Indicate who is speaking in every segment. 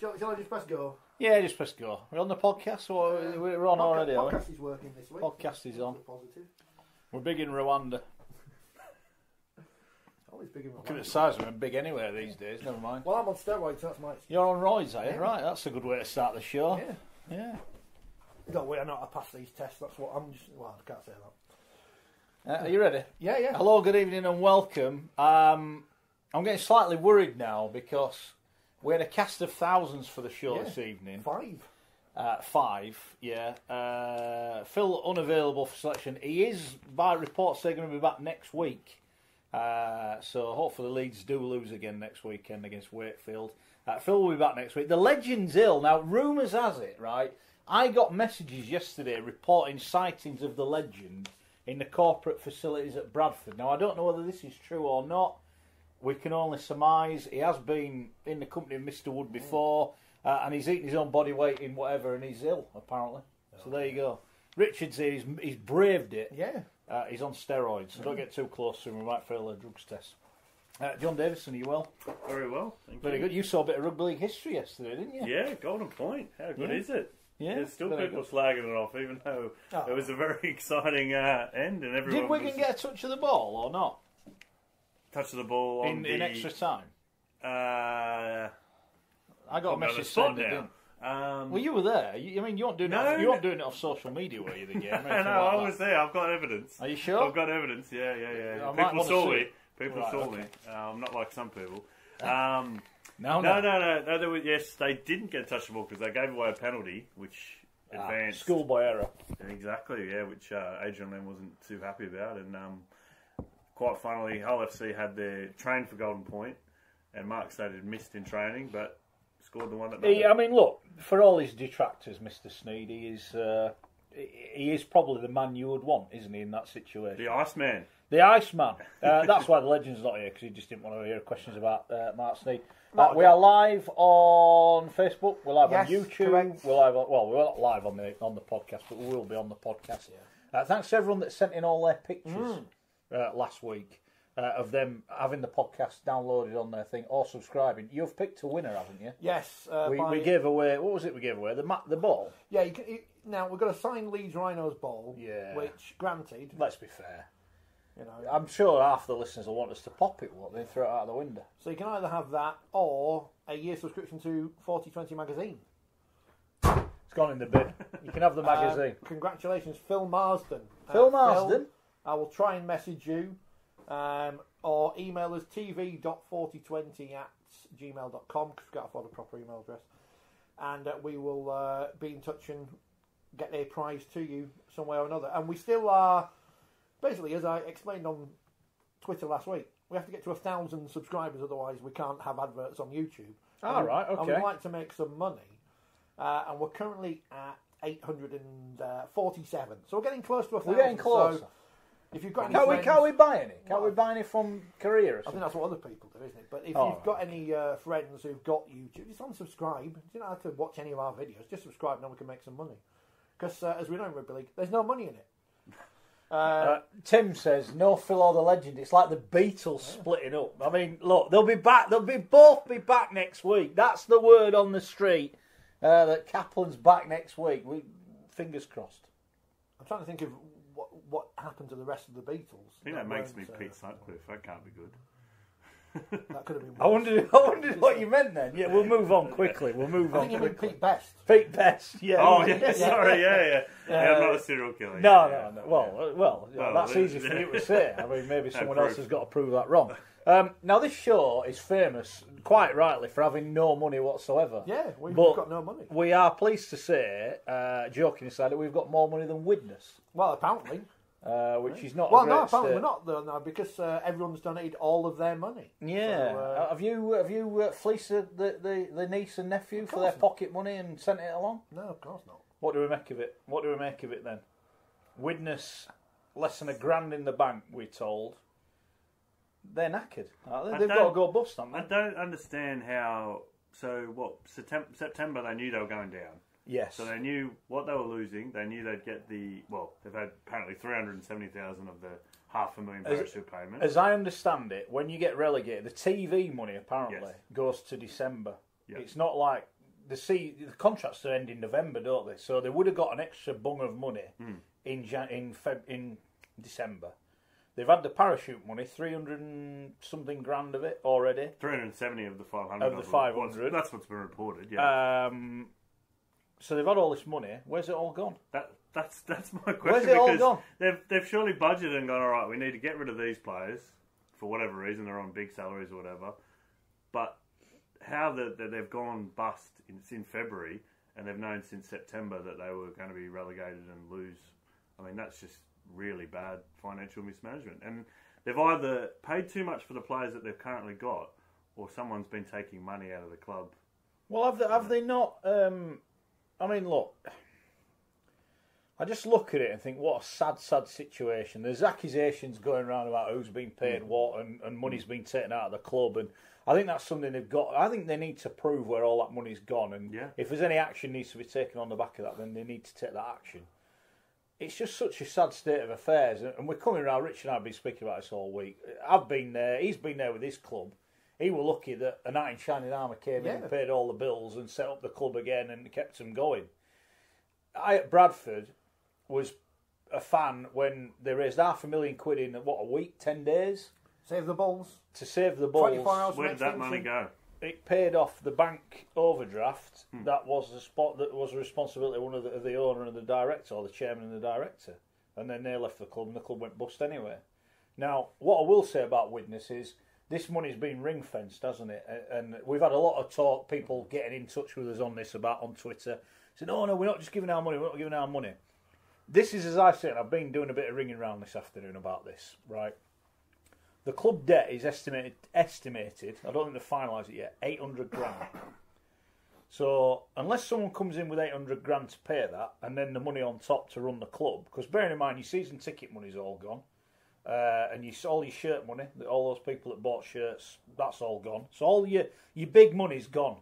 Speaker 1: Shall I just press go?
Speaker 2: Yeah, just press go. We're on the podcast, or we're on already, are we?
Speaker 1: Podcast is working this week.
Speaker 2: Podcast is on.
Speaker 1: Positive.
Speaker 2: We're big in Rwanda.
Speaker 1: Always big in Rwanda.
Speaker 2: Look at the size of them, big anywhere these days, never mind.
Speaker 1: Well, I'm on steroids, so that's my excuse.
Speaker 2: You're on roids, are you?
Speaker 1: Yeah.
Speaker 2: Right, that's a good way to start the show.
Speaker 1: Yeah. Don't worry, I know I passed these tests, that's what I'm just... Well, I can't say that.
Speaker 2: Are you ready?
Speaker 1: Yeah.
Speaker 2: Hello, good evening and welcome. I'm getting slightly worried now because we had a cast of thousands for the show this evening.
Speaker 1: 5.
Speaker 2: 5, yeah. Phil unavailable for selection. He is, by reports, they're going to be back next week. So hopefully Leeds do lose again next weekend against Wakefield. Phil will be back next week. The legend's ill. Now, rumours has it, right? I got messages yesterday reporting sightings of the legend in the corporate facilities at Bradford. Now, I don't know whether this is true or not. We can only surmise. He has been in the company of Mr. Wood before, and he's eating his own body weight in whatever, and he's ill, apparently. So there you go. Richard's here. He's braved it.
Speaker 1: Yeah.
Speaker 2: He's on steroids, so don't get too close to him. We might fail a drugs test. John Davison, are you well?
Speaker 3: Very well, thank you.
Speaker 2: Very good. You saw a bit of rugby league history yesterday, didn't you?
Speaker 3: Yeah, Golden Point. How good is it?
Speaker 2: Yeah,
Speaker 3: there's still
Speaker 2: very
Speaker 3: people
Speaker 2: good.
Speaker 3: slagging it off, even though it was a very exciting end, and everyone
Speaker 2: Did Wigan get a touch of the ball or not?
Speaker 3: touch of the ball on
Speaker 2: in extra time?
Speaker 3: I
Speaker 2: got a message saying they didn't. Well, you were there. You weren't doing it. You weren't doing it off social media, were you? The game?
Speaker 3: No, I was there. I've got evidence.
Speaker 2: Are you sure?
Speaker 3: I've got evidence. Yeah.
Speaker 2: I might
Speaker 3: People saw
Speaker 2: see
Speaker 3: me.
Speaker 2: it.
Speaker 3: People saw me. I'm not like some people.
Speaker 2: No.
Speaker 3: Yes, they didn't get a touch of the ball because they gave away a penalty, which advanced.
Speaker 2: Schoolboy error.
Speaker 3: Exactly, yeah, which Adrian Lim wasn't too happy about. And quite funnily, Hull FC had their train for Golden Point, and Marc Sneyd had missed in training, but scored the one that mattered.
Speaker 2: I mean, look, for all his detractors, Mr. Sneyd, he is probably the man you would want, isn't he, in that situation?
Speaker 3: The Iceman.
Speaker 2: The Iceman. That's why the legend's not here, because he just didn't want to hear questions about Marc Sneyd. We are live on Facebook. We're live on YouTube.
Speaker 1: Correct.
Speaker 2: We're live on, we're not live on the podcast, but we will be on the podcast. Thanks to everyone that sent in all their pictures last week of them having the podcast downloaded on their thing or subscribing. You've picked a winner, haven't you?
Speaker 1: Yes.
Speaker 2: We gave away. What was it? We gave away the ball.
Speaker 1: Yeah. Now we've got a signed Leeds Rhinos ball.
Speaker 2: Yeah.
Speaker 1: Which, granted,
Speaker 2: Let's be fair.
Speaker 1: you know,
Speaker 2: I'm sure half the listeners will want us to pop it. Won't they? Throw it out of the window.
Speaker 1: so you can either have that or a year subscription to Forty20 magazine.
Speaker 2: It's gone in the bin. You can have the magazine.
Speaker 1: Congratulations, Phil Marsden.
Speaker 2: Phil Marsden?
Speaker 1: I will try and message you or email us tv.4020@gmail.com because we've got to afford a proper email address. And we will be in touch and get a prize to you some way or another. And we still are, basically, as I explained on Twitter last week, we have to get to 1,000 subscribers, otherwise we can't have adverts on YouTube.
Speaker 2: Right, okay.
Speaker 1: And we'd like to make some money. And we're currently at 847. So we're getting close to 1,000.
Speaker 2: We're getting closer.
Speaker 1: So if you've got any
Speaker 2: Can't we buy any? Can't we buy any from Korea or
Speaker 1: I
Speaker 2: something?
Speaker 1: think that's what other people do, isn't it? But if you've got any friends who've got YouTube, just unsubscribe. You don't have to watch any of our videos. Just subscribe, and then we can make some money. Because as we know in Rugby League, there's no money in it.
Speaker 2: Tim says, no Phil or the legend. It's like the Beatles splitting up. I mean, look, they'll be back. They'll both be back next week. That's the word on the street, that Kaplan's back next week. Fingers crossed.
Speaker 1: I'm trying to think of what happened to the rest of the Beatles.
Speaker 3: I think that makes me Pete Sutcliffe. That can't be good.
Speaker 1: That could have been
Speaker 2: I
Speaker 1: worse.
Speaker 2: wondered what you meant then. Yeah, we'll move on quickly.
Speaker 1: I think you mean Pete Best.
Speaker 2: Pete Best, yeah.
Speaker 3: Oh, yeah, sorry, yeah. I'm not a serial killer.
Speaker 2: No. Well, that's easy for you to say. I mean, maybe someone
Speaker 3: proof.
Speaker 2: else has got to prove that wrong. Now, this show is famous, quite rightly, for having no money whatsoever.
Speaker 1: Yeah, we've
Speaker 2: But
Speaker 1: got no money.
Speaker 2: We are pleased to say, joking aside, that we've got more money than Widnes,
Speaker 1: Well, apparently.
Speaker 2: which is not
Speaker 1: Well,
Speaker 2: a great
Speaker 1: no, apparently
Speaker 2: state.
Speaker 1: we're not, though, no, because everyone's donated all of their money.
Speaker 2: Yeah.
Speaker 1: So,
Speaker 2: Have you fleeced the niece and nephew for their pocket money and sent it along?
Speaker 1: No, of course not.
Speaker 2: What do we make of it? What do we make of it then? Widnes, less than $1,000 in the bank, we're told. They're knackered. They've got to go bust, haven't they?
Speaker 3: I don't understand how. So what? September they knew they were going down.
Speaker 2: Yes.
Speaker 3: So they knew what they were losing. They knew they'd get they've had apparently 370,000 of the $500,000 parachute payment.
Speaker 2: As I understand it, when you get relegated, the TV money apparently goes to December.
Speaker 3: Yep.
Speaker 2: It's not like the contracts are end in November, don't they? So they would have got an extra bung of money in December. They've had the parachute money, 300 and something grand of it already.
Speaker 3: 370 of the 500.
Speaker 2: Of the 500.
Speaker 3: That's what's been reported. Yeah.
Speaker 2: So they've had all this money. Where's it all gone?
Speaker 3: That's my question.
Speaker 2: Where's it all gone?
Speaker 3: They've surely budgeted and gone, all right, we need to get rid of these players for whatever reason. They're on big salaries or whatever. But how that they've gone bust in February, and they've known since September that they were going to be relegated and lose. I mean, that's just really bad financial mismanagement. And they've either paid too much for the players that they've currently got, or someone's been taking money out of the club.
Speaker 2: Well, have they not? I mean, look, I just look at it and think, what a sad, sad situation. There's accusations going around about who's been paid what and money's been taken out of the club, and I think that's something they've got. I think they need to prove where all that money's gone, and if there's any action needs to be taken on the back of that, then they need to take that action. It's just such a sad state of affairs, and we're coming around. Rich and I have been speaking about this all week. I've been there. He's been there with his club. He was lucky that a knight in shining armour came in and paid all the bills and set up the club again and kept them going. I at Bradford was a fan when they raised £500,000 in a week, 10 days.
Speaker 1: Save the Bulls.
Speaker 2: To save the Bulls.
Speaker 1: 24 hours.
Speaker 3: Where did that money go?
Speaker 2: It paid off the bank overdraft. That was the spot that was the responsibility of one of the owner and the director, or the chairman and the director. And then they left the club, and the club went bust anyway. Now, what I will say about Widnes is this money's been ring fenced, hasn't it? And we've had a lot of talk, people getting in touch with us on this on Twitter, saying, "Oh no, we're not just giving our money. We're not giving our money." This is, as I said, I've been doing a bit of ringing around this afternoon about this, right? The club debt is estimated. I don't think they've finalised it yet. 800 grand. So unless someone comes in with 800 grand to pay that, and then the money on top to run the club, because bearing in mind your season ticket money's all gone, and all your shirt money, all those people that bought shirts, that's all gone. So all your big money's gone.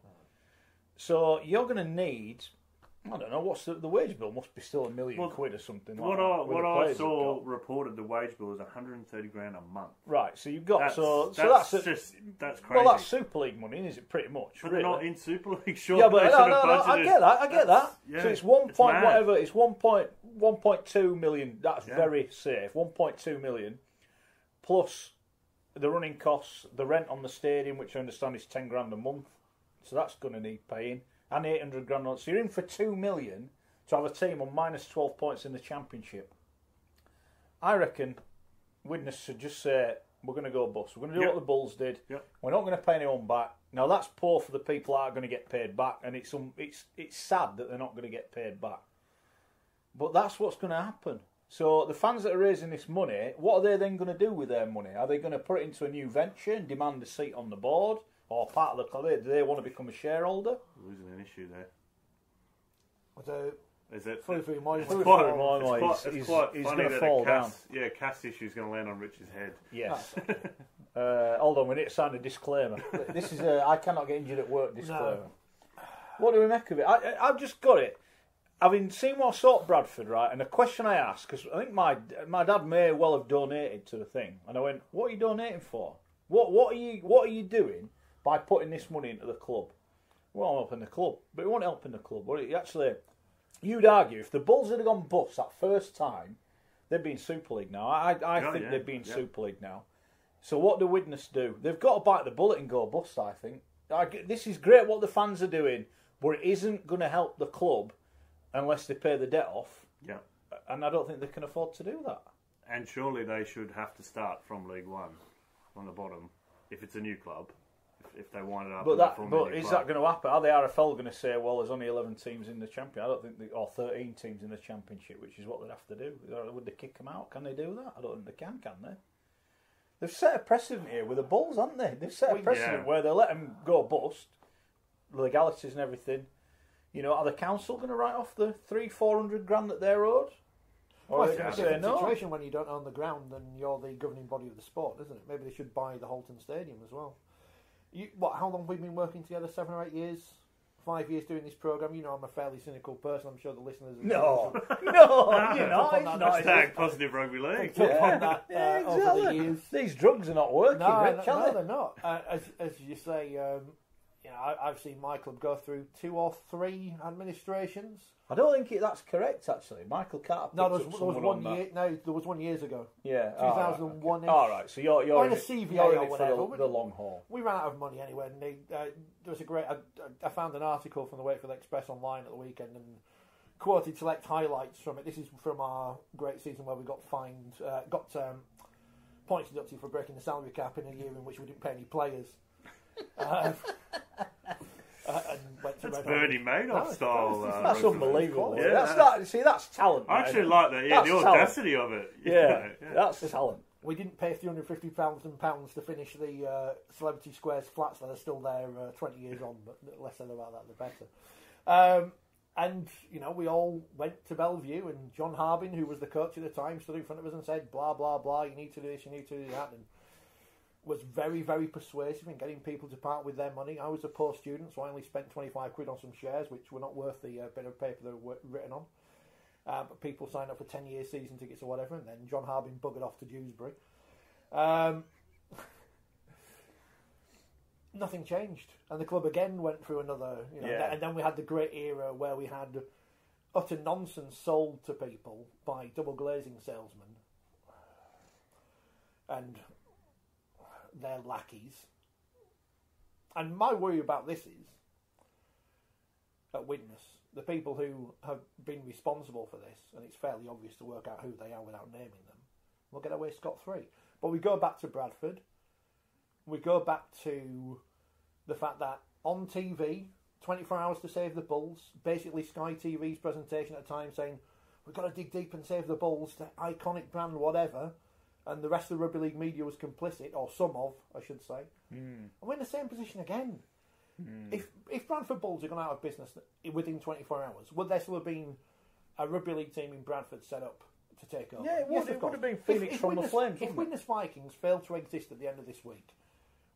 Speaker 2: So you're going to need, I don't know, what's the wage bill must be still £1 million or something.
Speaker 3: What I saw reported, the wage bill was 130 grand a month.
Speaker 2: Right, so you've got
Speaker 3: that's crazy.
Speaker 2: Well, that's Super League money, is it? Pretty much.
Speaker 3: But
Speaker 2: really.
Speaker 3: they're not in Super League. Sure,
Speaker 2: yeah, but
Speaker 3: I
Speaker 2: get that.
Speaker 3: Yeah,
Speaker 2: so it's 1.2 million. That's very safe. 1.2 million plus the running costs, the rent on the stadium, which I understand is 10 grand a month. So that's going to need paying. And 800 grand on. So you're in for 2 million to have a team on minus 12 points in the Championship. I reckon Widnes should just say, we're going to go bust. We're going to do what the Bulls did.
Speaker 3: Yep.
Speaker 2: We're not going to pay anyone back. Now that's poor for the people that are going to get paid back, and it's sad that they're not going to get paid back. But that's what's going to happen. So the fans that are raising this money, what are they then going to do with their money? Are they going to put it into a new venture and demand a seat on the board? Or part of the club? Do they want to become a shareholder?
Speaker 3: Losing an issue there.
Speaker 1: So,
Speaker 3: is it?
Speaker 1: It's quite
Speaker 2: funny
Speaker 3: that
Speaker 2: fall down.
Speaker 3: Cass issue is going to land on Rich's head.
Speaker 2: Yes. Hold on, we need to sign a disclaimer. This is a I cannot get injured at work disclaimer. No. What do we make of it? I've just got it. Having seen what I saw at Bradford, right, and a question I asked, because I think my dad may well have donated to the thing, and I went, "What are you donating for? What are you doing by putting this money into the club?" Well, I'm helping the club, but it won't help in the club. You'd argue if the Bulls had gone bust that first time, they'd be in Super League now. I think they'd be in Super League now. So what do Widnes do? They've got to bite the bullet and go bust, I think. This is great what the fans are doing, but it isn't going to help the club unless they pay the debt off. Yeah. And I don't think they can afford to do that.
Speaker 3: And surely they should have to start from League One, on the bottom, if it's a new club. If they wind it up,
Speaker 2: but is that going to happen? Are the RFL going to say, well, there's only 11 teams in the Championship? I don't think, or 13 teams in the Championship, which is what they'd have to do. Would they kick them out? Can they do that? I don't think they can they? They've set a precedent here with the Bulls, haven't they? They've set a precedent where they let them go bust, legalities and everything. You know, are the council going to write off the 300-400 grand that they're owed?
Speaker 1: Or it's a situation when you don't own the ground, then you're the governing body of the sport, isn't it? Maybe they should buy the Holton Stadium as well. How long have we been working together? 7 or 8 years? 5 years doing this programme? You know I'm a fairly cynical person. I'm sure the listeners...
Speaker 2: No, you're not.
Speaker 3: Hashtag positive rugby league.
Speaker 1: Over the years.
Speaker 2: These drugs are not working, Rich,
Speaker 1: no, they're not. As you say, I've seen my club go through 2 or 3 administrations.
Speaker 2: I don't think that's correct, actually. Michael Carter.
Speaker 1: No, there was one year. No, there was 1 year ago.
Speaker 2: Yeah,
Speaker 1: 2001.
Speaker 2: All right, so you're
Speaker 1: in a
Speaker 2: in
Speaker 1: CVA
Speaker 2: you're in
Speaker 1: or
Speaker 2: it
Speaker 1: whatever.
Speaker 2: for the long haul.
Speaker 1: We ran out of money anyway, and there was a great. I found an article from the Wakefield Express online at the weekend and quoted select highlights from it. This is from our great season where we got points deducted for breaking the salary cap in a year in which we didn't pay any players.
Speaker 3: That's Bernie Madoff style.
Speaker 2: That's unbelievable.
Speaker 3: Yeah.
Speaker 2: That's talent.
Speaker 3: I actually like that. Yeah, the audacity of it.
Speaker 2: Yeah, that's talent.
Speaker 1: We didn't pay £350,000 to finish the Celebrity Squares flats that are still there 20 years on, but the less said about that, the better. And, we all went to Bellevue, and John Harbin, who was the coach at the time, stood in front of us and said, blah, blah, blah, you need to do this, you need to do that, and was very, very persuasive in getting people to part with their money. I was a poor student, so I only spent 25 quid on some shares, which were not worth the bit of paper they were written on. But people signed up for 10-year season tickets or whatever, and then John Harbin buggered off to Dewsbury. Nothing changed, and the club again went through another. And then we had the great era where we had utter nonsense sold to people by double glazing salesmen and their lackeys. And my worry about this is at Widnes, the people who have been responsible for this, and it's fairly obvious to work out who they are without naming them, will get away scot-free. But we go back to Bradford. We go back to the fact that on TV, 24 Hours to Save the Bulls, basically Sky TV's presentation at the time saying, we've got to dig deep and save the Bulls, the iconic brand, whatever, and the rest of the rugby league media was complicit, or some of, I should say. And we're in the same position again. If Bradford Bulls had gone out of business within 24 hours, would there still have been a rugby league team in Bradford set up to take over?
Speaker 2: Yeah, it would have been Phoenix from the Flames.
Speaker 1: If Widnes Vikings failed to exist at the end of this week,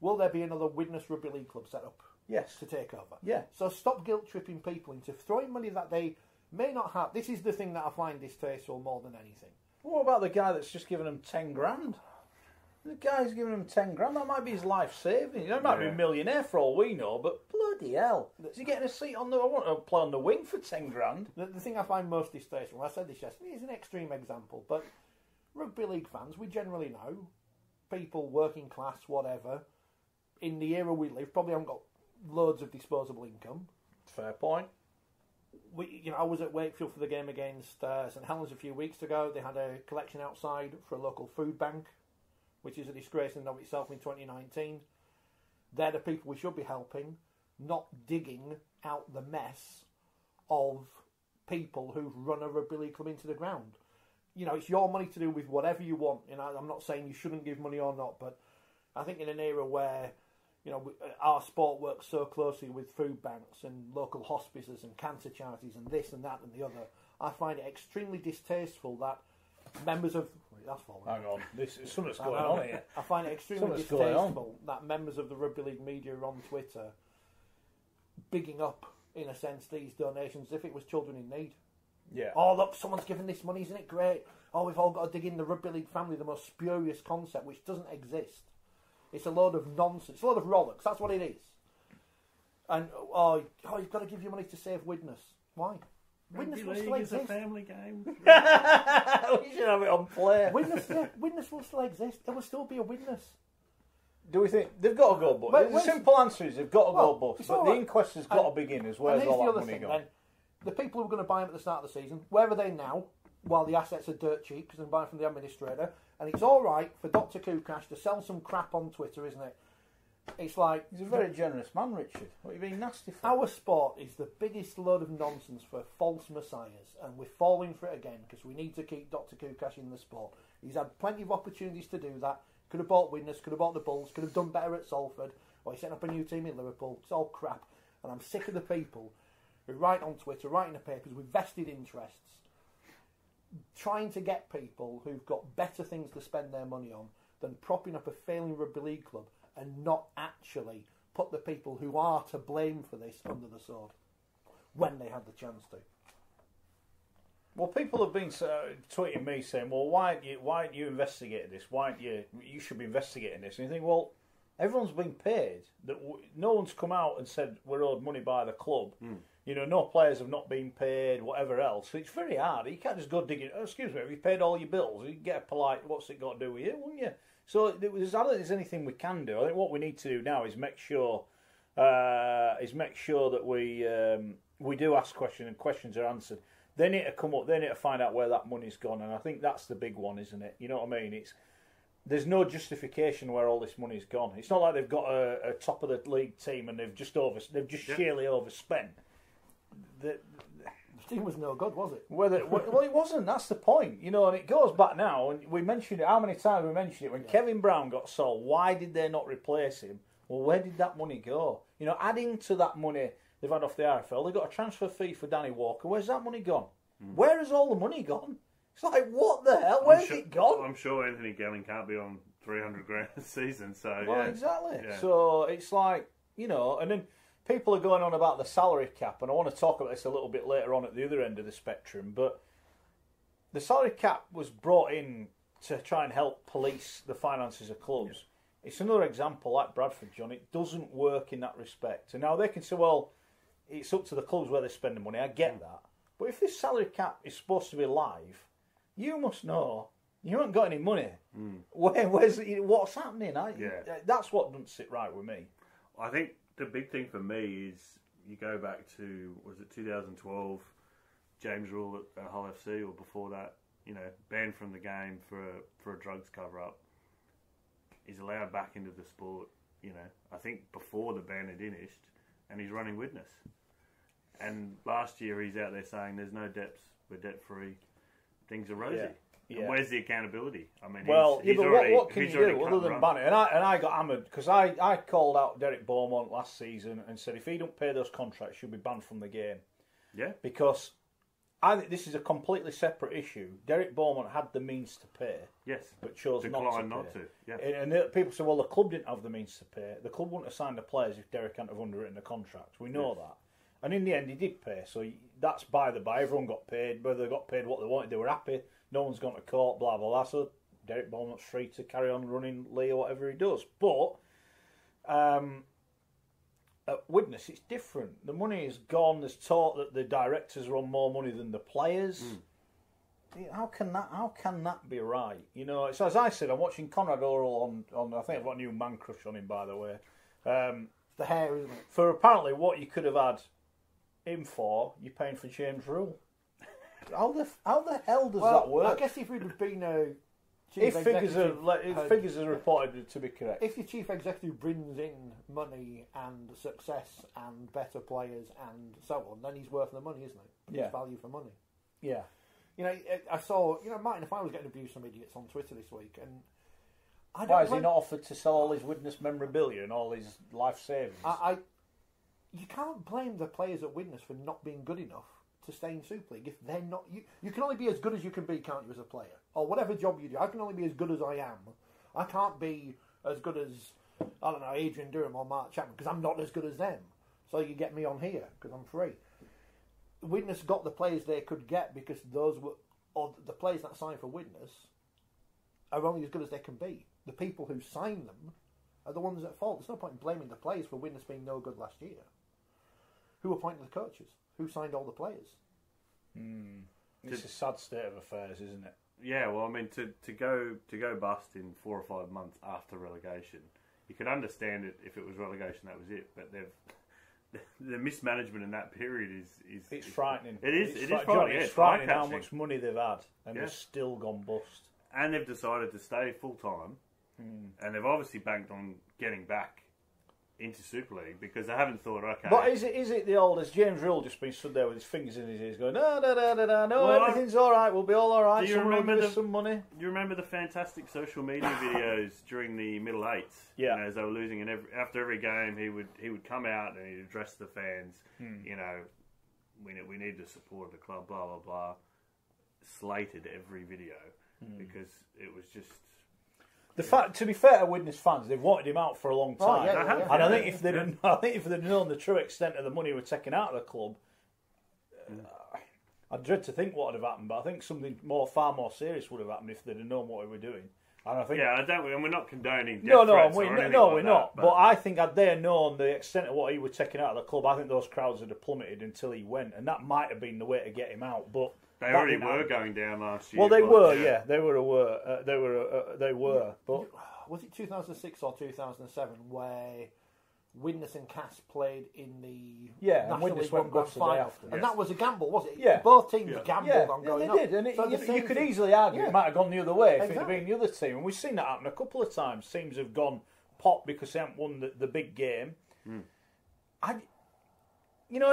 Speaker 1: will there be another Widnes Rugby League club set up?
Speaker 2: Yes.
Speaker 1: To take over?
Speaker 2: Yeah.
Speaker 1: So stop guilt-tripping people into throwing money that they may not have. This is the thing that I find distasteful more than anything.
Speaker 2: What about the guy that's just given him 10 grand? The guy's giving him 10 grand. That might be his life saving. He might be a millionaire for all we know, but bloody hell. Is he getting a seat on the... I want to play on the wing for 10 grand.
Speaker 1: The thing I find most distasteful, I said this yesterday, is an extreme example, but rugby league fans, we generally know, people, working class, whatever, in the era we live, probably haven't got loads of disposable income.
Speaker 2: Fair point.
Speaker 1: I was at Wakefield for the game against St Helens a few weeks ago. They had a collection outside for a local food bank, which is a disgrace in and of itself in 2019. They're the people we should be helping, not digging out the mess of people who've run a rugby league club into the ground. It's your money to do with whatever you want. I'm not saying you shouldn't give money or not, but I think in an era where our sport works so closely with food banks and local hospices and cancer charities and this and that and the other, I find it extremely distasteful that members of... That's falling.
Speaker 2: Hang on, something's going on here.
Speaker 1: I find it extremely distasteful that members of the rugby league media are on Twitter bigging up, in a sense, these donations as if it was children in need.
Speaker 2: Yeah.
Speaker 1: Oh, look, someone's given this money, isn't it great? Oh, we've all got to dig in the rugby league family, the most spurious concept, which doesn't exist. It's a load of nonsense. It's a load of rollocks. That's what it is. And, you've got to give your money to save Widnes. Why?
Speaker 3: Widnes will still exist. Is a family game.
Speaker 2: We should have it on play.
Speaker 1: Widnes will still exist. There will still be a Widnes.
Speaker 2: Do we think they've got to go bust? The simple answer is they've got to go bust. But the inquest has got to begin as well as all that money going.
Speaker 1: The people who are going to buy them at the start of the season, where are they now? While the assets are dirt cheap because they're buying from the administrator, and it's all right for Dr. Kukash to sell some crap on Twitter, isn't it? It's like...
Speaker 2: He's a very generous man, Richard. What are you being nasty for?
Speaker 1: Our sport is the biggest load of nonsense for false messiahs, and we're falling for it again because we need to keep Dr. Kukash in the sport. He's had plenty of opportunities to do that. Could have bought Widnes, could have bought the Bulls, could have done better at Salford, or he set up a new team in Liverpool. It's all crap, and I'm sick of the people who write on Twitter, write in the papers with vested interests, trying to get people who've got better things to spend their money on than propping up a failing rugby league club and not actually put the people who are to blame for this under the sword when they had the chance to.
Speaker 2: Well, people have been tweeting me saying, well, why aren't you investigating this? Why aren't you should be investigating this? And you think, well, Everyone's been paid. No one's come out and said we're owed money by the club. You know, no players have not been paid, whatever else. So it's very hard. You can't just go digging. Oh, excuse me, have you paid all your bills? You get a polite, what's it got to do with you, wouldn't you? So I don't think there's anything we can do. I think what we need to do now is make sure that we do ask questions and questions are answered. They need to come up. They need to find out where that money's gone, and I think that's the big one, isn't it? You know what I mean? There's no justification where all this money's gone. It's not like they've got a top of the league team and they've just sheerly overspent. The
Speaker 1: team was no good, was it?
Speaker 2: Well, it wasn't. That's the point, you know. And it goes back now. And we mentioned it. How many times we mentioned it? When Kevin Brown got sold, why did they not replace him? Well, where did that money go? You know, adding to that money they've had off the RFL, they got a transfer fee for Danny Walker. Where's that money gone? Where has all the money gone? It's like, what the hell? Where's it gone?
Speaker 3: I'm sure Anthony Gelling can't be on 300 grand a season. So
Speaker 2: well, exactly. Yeah. So it's like, you know, and then people are going on about the salary cap, and I want to talk about this a little bit later on at the other end of the spectrum, but the salary cap was brought in to try and help police the finances of clubs. Yeah. It's another example, like Bradford, John. It doesn't work in that respect. And now they can say, well, it's up to the clubs where they spend the money. I get that. But if this salary cap is supposed to be live, you must know you haven't got any money. What's happening? That's what doesn't sit right with me.
Speaker 3: I think the big thing for me is you go back to, was it 2012, James Rule at Hull FC, or before that, you know, banned from the game for a drugs cover-up. He's allowed back into the sport, you know, I think before the ban had finished, and he's running Widnes. And last year he's out there saying there's no debts, we're debt-free, things are rosy. Yeah. And where's the accountability? I mean,
Speaker 2: what can you do other than ban it? And I got hammered because I called out Derek Beaumont last season and said if he don't pay those contracts, he'll be banned from the game.
Speaker 3: Yeah.
Speaker 2: Because I think this is a completely separate issue. Derek Beaumont had the means to pay.
Speaker 3: Yes.
Speaker 2: But chose
Speaker 3: not to. Yeah.
Speaker 2: And people say, well, the club didn't have the means to pay. The club wouldn't have signed the players if Derek hadn't have underwritten the contract. We know that. And in the end, he did pay. So that's by the by. Everyone got paid. Whether they got paid what they wanted, they were happy. No one's gone to court, blah, blah, blah. So Derek Beaumont's free to carry on running Lee or whatever he does. But at Widnes, it's different. The money is gone. There's talk that the directors are on more money than the players. How can that be right? You know, so as I said, I'm watching Conrad Oral on I think I've got a new man crush on him, by the way.
Speaker 1: The hair, isn't it?
Speaker 2: For apparently what you could have had him for, you're paying for James Rule. How the hell does that work?
Speaker 1: I guess if we'd have been
Speaker 2: if figures are reported to be correct,
Speaker 1: if your chief executive brings in money and success and better players and so on, then he's worth the money, isn't he? It's value for money.
Speaker 2: Yeah.
Speaker 1: You know, I saw. You know, Martin, if I was getting abused from idiots on Twitter this week, and
Speaker 2: why has he not offered to sell all his Widnes memorabilia and all his life savings?
Speaker 1: You can't blame the players at Widnes for not being good enough to stay in Super League if they're not. You can only be as good as you can be, can't you, as a player? Or whatever job you do. I can only be as good as I am. I can't be as good as, I don't know, Adrian Durham or Mark Chapman, because I'm not as good as them. So you get me on here, because I'm free. Widnes got the players they could get because those were, or the players that signed for Widnes are only as good as they can be. The people who signed them are the ones at fault. There's no point in blaming the players for Widnes being no good last year. Who appointed the coaches? Who signed all the players?
Speaker 2: It's a sad state of affairs, isn't it?
Speaker 3: Yeah, well, I mean, to go bust in 4 or 5 months after relegation, you could understand it if it was relegation, that was it. But the mismanagement in that period is
Speaker 2: it's frightening.
Speaker 3: It is.
Speaker 2: It's frightening how much money they've had, and they've still gone bust.
Speaker 3: And they've decided to stay full time, and they've obviously banked on getting back into Super League because they haven't thought, okay.
Speaker 2: But is it the old, as James Rule just been stood there with his fingers in his ears going, no, everything's all right, we'll be all right.
Speaker 3: Do you remember
Speaker 2: some money?
Speaker 3: Do you remember the fantastic social media videos during the middle eights?
Speaker 2: Yeah.
Speaker 3: You know, as they were losing, and after every game, he would come out and he'd address the fans. You know, we need the support of the club, blah blah blah. Slated every video because it was just.
Speaker 2: To be fair to Widnes fans, they've wanted him out for a long time, and I think if they'd known the true extent of the money we're taking out of the club, I dread to think what would have happened. But I think something far more serious would have happened if they'd have known what we were doing. And I think,
Speaker 3: and we're not condoning death
Speaker 2: no,
Speaker 3: threats
Speaker 2: we're
Speaker 3: or anything
Speaker 2: not.
Speaker 3: like that,
Speaker 2: But I think had they known the extent of what he was taking out of the club, I think those crowds would have plummeted until he went, and that might have been the way to get him out. But
Speaker 3: they already were going down last year.
Speaker 2: Well, they were, they were aware. They were. But
Speaker 1: was it 2006 or 2007 where Widnes and Cass played in the National League One Grand Final, and that was a gamble, was it?
Speaker 2: Yeah,
Speaker 1: both teams gambled on going up.
Speaker 2: They did, and you could easily argue it might have gone the other way if it had been the other team. And we've seen that happen a couple of times. Teams have gone pop because they haven't won the big game.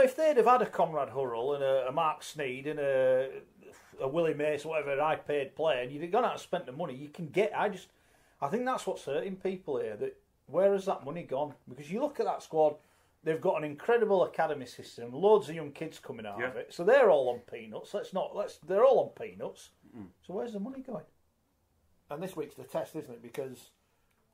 Speaker 2: If they'd have had a Conrad Hurrell and a Marc Sneyd and a Willie Mace, whatever high-paid player, and you'd have gone out and spent the money, you can get. I think that's what's hurting people here. That where has that money gone? Because you look at that squad, they've got an incredible academy system, loads of young kids coming out of it, so they're all on peanuts. They're all on peanuts. So where's the money going?
Speaker 1: And this week's the test, isn't it? Because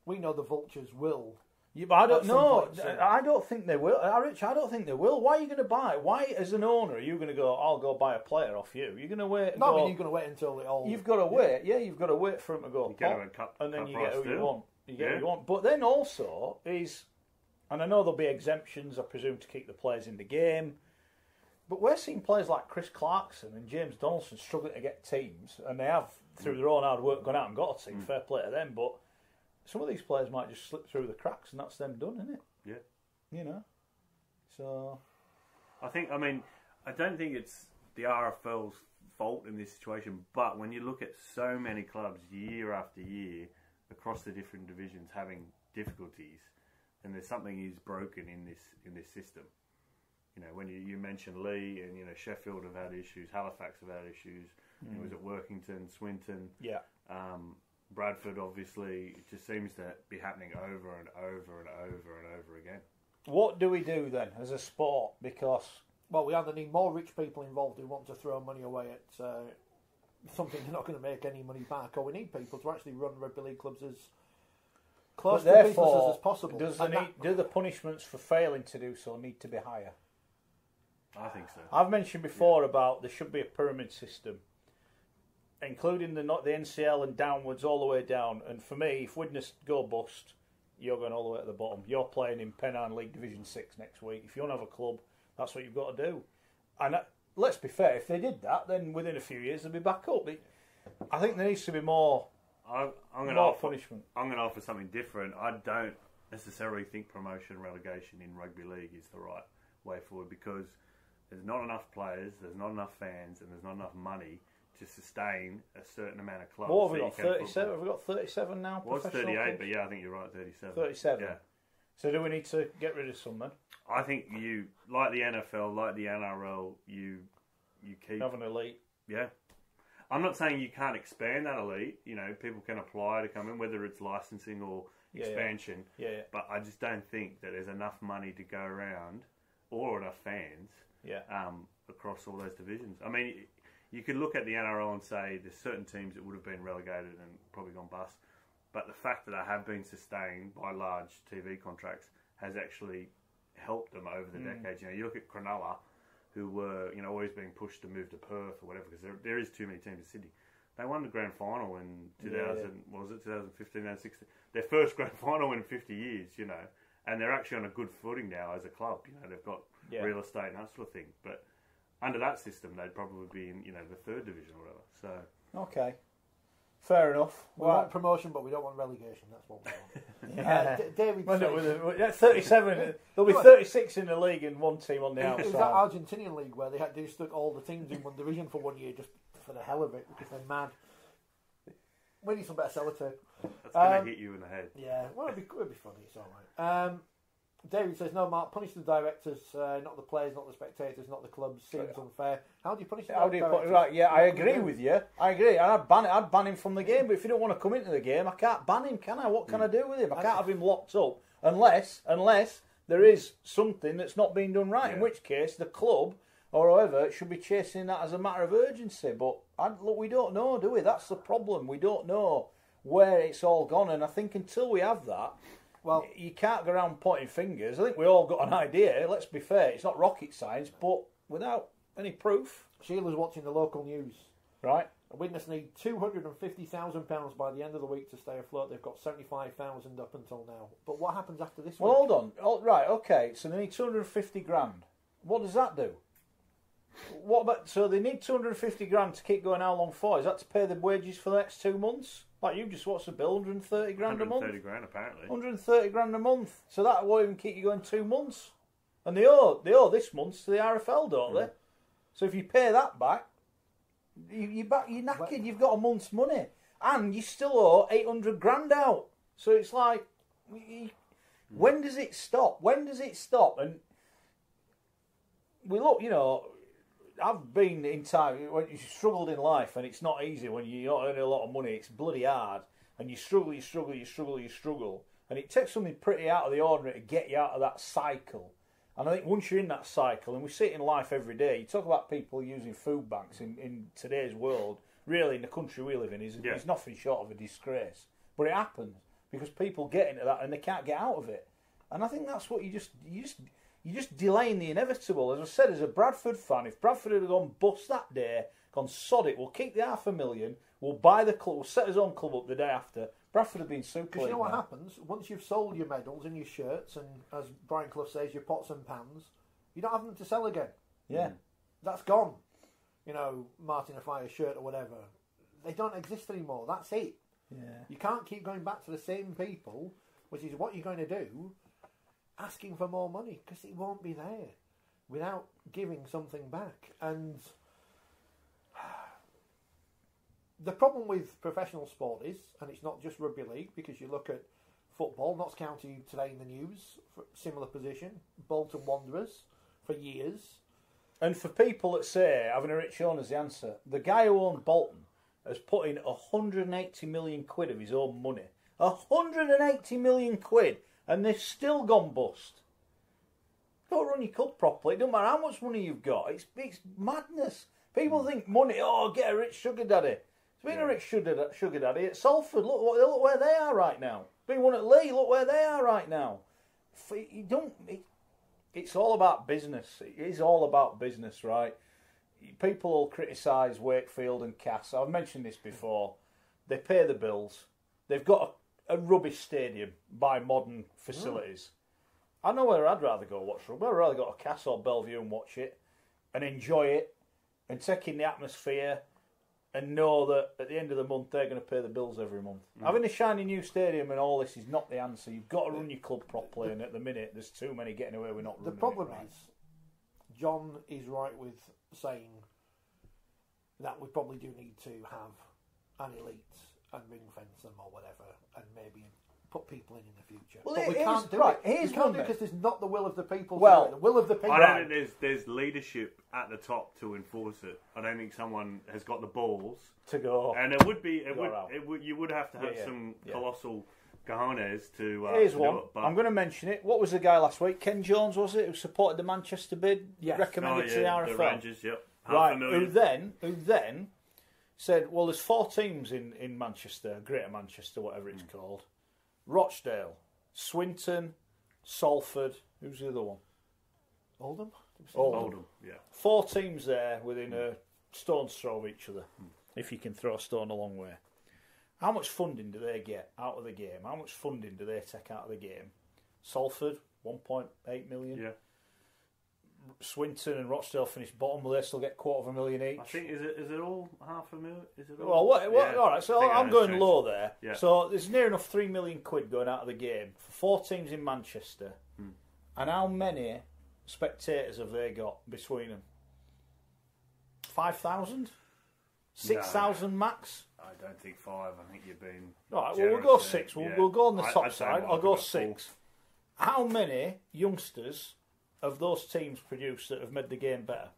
Speaker 1: we know the Vultures will.
Speaker 2: Yeah, but I don't know. I don't think they will. Rich, I don't think they will. Why are you going to buy? Why, as an owner, are you going to go, I'll go buy a player off you? You're going to wait.
Speaker 1: No, you're going to wait until it all.
Speaker 2: You've got to wait. Yeah, you've got to wait for him to go
Speaker 3: pop,
Speaker 2: and then you get who you want. You get who you want. But then also is, and I know there'll be exemptions, I presume, to keep the players in the game. But we're seeing players like Chris Clarkson and James Donaldson struggling to get teams, and they have, through their own hard work, gone out and got a team. Fair play to them, but some of these players might just slip through the cracks, and that's them done, isn't it?
Speaker 3: Yeah.
Speaker 2: So
Speaker 3: I don't think it's the RFL's fault in this situation, but when you look at so many clubs year after year across the different divisions having difficulties, then there's something is broken in this system. When you mention Lee and Sheffield have had issues, Halifax have had issues. Was it Workington, Swinton?
Speaker 2: Yeah.
Speaker 3: Bradford, obviously, it just seems to be happening over and over and over and over again.
Speaker 2: What do we do then as a sport? Because
Speaker 1: we either need more rich people involved who want to throw money away at something they're not going to make any money back, or we need people to actually run rugby league clubs as close to businesses as possible.
Speaker 2: Do the punishments for failing to do so need to be higher?
Speaker 3: I think so.
Speaker 2: I've mentioned before about there should be a pyramid system, including the NCL and downwards, all the way down. And for me, if Widnes go bust, you're going all the way to the bottom. You're playing in Pennine League Division 6 next week. If you want to have a club, that's what you've got to do. And let's be fair, if they did that, then within a few years they'll be back up. I think there needs to be more punishment.
Speaker 3: I'm going to offer something different. I don't necessarily think promotion and relegation in rugby league is the right way forward, because there's not enough players, there's not enough fans, and there's not enough money to sustain a certain amount of clubs.
Speaker 2: What have we got? 37? Have we got 37 now?
Speaker 3: Well, it's 38, clubs? But yeah, I think you're right, 37.
Speaker 2: 37.
Speaker 3: Yeah.
Speaker 2: So do we need to get rid of some then?
Speaker 3: I think you, like the NFL, like the NRL, you keep
Speaker 2: have an elite.
Speaker 3: Yeah. I'm not saying you can't expand that elite. People can apply to come in, whether it's licensing or expansion.
Speaker 2: Yeah.
Speaker 3: But I just don't think that there's enough money to go around, or enough fans.
Speaker 2: Yeah.
Speaker 3: Across all those divisions. I mean, you could look at the NRL and say there's certain teams that would have been relegated and probably gone bust, but the fact that they have been sustained by large TV contracts has actually helped them over the decades. You look at Cronulla, who were always being pushed to move to Perth or whatever, because there is too many teams in Sydney. They won the grand final in 2015, 2016. Their first grand final in 50 years, and they're actually on a good footing now as a club. They've got real estate and that sort of thing. But under that system, they'd probably be in the third division or whatever. So
Speaker 2: okay, fair enough.
Speaker 1: We want promotion, but we don't want relegation. That's what we want. David,
Speaker 2: 37. There'll be 36 in the league and one team on the outside.
Speaker 1: It was that Argentinian league where they stuck all the teams in one division for 1 year just for the hell of it, because they're mad. We need some better sellotape.
Speaker 3: That's going to hit you in the head.
Speaker 1: Yeah, well, it'd be funny. It's all right. David says, no, Mark, punish the directors, not the players, not the spectators, not the clubs. Seems unfair. How do you punish the directors?
Speaker 2: Right, yeah, I agree with you. I agree. I'd ban him from the game, but if he don't want to come into the game, I can't ban him, can I? What can I do with him? I can't have him locked up unless there is something that's not being done right, in which case the club or whoever should be chasing that as a matter of urgency. But look, we don't know, do we? That's the problem. We don't know where it's all gone, and I think until we have that, well, you can't go around pointing fingers. I think we all got an idea. Let's be fair. It's not rocket science, but without any proof.
Speaker 1: Sheila's watching the local news.
Speaker 2: Right.
Speaker 1: Widnes need £250,000 by the end of the week to stay afloat. They've got 75,000 up until now. But what happens after this
Speaker 2: Well,
Speaker 1: week?
Speaker 2: hold on. Oh, right, okay. So they need 250 grand. What does that do? What about? So they need 250 grand to keep going. How long for? Is that to pay the wages for the next 2 months? Like you just, what's the bill? 130 grand a month.
Speaker 3: 130 grand apparently.
Speaker 2: 130 grand a month. So that won't even keep you going 2 months. And they owe this month to the RFL, don't they? So if you pay that back, you're knackered. You've got a month's money, and you still owe 800 grand out. So it's like, when does it stop? When does it stop? And we look, I've been in time when you struggled in life, and it's not easy when you're not earning a lot of money. It's bloody hard, and you struggle, and it takes something pretty out of the ordinary to get you out of that cycle. And I think once you're in that cycle, and we see it in life every day, you talk about people using food banks in today's world, really in the country we live in, is nothing short of a disgrace. But it happens because people get into that and they can't get out of it. And I think that's what you're just delaying the inevitable. As I said, as a Bradford fan, if Bradford had gone bust that day, gone sod it, we'll keep the $500,000, we'll buy the club, we'll set his own club up the day after. Bradford have been super.
Speaker 1: Because you know what happens? Once you've sold your medals and your shirts and, as Brian Clough says, your pots and pans, you don't have them to sell again.
Speaker 2: Yeah.
Speaker 1: That's gone. Martin Affire's shirt or whatever. They don't exist anymore. That's it.
Speaker 2: Yeah.
Speaker 1: You can't keep going back to the same people, which is what you're going to do, asking for more money, because it won't be there without giving something back. And the problem with professional sport is, and it's not just rugby league, because you look at football, Notts County today in the news, for similar position, Bolton Wanderers for years.
Speaker 2: And for people that say having a rich owner's the answer, the guy who owned Bolton has put in 180 million quid of his own money. 180 million quid, and they've still gone bust. You've got to run your club properly. It doesn't matter how much money you've got. It's madness. People think money, get a rich sugar daddy. It's been a rich sugar daddy at Salford. Look where they are right now. Been one at Leeds. Look where they are right now. It's all about business. It is all about business, right? People will criticise Wakefield and Cass. I've mentioned this before. They pay the bills. They've got a rubbish stadium by modern facilities. I know where I'd rather go watch rugby. I'd rather go to Cass or Bellevue and watch it and enjoy it and take in the atmosphere and know that at the end of the month they're going to pay the bills every month. Having a shiny new stadium and all this is not the answer. You've got to run your club properly, and at the minute there's too many getting away with not running it.
Speaker 1: The problem is, John is right with saying that we probably do need to have an elite and ring fence them or whatever, and maybe put people in the future.
Speaker 2: Well,
Speaker 1: but we can't do it. We can't do it because there's not the will of the people.
Speaker 2: Well,
Speaker 1: the will of the people.
Speaker 3: I don't think there's leadership at the top to enforce it. I don't think someone has got the balls
Speaker 2: to go.
Speaker 3: And it would be, you would have to have some colossal cojones to.
Speaker 2: Here's
Speaker 3: to
Speaker 2: one.
Speaker 3: do it, but...
Speaker 2: I'm going to mention it. What was the guy last week? Ken Jones, was it? Who supported the Manchester bid?
Speaker 1: Yes.
Speaker 2: Recommended to the RFL.
Speaker 3: The Rangers, yep.
Speaker 2: Who then said, well, there's 4 teams in Manchester, Greater Manchester, whatever it's called. Rochdale, Swinton, Salford. Who's the other one?
Speaker 1: Oldham.
Speaker 3: Oldham, yeah.
Speaker 2: 4 teams there within a stone's throw of each other, if you can throw a stone a long way. How much funding do they get out of the game? How much funding do they take out of the game? Salford, 1.8 million.
Speaker 3: Yeah.
Speaker 2: Swinton and Rochdale finished bottom. Will they still get $250,000 each?
Speaker 3: I think is it all $500,000? Is it
Speaker 2: Well,
Speaker 3: all?
Speaker 2: what,
Speaker 3: Yeah,
Speaker 2: all right. So I'm going low there.
Speaker 3: Yeah.
Speaker 2: So there's near enough £3 million going out of the game for 4 teams in Manchester. And how many spectators have they got between them? 5,000? 6,000 max?
Speaker 3: I don't think 5. I think you've been.
Speaker 2: All right. Well, we'll go 6. We'll go on the top
Speaker 3: I'd say
Speaker 2: side.
Speaker 3: more.
Speaker 2: I'll go
Speaker 3: I've got
Speaker 2: 6. How many youngsters of those teams produced that have made the game better?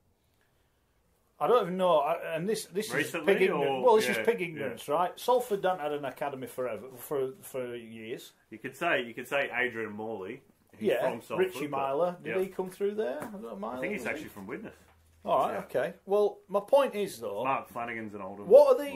Speaker 2: I don't even know, and this
Speaker 3: Recently,
Speaker 2: is pig ignorance. Well, this is pig ignorance,
Speaker 3: yeah.
Speaker 2: right? Salford don't had an academy for years.
Speaker 3: You could say Adrian Morley. He's from Salford,
Speaker 2: Richie Myler. Did he come through there?
Speaker 3: I think he's actually from Widnes.
Speaker 2: All right, okay. Well, my point is though,
Speaker 3: Mark Flanagan's an older.
Speaker 2: What are they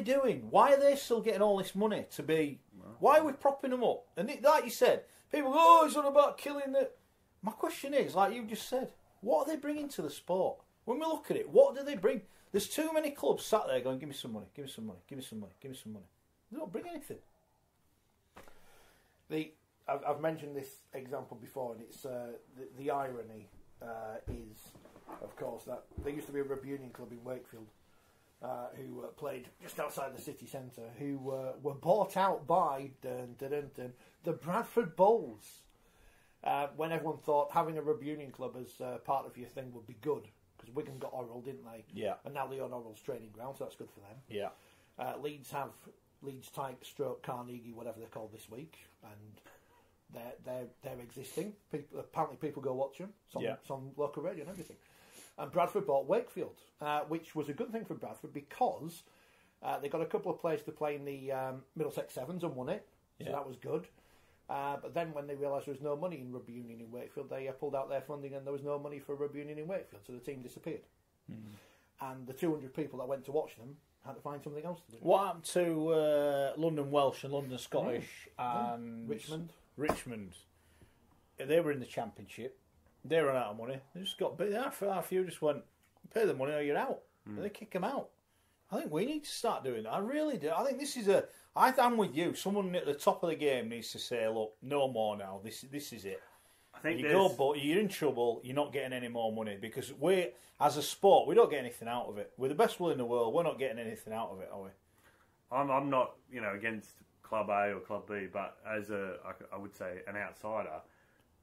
Speaker 2: doing? Why are they still getting all this money to be? Why are we propping them up? And like you said, people go, "Oh, it's all about killing it." My question is, like you just said, what are they bringing to the sport? When we look at it, what do they bring? There's too many clubs sat there going, give me some money, give me some money, give me some money, give me some money. They don't bring anything.
Speaker 1: I've mentioned this example before, and it's the irony is, of course, that there used to be a rugby union club in Wakefield who played just outside the city centre, who were bought out by the Bradford Bulls. When everyone thought having a rugby union club as part of your thing would be good, because Wigan got Orrell, didn't they?
Speaker 2: Yeah.
Speaker 1: And now they own Orrell's training ground, so that's good for them.
Speaker 2: Yeah.
Speaker 1: Leeds have Leeds Type Stroke Carnegie, whatever they're called this week, and they're existing. Apparently people go watch them. It's on local radio and everything. And Bradford bought Wakefield, which was a good thing for Bradford because they got a couple of players to play in the Middlesex Sevens and won it, so that was good. But then when they realised there was no money in rugby union in Wakefield, they pulled out their funding and there was no money for rugby union in Wakefield, so the team disappeared. And the 200 people that went to watch them had to find something else to do.
Speaker 2: What happened to London Welsh and London Scottish and
Speaker 1: Richmond?
Speaker 2: They were in the Championship. They ran out of money. They just got bit. A few just went, pay the money or you're out. And they kick them out. I think we need to start doing that. I really do. I think this is I'm with you. Someone at the top of the game needs to say, look, no more now. This is it.
Speaker 3: I think
Speaker 2: you're in trouble. You're not getting any more money because we, as a sport, we don't get anything out of it. We're the best will in the world. We're not getting anything out of it, are we?
Speaker 3: I'm not, against Club A or Club B, but as I would say, an outsider,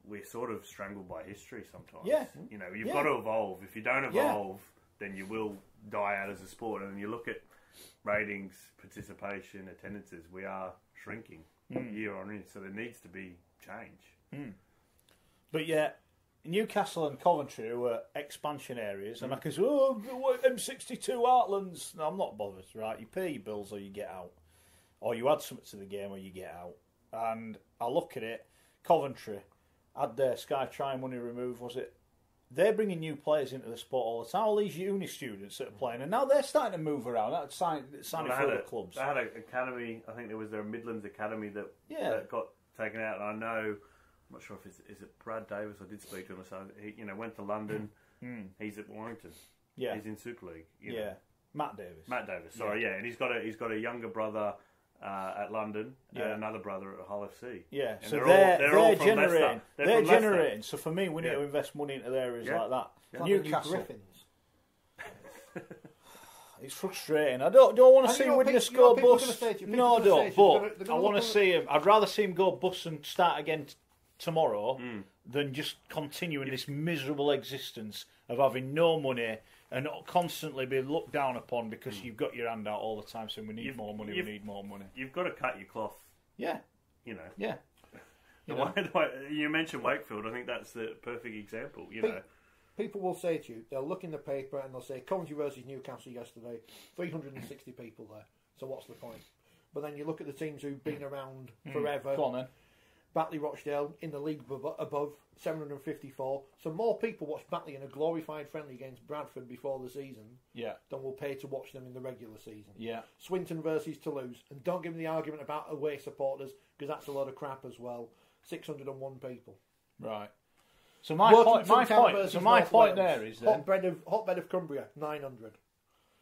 Speaker 3: we're sort of strangled by history sometimes.
Speaker 2: Yeah.
Speaker 3: You've got to evolve. If you don't evolve, then you will die out as a sport. And you look at ratings, participation, attendances, we are shrinking year on year. So there needs to be change.
Speaker 2: But yeah, Newcastle and Coventry were expansion areas, and I can say, M62 Heartlands. No, I'm not bothered, right? You pay your bills or you get out. Or you add something to the game or you get out. And I look at it, Coventry had their Sky Tri money removed, was it? They're bringing new players into the sport all the time. All these uni students that are playing, and now they're starting to move around. That's signing for other clubs.
Speaker 3: They had an academy. I think there was their Midlands academy that got taken out. And I know, I'm not sure if is it Brad Davis. I did speak to him. So he, went to London. He's at Warrington.
Speaker 2: Yeah,
Speaker 3: he's in Super League.
Speaker 2: Matt Davis.
Speaker 3: Sorry, and he's got a younger brother at London and another brother at Hull FC.
Speaker 2: Yeah,
Speaker 3: and
Speaker 2: so
Speaker 3: they're all from
Speaker 2: generating.
Speaker 3: Leicester.
Speaker 2: They're generating. So for me, we need to invest money into areas like that.
Speaker 1: Yeah.
Speaker 2: Newcastle.
Speaker 1: Griffins.
Speaker 2: It's frustrating. I don't want to see Widnes go bust. No, I don't. But I want to see him. I'd rather see him go bust and start again tomorrow than just continuing this miserable existence of having no money and constantly be looked down upon because you've got your hand out all the time saying we need more money, we need more money.
Speaker 3: You've got to cut your cloth.
Speaker 2: Yeah. Yeah.
Speaker 3: You mentioned Wakefield. I think that's the perfect example.
Speaker 1: People will say to you, they'll look in the paper and they'll say, Coventry versus Newcastle yesterday, 360 people there. So what's the point? But then you look at the teams who've been around forever.
Speaker 2: Go on then.
Speaker 1: Batley Rochdale in the league above 754. So more people watch Batley in a glorified friendly against Bradford before the season than will pay to watch them in the regular season.
Speaker 2: Yeah.
Speaker 1: Swinton versus Toulouse. And don't give me the argument about away supporters because that's a load of crap as well. 601 people.
Speaker 2: Right. So my point there is then
Speaker 1: hotbed of Cumbria 900.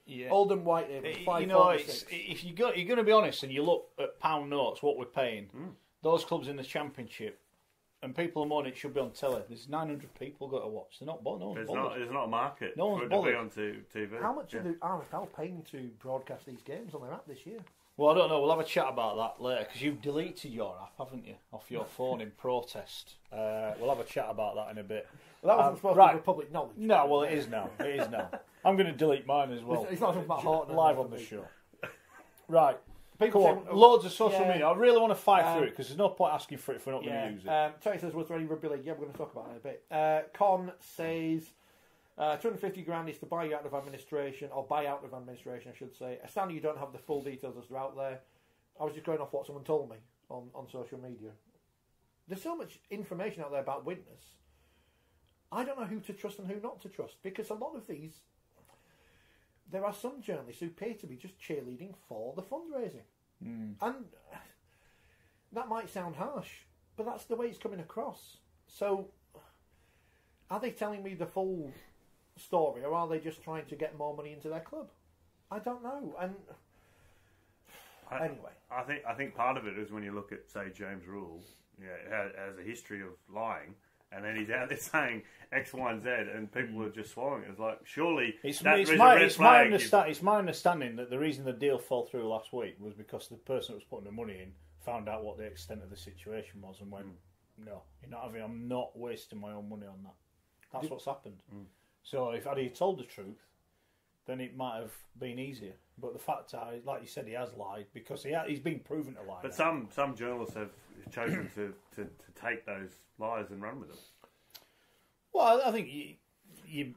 Speaker 2: Yeah.
Speaker 1: Oldham Whitehaven 546.
Speaker 2: If you're going to be honest and you look at pound notes, what we're paying, those clubs in the Championship, and people are moaning it should be on telly. There's 900 people got to watch. They're not bothered.
Speaker 3: There's not a market
Speaker 2: no
Speaker 3: for it
Speaker 2: bothered.
Speaker 3: to be on TV.
Speaker 1: How much are the RFL paying to broadcast these games on their app this year?
Speaker 2: Well, I don't know. We'll have a chat about that later because you've deleted your app, haven't you, off your phone in protest. We'll have a chat about that in a bit.
Speaker 1: Well, that wasn't supposed to be public knowledge.
Speaker 2: No, well, it is now. I'm going to delete mine as well.
Speaker 1: It's not something about Horton
Speaker 2: live on the show. Right.
Speaker 1: People
Speaker 2: Come on. Loads of social media. I really want to fight through it because there's no point asking for it if we're not going to use it.
Speaker 1: Tony says, was there any rugby league? Yeah, we're going to talk about that in a bit. Con says, 250 grand is to buy you out of administration, or buy out of administration, I should say. Astounding you don't have the full details as they're out there. I was just going off what someone told me on social media. There's so much information out there about Widnes. I don't know who to trust and who not to trust, because a lot of these, there are some journalists who appear to be just cheerleading for the fundraising. And that might sound harsh, but that's the way it's coming across. So, are they telling me the full story, or are they just trying to get more money into their club? I don't know. And anyway,
Speaker 3: I think part of it is when you look at, say, James Rule, has a history of lying, and then he's out there saying X, Y, and Z, and people are just swallowing it. It's like, surely it's
Speaker 2: my understanding that the reason the deal fell through last week was because the person that was putting the money in found out what the extent of the situation was and went, no, I'm not wasting my own money on that. That's what's happened. So if had he told the truth, then it might have been easier. But the fact that, like you said, he has lied because he's been proven to lie.
Speaker 3: But some journalists have chosen to take those lies and run with them.
Speaker 2: Well, I think you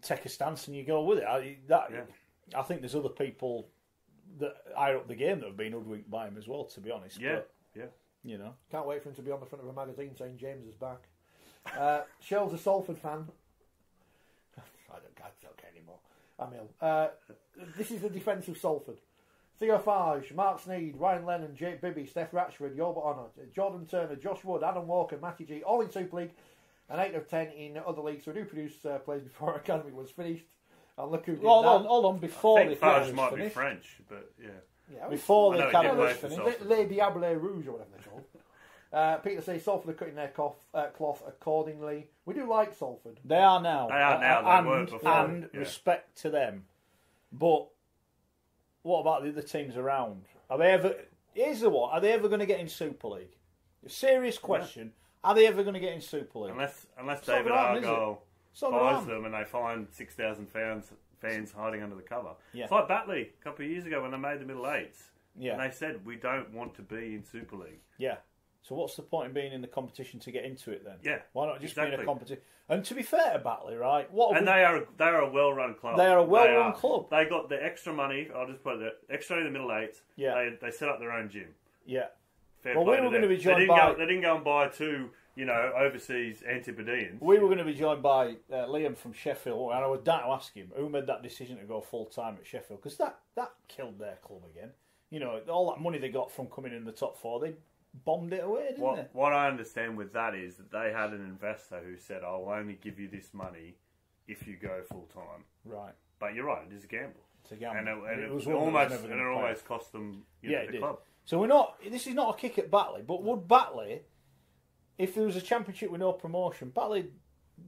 Speaker 2: take a stance and you go with it. I think there's other people that higher up the game that have been hoodwinked by him as well, to be honest.
Speaker 3: Yeah,
Speaker 2: but, you know.
Speaker 1: Can't wait for him to be on the front of a magazine saying James is back. Shell's a Salford fan. I don't care anymore. I'm ill. This is the defence of Salford. Theo Farge, Marc Sneyd, Ryan Lennon, Jake Bibby, Steph Ratchford, Yorba Honor, Jordan Turner, Josh Wood, Adam Walker, Matty G, all in Super League, and 8 of 10 in other leagues. So we do produce players before Academy was finished. And look who did that.
Speaker 2: Hold on, before
Speaker 3: the Academy might be French, but
Speaker 2: before the Academy was finished.
Speaker 1: Les Diables Rouges, or whatever they're called. Peter says Salford are cutting their cloth accordingly. We do like Salford.
Speaker 2: They are now.
Speaker 3: They weren't before.
Speaker 2: And respect to them. But what about the other teams around? Are they ever? Here's the one. Are they ever going to get in Super League? A serious question. Are they ever going to get in Super League?
Speaker 3: Unless David Argyle buys them and they find 6,000 fans hiding under the cover. Yeah. It's like Batley a couple of years ago when they made the middle eights. Yeah. And they said, we don't want to be in Super League.
Speaker 2: Yeah. So what's the point in being in the competition to get into it then?
Speaker 3: Yeah.
Speaker 2: Why not just be in a competition? And to be fair to Batley, right?
Speaker 3: They are a well-run club.
Speaker 2: They are a well-run club.
Speaker 3: They got the extra money. I'll just put it extra in the middle eights. Yeah. They set up their own gym.
Speaker 2: Yeah.
Speaker 3: Fair play we were going to be joined by. They didn't go and buy two, overseas Antipodeans.
Speaker 2: We were going to be joined by Liam from Sheffield, and I was down to ask him who made that decision to go full time at Sheffield, because that killed their club again. All that money they got from coming in the top four, they bombed it away, didn't they?
Speaker 3: What I understand with that is that they had an investor who said, "I'll only give you this money if you go full time."
Speaker 2: Right.
Speaker 3: But you're right; it is a gamble.
Speaker 2: It's a gamble,
Speaker 3: and it almost cost them the club.
Speaker 2: So this is not a kick at Batley, but would Batley, if there was a championship with no promotion,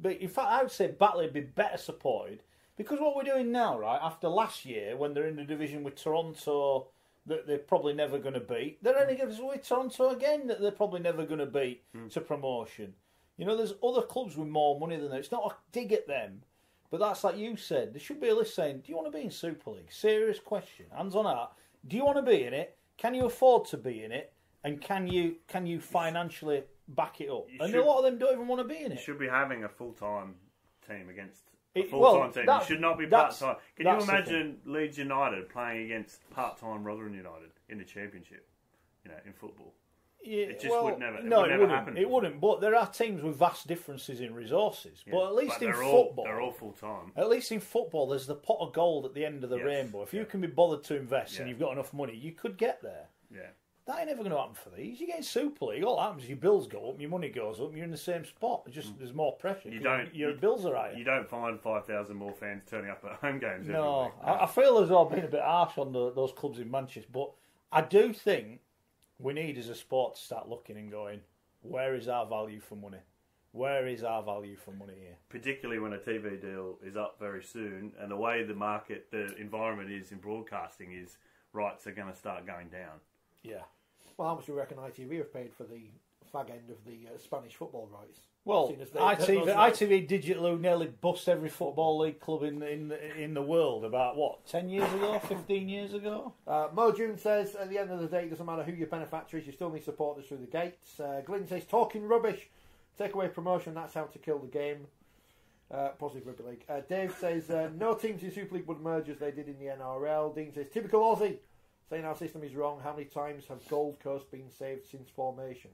Speaker 2: in fact, I would say Batley would be better supported, because what we're doing now, right, after last year when they're in the division with Toronto that they're probably never going to beat, they're only going to with Toronto again that they're probably never going to beat to promotion. There's other clubs with more money than them. It's not a dig at them, but that's like you said. There should be a list saying, do you want to be in Super League? Serious question. Hands on heart. Do you want to be in it? Can you afford to be in it? And can you financially back it up? A lot of them don't even want to be in it.
Speaker 3: You should be having a full-time team against a full-time team. You should not be part-time. Can you imagine Leeds United playing against part-time Rotherham United in the Championship, in football?
Speaker 2: Yeah,
Speaker 3: it just would never happen.
Speaker 2: It wouldn't. But there are teams with vast differences in resources. Yeah, but at least in
Speaker 3: football, they're all full-time.
Speaker 2: At least in football, there's the pot of gold at the end of the rainbow. If you can be bothered to invest and you've got enough money, you could get there.
Speaker 3: Yeah.
Speaker 2: That ain't never going to happen for these. You get in Super League, all that happens is your bills go up, your money goes up, and you're in the same spot. There's more pressure. Your bills are higher.
Speaker 3: You don't find 5,000 more fans turning up at home games every week.
Speaker 2: I feel as though I've been a bit harsh on those clubs in Manchester, but I do think we need, as a sport, to start looking and going, where is our value for money? Where is our value for money here?
Speaker 3: Particularly when a TV deal is up very soon, and the way the environment is in broadcasting is rights are going to start going down.
Speaker 2: Yeah.
Speaker 1: Well, how much do you reckon ITV have paid for the fag end of the Spanish football rights?
Speaker 2: Well, ITV Digital nearly bust every football league club in the world about, 10 years ago, 15 years ago?
Speaker 1: Mo June says, at the end of the day, it doesn't matter who your benefactor is, you still need supporters through the gates. Glynn says, talking rubbish, take away promotion, that's how to kill the game. Positive Rugby League. Dave says, no teams in Super League would merge as they did in the NRL. Dean says, typical Aussie, saying our system is wrong. How many times have Gold Coast been saved since formation?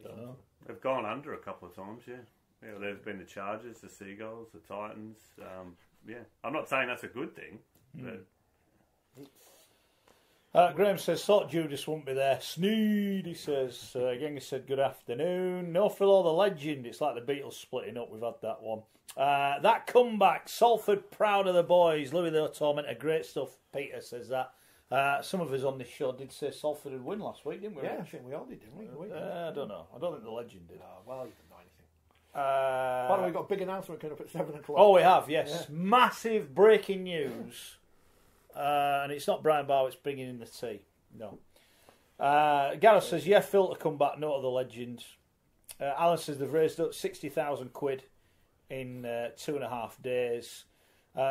Speaker 1: Don't know.
Speaker 3: They've gone under a couple of times, yeah. There's been the Chargers, the Seagulls, the Titans. I'm not saying that's a good thing, but
Speaker 2: Graham says, thought Judas wouldn't be there. Sneyd, he says. Genghis said, good afternoon. No Phil, the legend. It's like the Beatles splitting up. We've had that one. That comeback. Salford proud of the boys. Louis the Tormentor. Great stuff. Peter says that. Some of us on this show did say Salford would win last week, didn't we?
Speaker 1: Yeah, I think we all did, didn't we?
Speaker 2: I don't know. I don't think the legend did.
Speaker 1: Well, you didn't know anything. By the way, we've got a big announcement coming up at 7 o'clock.
Speaker 2: Oh, we have, yes. Yeah. Massive breaking news. And it's not Brian Bow, it's bringing in the tea. No. Gareth says, yeah, Phil to come back, no to the legend. Alan says they've raised up 60,000 quid in 2.5 days.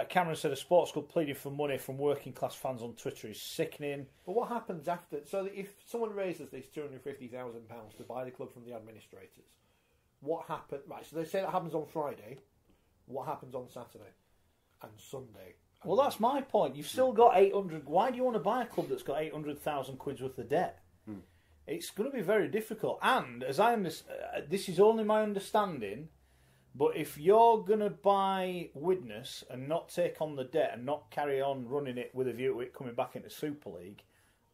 Speaker 2: Cameron said a sports club pleading for money from working class fans on Twitter is sickening.
Speaker 1: But what happens after? So if someone raises this £250,000 to buy the club from the administrators, what happens? Right, so they say that happens on Friday. What happens on Saturday and Sunday?
Speaker 2: Well, that's my point. You've still got 800. Why do you want to buy a club that's got 800,000 quid's worth of debt? It's going to be very difficult. And as I understand, this is only my understanding. But if you're going to buy Widnes and not take on the debt and not carry on running it with a view to it coming back into Super League,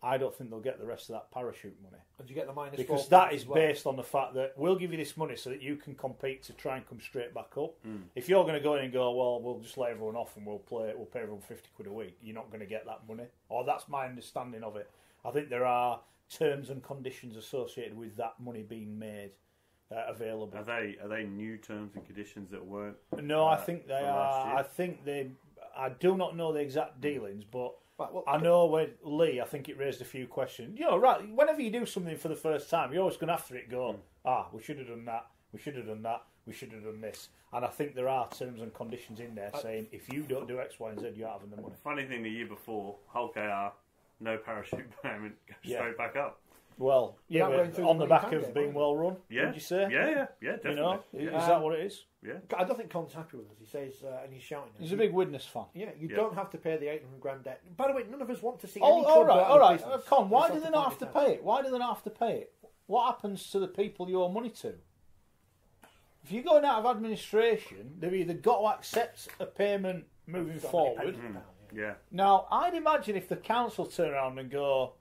Speaker 2: I don't think they'll get the rest of that parachute money.
Speaker 1: And you get the minus
Speaker 2: because that is based on the fact that we'll give you this money so that you can compete to try and come straight back up. If you're going to go in and go, well, we'll just let everyone off and we'll pay everyone 50 quid a week, you're not going to get that money. Or that's my understanding of it. I think there are terms and conditions associated with that money being made available.
Speaker 3: Are they new terms and conditions that weren't?
Speaker 2: No, I think they are. I do not know the exact dealings, but I know with Lee, I think it raised a few questions. You know, right? Whenever you do something for the first time, you're always going after it. Go, we should have done that. We should have done that. We should have done this. And I think there are terms and conditions in there saying if you don't do X, Y, and Z, you're not having the money.
Speaker 3: Funny thing, the year before, Hulk AR, no parachute payment, goes straight back up.
Speaker 2: Well, yeah, on the back of being well run, would you say?
Speaker 3: Yeah, definitely.
Speaker 2: You know, is that what it is?
Speaker 1: Yeah. I don't think Con's happy with us. He says, and he's shouting.
Speaker 2: He's a big Widnes fan.
Speaker 1: Yeah, you don't have to pay the 800 grand debt. By the way, none of us want to see
Speaker 2: any
Speaker 1: club
Speaker 2: all right. Con, why do they not have to pay it? Why do they not have to pay it? What happens to the people you owe money to? If you're going out of administration, they've either got to accept a payment moving forward.
Speaker 3: Yeah.
Speaker 2: Now, I'd imagine if the council turn around and go,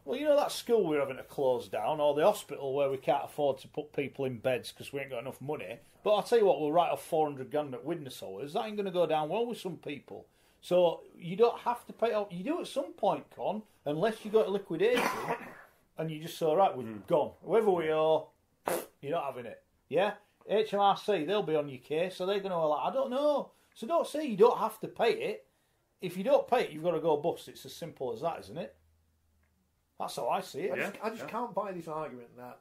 Speaker 2: well, you know that school we're having to close down, or the hospital where we can't afford to put people in beds because we ain't got enough money. But I'll tell you what, we'll write off 400 grand at Widnes hours. That ain't going to go down well with some people. So you don't have to pay out. You do at some point, Con, unless you go to liquidation and you just say, all right, we're gone. Whoever we owe, you're not having it. Yeah? HMRC, they'll be on your case, so they're going to go like, I don't know. So don't say you don't have to pay it. If you don't pay it, you've got to go bust. It's as simple as that, isn't it? That's how I see it.
Speaker 1: I just can't buy this argument that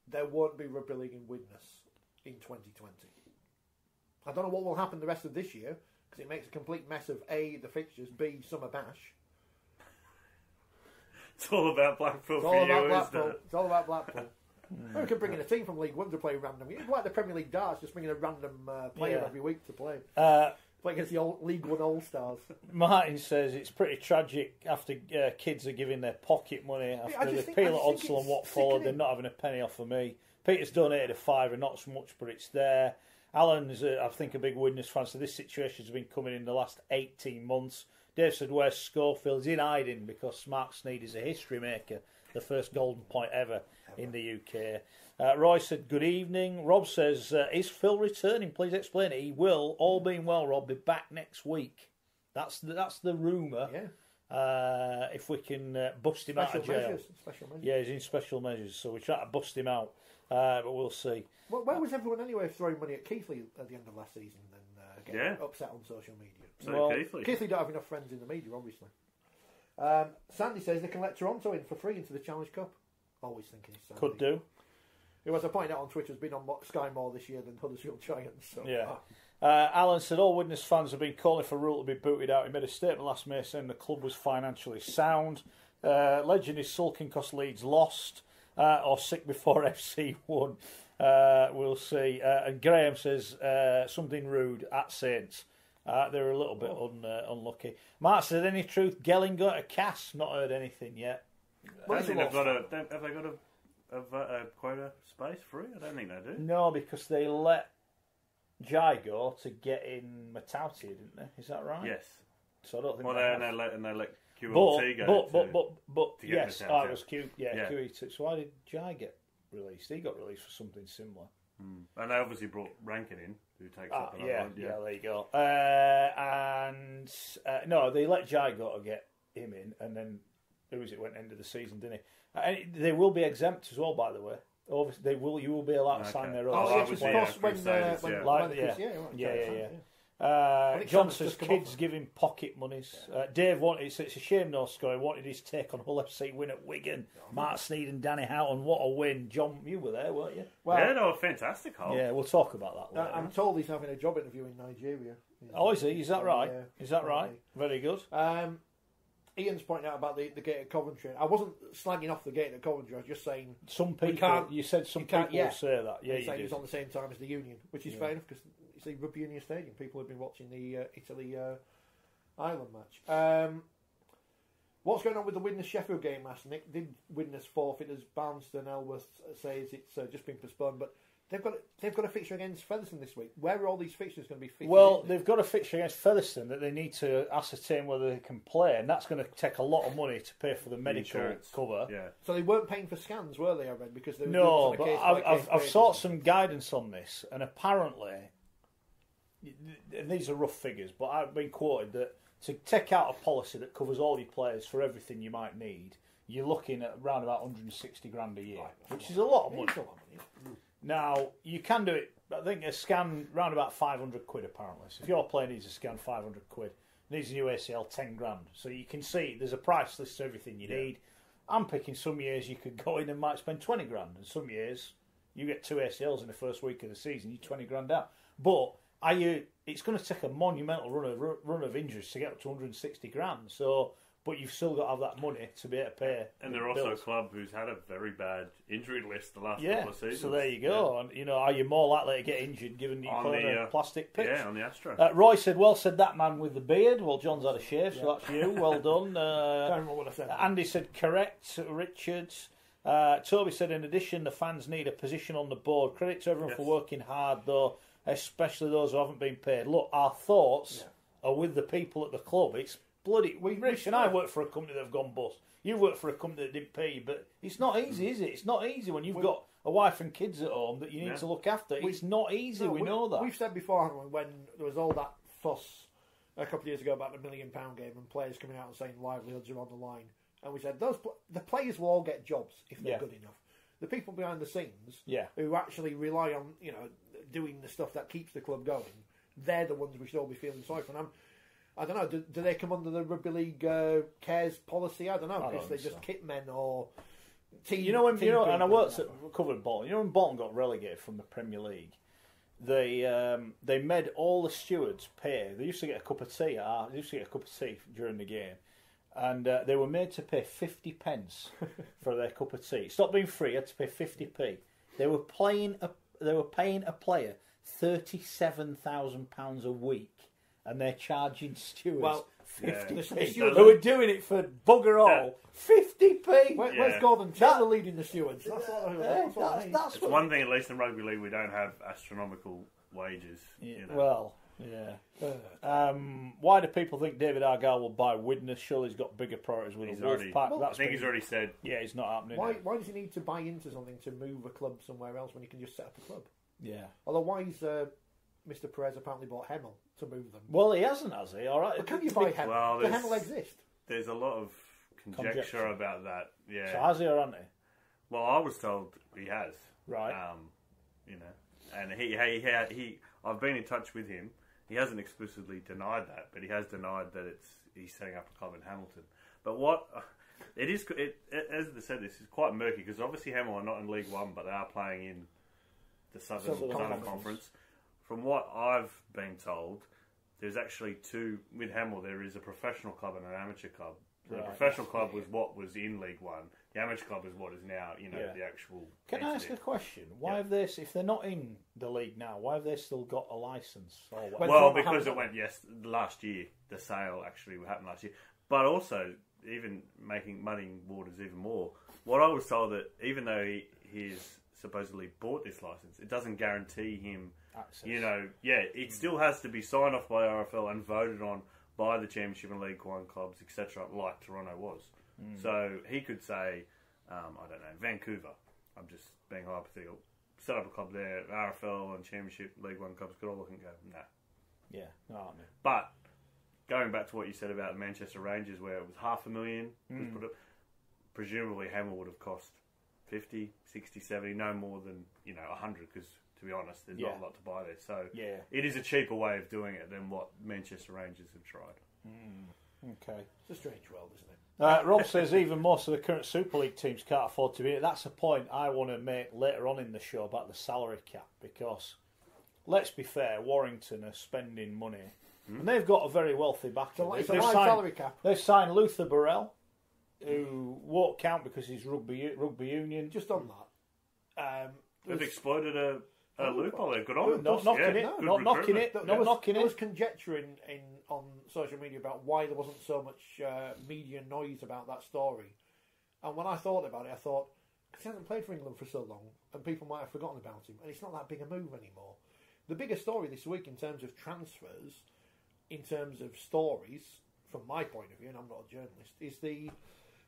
Speaker 1: there won't be rugby league in Widnes in 2020. I don't know what will happen the rest of this year because it makes a complete mess of A, the fixtures, B, summer bash.
Speaker 3: It's all about Blackpool.
Speaker 1: It's all about Blackpool. It's all about Blackpool. We could bring in a team from League One to play random. It's like the Premier League darts, just bringing a random player every week to play. Play against the League One All-Stars.
Speaker 2: Martin says it's pretty tragic after kids are giving their pocket money after the appeal at Odsal and what followed. They're not having a penny off of me. Peter's donated a £5, not so much, but it's there. Alan's, I think, a big Widnes fan, so this situation has been coming in the last 18 months. Dave said, where's Schofield? He's in hiding because Marc Sneyd is a history maker, the first golden point ever in the UK. Roy said, good evening. Rob says, is Phil returning? Please explain it. He will, all being well, Rob, be back next week. That's the rumour.
Speaker 1: Yeah.
Speaker 2: If we can bust him out of jail.
Speaker 1: Special measures.
Speaker 2: Yeah, he's in special measures, so we're trying to bust him out. But we'll see.
Speaker 1: Well, where was everyone anyway throwing money at Keithley at the end of last season and getting upset on social media?
Speaker 3: So
Speaker 1: Keithley don't have enough friends in the media, obviously. Sandy says they can let Toronto in for free into the Challenge Cup. Always thinking Sandy.
Speaker 2: Could do.
Speaker 1: Who, as I pointed out on Twitter, has been on Sky more this year than Huddersfield Giants. So.
Speaker 2: Yeah. Alan said all Widnes fans have been calling for Rule to be booted out. He made a statement last May saying the club was financially sound. Legend is sulking because Leeds lost or sick before FC won. We'll see. And Graham says something rude at Saints. They're a little bit unlucky. Mark said, any truth? Gelling got a cast. Not heard anything yet.
Speaker 3: Have they got a quota space free? I don't think they do.
Speaker 2: No, because they let Jai go to get in Matautia, didn't they? Is that right?
Speaker 3: Yes.
Speaker 2: So I don't think.
Speaker 3: Well,
Speaker 2: they
Speaker 3: let QLT go.
Speaker 2: But
Speaker 3: to get
Speaker 2: yes,
Speaker 3: the sound
Speaker 2: it was Q. Yeah, QE2. So why did Jai get released? He got released for something similar.
Speaker 3: And they obviously brought Rankin in, who takes up another one.
Speaker 2: Yeah, there you go. No, they let Jai go to get him in, and then it went end of the season, didn't he? And they will be exempt as well, by the way. Obviously, you will be allowed to sign their own. John says kids giving pocket monies. Dave wanted. It's a shame no score. He wanted his take on Hull FC win at Wigan. Marc Sneyd and Danny Houghton. What a win! John, you were there, weren't you?
Speaker 3: Well, yeah, no, fantastic Hull.
Speaker 2: Yeah, we'll talk about that later.
Speaker 1: I'm told he's having a job interview in Nigeria.
Speaker 2: Oh, is he? Is that right? Is that right? Very good.
Speaker 1: Ian's pointing out about the gate at Coventry. I wasn't slagging off the gate at Coventry. I was just saying
Speaker 2: some people. You said some people will say that. Yeah, you did.
Speaker 1: It's on the same time as the Union, which is fair enough because it's the Rugby Union Stadium. People have been watching the Italy Ireland match. What's going on with the Widnes Sheffield game last night? Did Widnes forfeit as Barnston Elworth says it's just been postponed? But they've got a fixture against Featherstone this week. Where are all these fixtures going to be fixed?
Speaker 2: Well, they've got a fixture against Featherstone that they need to ascertain whether they can play, and that's going to take a lot of money to pay for the medical cover.
Speaker 3: Yeah.
Speaker 1: So they weren't paying for scans, were they? I read because they were
Speaker 2: no, but I've sought some guidance on this, and apparently, and these are rough figures, but I've been quoted that to take out a policy that covers all your players for everything you might need, you're looking at around about 160 grand a year, which is a lot of money. Now, you can do it, I think a scan round about 500 quid apparently. So if your player needs a scan, 500 quid. Needs a new ACL, 10 grand. So you can see there's a price list to everything you need. I'm picking some years you could go in and might spend 20 grand. And some years you get 2 ACLs in the first week of the season, you're 20 grand out. But it's going to take a monumental run of injuries to get up to 160 grand. So... But you've still got to have that money to be able to pay.
Speaker 3: And they're also a club who's had a very bad injury list the last couple of seasons.
Speaker 2: So there you go. Yeah. And are you more likely to get injured given you play on a plastic pitch?
Speaker 3: Yeah, on the Astro.
Speaker 2: Roy said, "Well said that man with the beard." Well, John's had a shave, so that's you. Well done.
Speaker 1: Don't remember what I said.
Speaker 2: Andy said, "Correct." Richards. Toby said, "In addition, the fans need a position on the board. Credit to everyone for working hard, though, especially those who haven't been paid." Look, our thoughts are with the people at the club. It's bloody. Rich and I work for a company that have gone bust. You work for a company that didn't pay you, but it's not easy, is it? It's not easy when you've got a wife and kids at home that you need to look after. It's not easy. We know that.
Speaker 1: We've said before, haven't we, when there was all that fuss a couple of years ago about the £1 million game and players coming out and saying livelihoods are on the line, and we said the players will all get jobs if they're good enough. The people behind the scenes who actually rely on doing the stuff that keeps the club going, they're the ones we should all be feeling sorry for. And I don't know. Do they come under the Rugby League cares policy? I don't know. Because they're just kit men or team.
Speaker 2: And I worked at covered Bolton. When Bolton got relegated from the Premier League, they made all the stewards pay. They used to get a cup of tea. They used to get a cup of tea during the game, and they were made to pay 50 pence for their cup of tea. It stopped being free. You had to pay 50p. They were paying a player £37,000 a week. And they're charging stewards 50p. They were doing it for bugger all. 50p.
Speaker 1: Where's Gordon Taylor leading the stewards? That's
Speaker 3: it's one thing, at least in rugby league, we don't have astronomical wages.
Speaker 2: Well, why do people think David Argyle will buy Widnes? Surely he's got bigger priorities with the Wolfpack.
Speaker 3: I think he's already said.
Speaker 2: Yeah, it's not happening.
Speaker 1: Why does he need to buy into something to move a club somewhere else when he can just set up a club?
Speaker 2: Yeah.
Speaker 1: Although why is Mr. Perez apparently bought Hemel to move them?
Speaker 2: Well, he hasn't, has he? All right.
Speaker 1: But can you buy Hemel?
Speaker 3: Well,
Speaker 1: does Hemel exist?
Speaker 3: There's a lot of conjecture about that. Yeah.
Speaker 2: So has he or hasn't he?
Speaker 3: Well, I was told he has.
Speaker 2: Right.
Speaker 3: And he I've been in touch with him. He hasn't explicitly denied that, but he has denied that he's setting up a club in Hamilton. But as I said, this is quite murky because obviously Hemel are not in League One, but they are playing in the Southern Conference. From what I've been told, there's actually two. With Hemel, there is a professional club and an amateur club. So the professional club was what was in League One. The amateur club is what is now, the actual.
Speaker 2: Can I ask a question? Why have they, if they're not in the league now, why have they still got a licence?
Speaker 3: Well, because it went last year. The sale actually happened last year, but also even muddying waters even more. What I was told that even though he's supposedly bought this licence, it doesn't guarantee him access. It still has to be signed off by RFL and voted on by the Championship and League One clubs, etc., like Toronto was. So he could say, I don't know, Vancouver, I'm just being hypothetical, set up a club there, RFL and Championship, League One clubs could all look and go, nah.
Speaker 2: Yeah, no, I mean.
Speaker 3: But going back to what you said about the Manchester Rangers, where it was $500,000, was put up, presumably Hammer would have cost 50, 60, 70, no more than 100, because to be honest, there's not a lot to buy there. So it is a cheaper way of doing it than what Manchester Rangers have tried.
Speaker 2: Okay.
Speaker 1: It's a strange world, isn't it?
Speaker 2: Rob says even most of the current Super League teams can't afford to be it. That's a point I want to make later on in the show about the salary cap, because let's be fair, Warrington are spending money and they've got a very wealthy backer.
Speaker 1: It's a high salary cap.
Speaker 2: They've signed Luther Burrell, who won't count because he's rugby union.
Speaker 1: Just on that,
Speaker 3: they've exploited a loophole. They're good on it.
Speaker 2: Not knocking it. Not knocking it. Not knocking it.
Speaker 1: There was conjecture on social media about why there wasn't so much media noise about that story. And when I thought about it, I thought, because he hasn't played for England for so long, and people might have forgotten about him, and it's not that big a move anymore. The biggest story this week in terms of transfers, in terms of stories, from my point of view, and I'm not a journalist, is the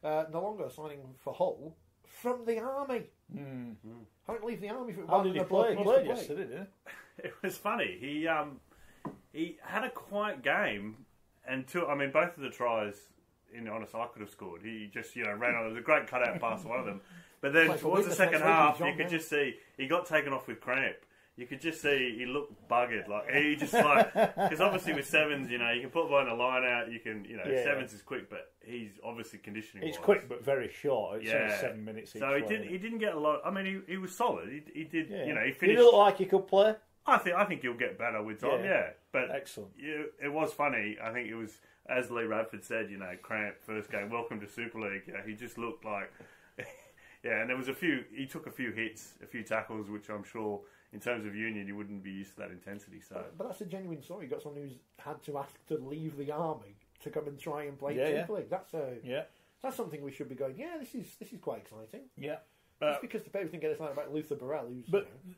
Speaker 1: Nalonga signing for Hull from the army. How did he leave the army?
Speaker 2: How did he play? He played yesterday, didn't
Speaker 3: he? It was funny. He had a quiet game, and both of the tries, in honest, I could have scored. He just ran on. It was a great cutout pass, one of them. But then towards the second half, you could just see he got taken off with cramp. You could just see he looked buggered. He just because obviously with sevens, you can put one in a line out. You can, sevens is quick, but he's obviously conditioning.
Speaker 2: It's quick but very short. It's only 7 minutes.
Speaker 3: So he didn't get a lot. He was solid. He did. He finished.
Speaker 2: Did he look like he could play?
Speaker 3: I think he'll get better with time. Yeah, but
Speaker 2: excellent.
Speaker 3: It was funny. I think it was, as Lee Radford said, cramp first game. Welcome to Super League. He just looked like. And there was he took a few hits, a few tackles, which I'm sure, in terms of union, you wouldn't be used to that intensity. So,
Speaker 1: but that's a genuine story. You got someone who's had to ask to leave the army to come and try and play Super League. That's something we should be going. Yeah, this is quite exciting.
Speaker 2: Yeah,
Speaker 1: just because the papers didn't get excited about Luther Burrell.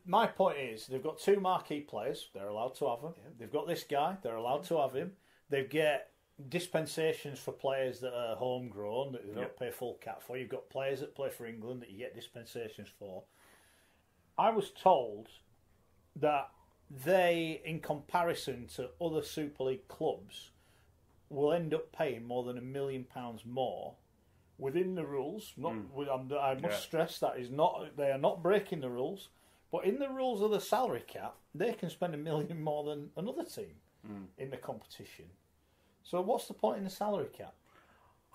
Speaker 2: My point is, they've got two marquee players. They're allowed to have them. Yeah. They've got this guy. They're allowed to have him. They get dispensations for players that are homegrown that they don't pay full cap for. You've got players that play for England that you get dispensations for. I was told that they, in comparison to other Super League clubs, will end up paying more than £1 million more within the rules. I must stress that they are not breaking the rules, but in the rules of the salary cap, they can spend £1 million more than another team in the competition. So what's the point in the salary cap?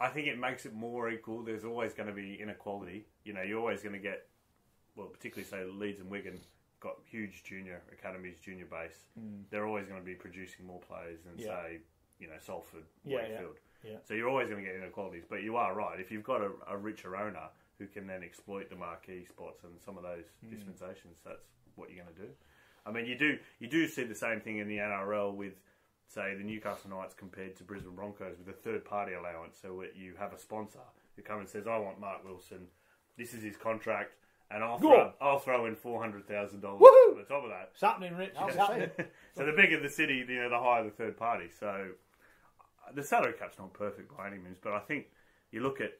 Speaker 3: I think it makes it more equal. There's always going to be inequality. You're always going to get, particularly say Leeds and Wigan got huge junior academies, junior base. They're always going to be producing more players than say, Salford, Wakefield.
Speaker 2: Yeah.
Speaker 3: So you're always going to get inequalities. But you are right. If you've got a richer owner who can then exploit the marquee spots and some of those dispensations, that's what you're going to do. You do see the same thing in the NRL with, say, the Newcastle Knights compared to Brisbane Broncos with a third-party allowance. So you have a sponsor who comes and says, I want Mark Wilson, this is his contract, and I'll throw in $400,000 on the top of that.
Speaker 2: It's happening, Rich. It's happening.
Speaker 3: So the bigger the city, the higher the third party. So the salary cap's not perfect by any means, but I think you look at,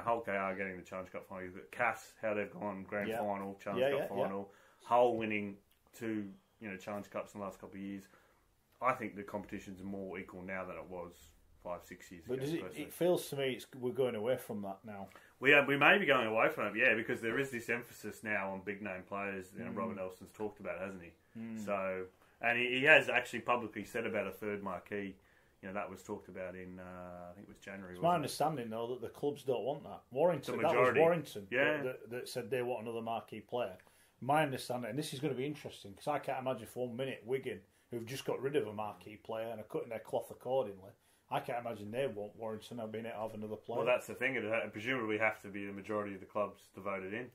Speaker 3: Hull KR getting the Challenge Cup final, you look at Cass, how they've gone grand final, Challenge Cup final, Hull winning 2 Challenge Cups in the last couple of years. I think the competition's more equal now than it was 5-6 years ago.
Speaker 2: But it feels to me we're going away from that now.
Speaker 3: We may be going away from it, because there is this emphasis now on big name players. Robert Nelson's talked about, hasn't he? So, and he has actually publicly said about a third marquee. That was talked about in I think it was January.
Speaker 2: It's my understanding though that the clubs don't want that. Warrington, that was Warrington that said they want another marquee player. My understanding, and this is going to be interesting because I can't imagine for 1 minute Wigan, who've just got rid of a marquee player and are cutting their cloth accordingly, I can't imagine they want Warrington now being able to have another player.
Speaker 3: Well, that's the thing. It presumably have to be the majority of the clubs to vote it in.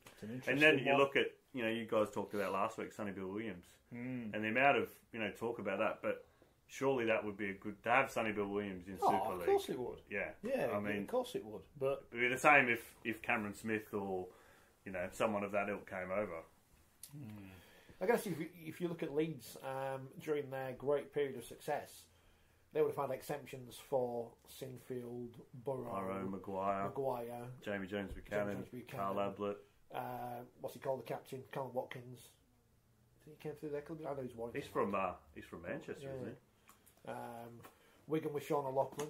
Speaker 3: And then you look at, you guys talked about last week, Sonny Bill Williams, and the amount of talk about that. But surely that would be a good to have Sonny Bill Williams in Super League.
Speaker 2: Of course it would.
Speaker 3: Yeah.
Speaker 2: Of course it would. But
Speaker 3: it'd be the same if Cameron Smith or someone of that ilk came over.
Speaker 1: I guess if you look at Leeds during their great period of success, they would have had exemptions for Sinfield, Burrow,
Speaker 3: Maguire, Jamie Jones Buchanan, Carl Ablett.
Speaker 1: What's he called? The captain, Colin Watkins. He came through their club. I know he's Warrington.
Speaker 3: He's from Manchester, isn't he?
Speaker 1: Wigan with Sean O'Loughlin.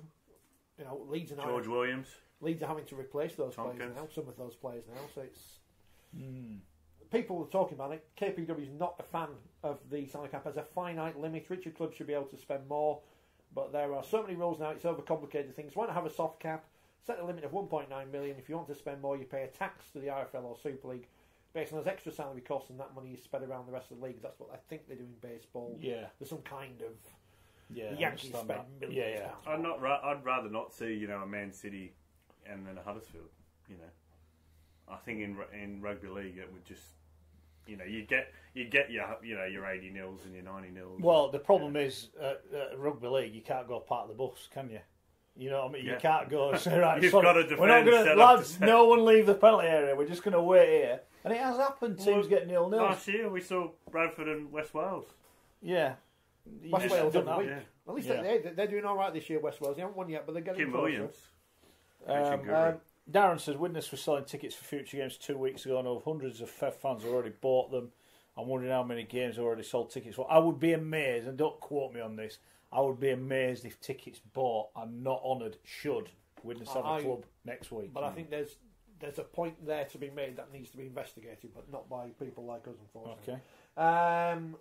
Speaker 1: Leeds and
Speaker 3: George Williams.
Speaker 1: Leeds are having to replace those
Speaker 3: Tompkins.
Speaker 1: players now. Some of those players now. So it's people are talking about it. KPW is not a fan of the salary cap as a finite limit. Richer clubs should be able to spend more, but there are so many rules now. It's overcomplicated things. Why not have a soft cap? Set a limit of 1.9 million. If you want to spend more, you pay a tax to the RFL or Super League based on those extra salary costs, and that money is spread around the rest of the league. That's what I think they do in baseball.
Speaker 2: Yeah,
Speaker 1: there's some kind of
Speaker 2: the
Speaker 1: Yankees spend millions.
Speaker 3: I'd rather not see a Man City and then a Huddersfield. I think in rugby league it would just you get your 80 nils and your 90 nils.
Speaker 2: Well, the problem is rugby league you can't go part of the bus, can you? You know what I mean? Yeah. You can't go and say, right,
Speaker 3: you've got to defend.
Speaker 2: We're not going to, lads, no one leave the penalty area. We're just going to wait here. And it has happened. Teams get 0-0.
Speaker 3: Last year we saw Bradford and West Wales.
Speaker 2: Yeah.
Speaker 1: West Wales done that. Yeah. At least they're doing all right this year, West Wales. They haven't won yet, but they're getting
Speaker 3: Kim
Speaker 1: closer.
Speaker 3: Williams.
Speaker 2: Darren says, Widnes was selling tickets for future games 2 weeks ago. I know hundreds of FEF fans have already bought them. I'm wondering how many games have already sold tickets for. I would be amazed, and don't quote me on this, I would be amazed if tickets bought and not honoured should Widnes have a club next week.
Speaker 1: But I think there's a point there to be made that needs to be investigated, but not by people like us, unfortunately.
Speaker 2: Okay.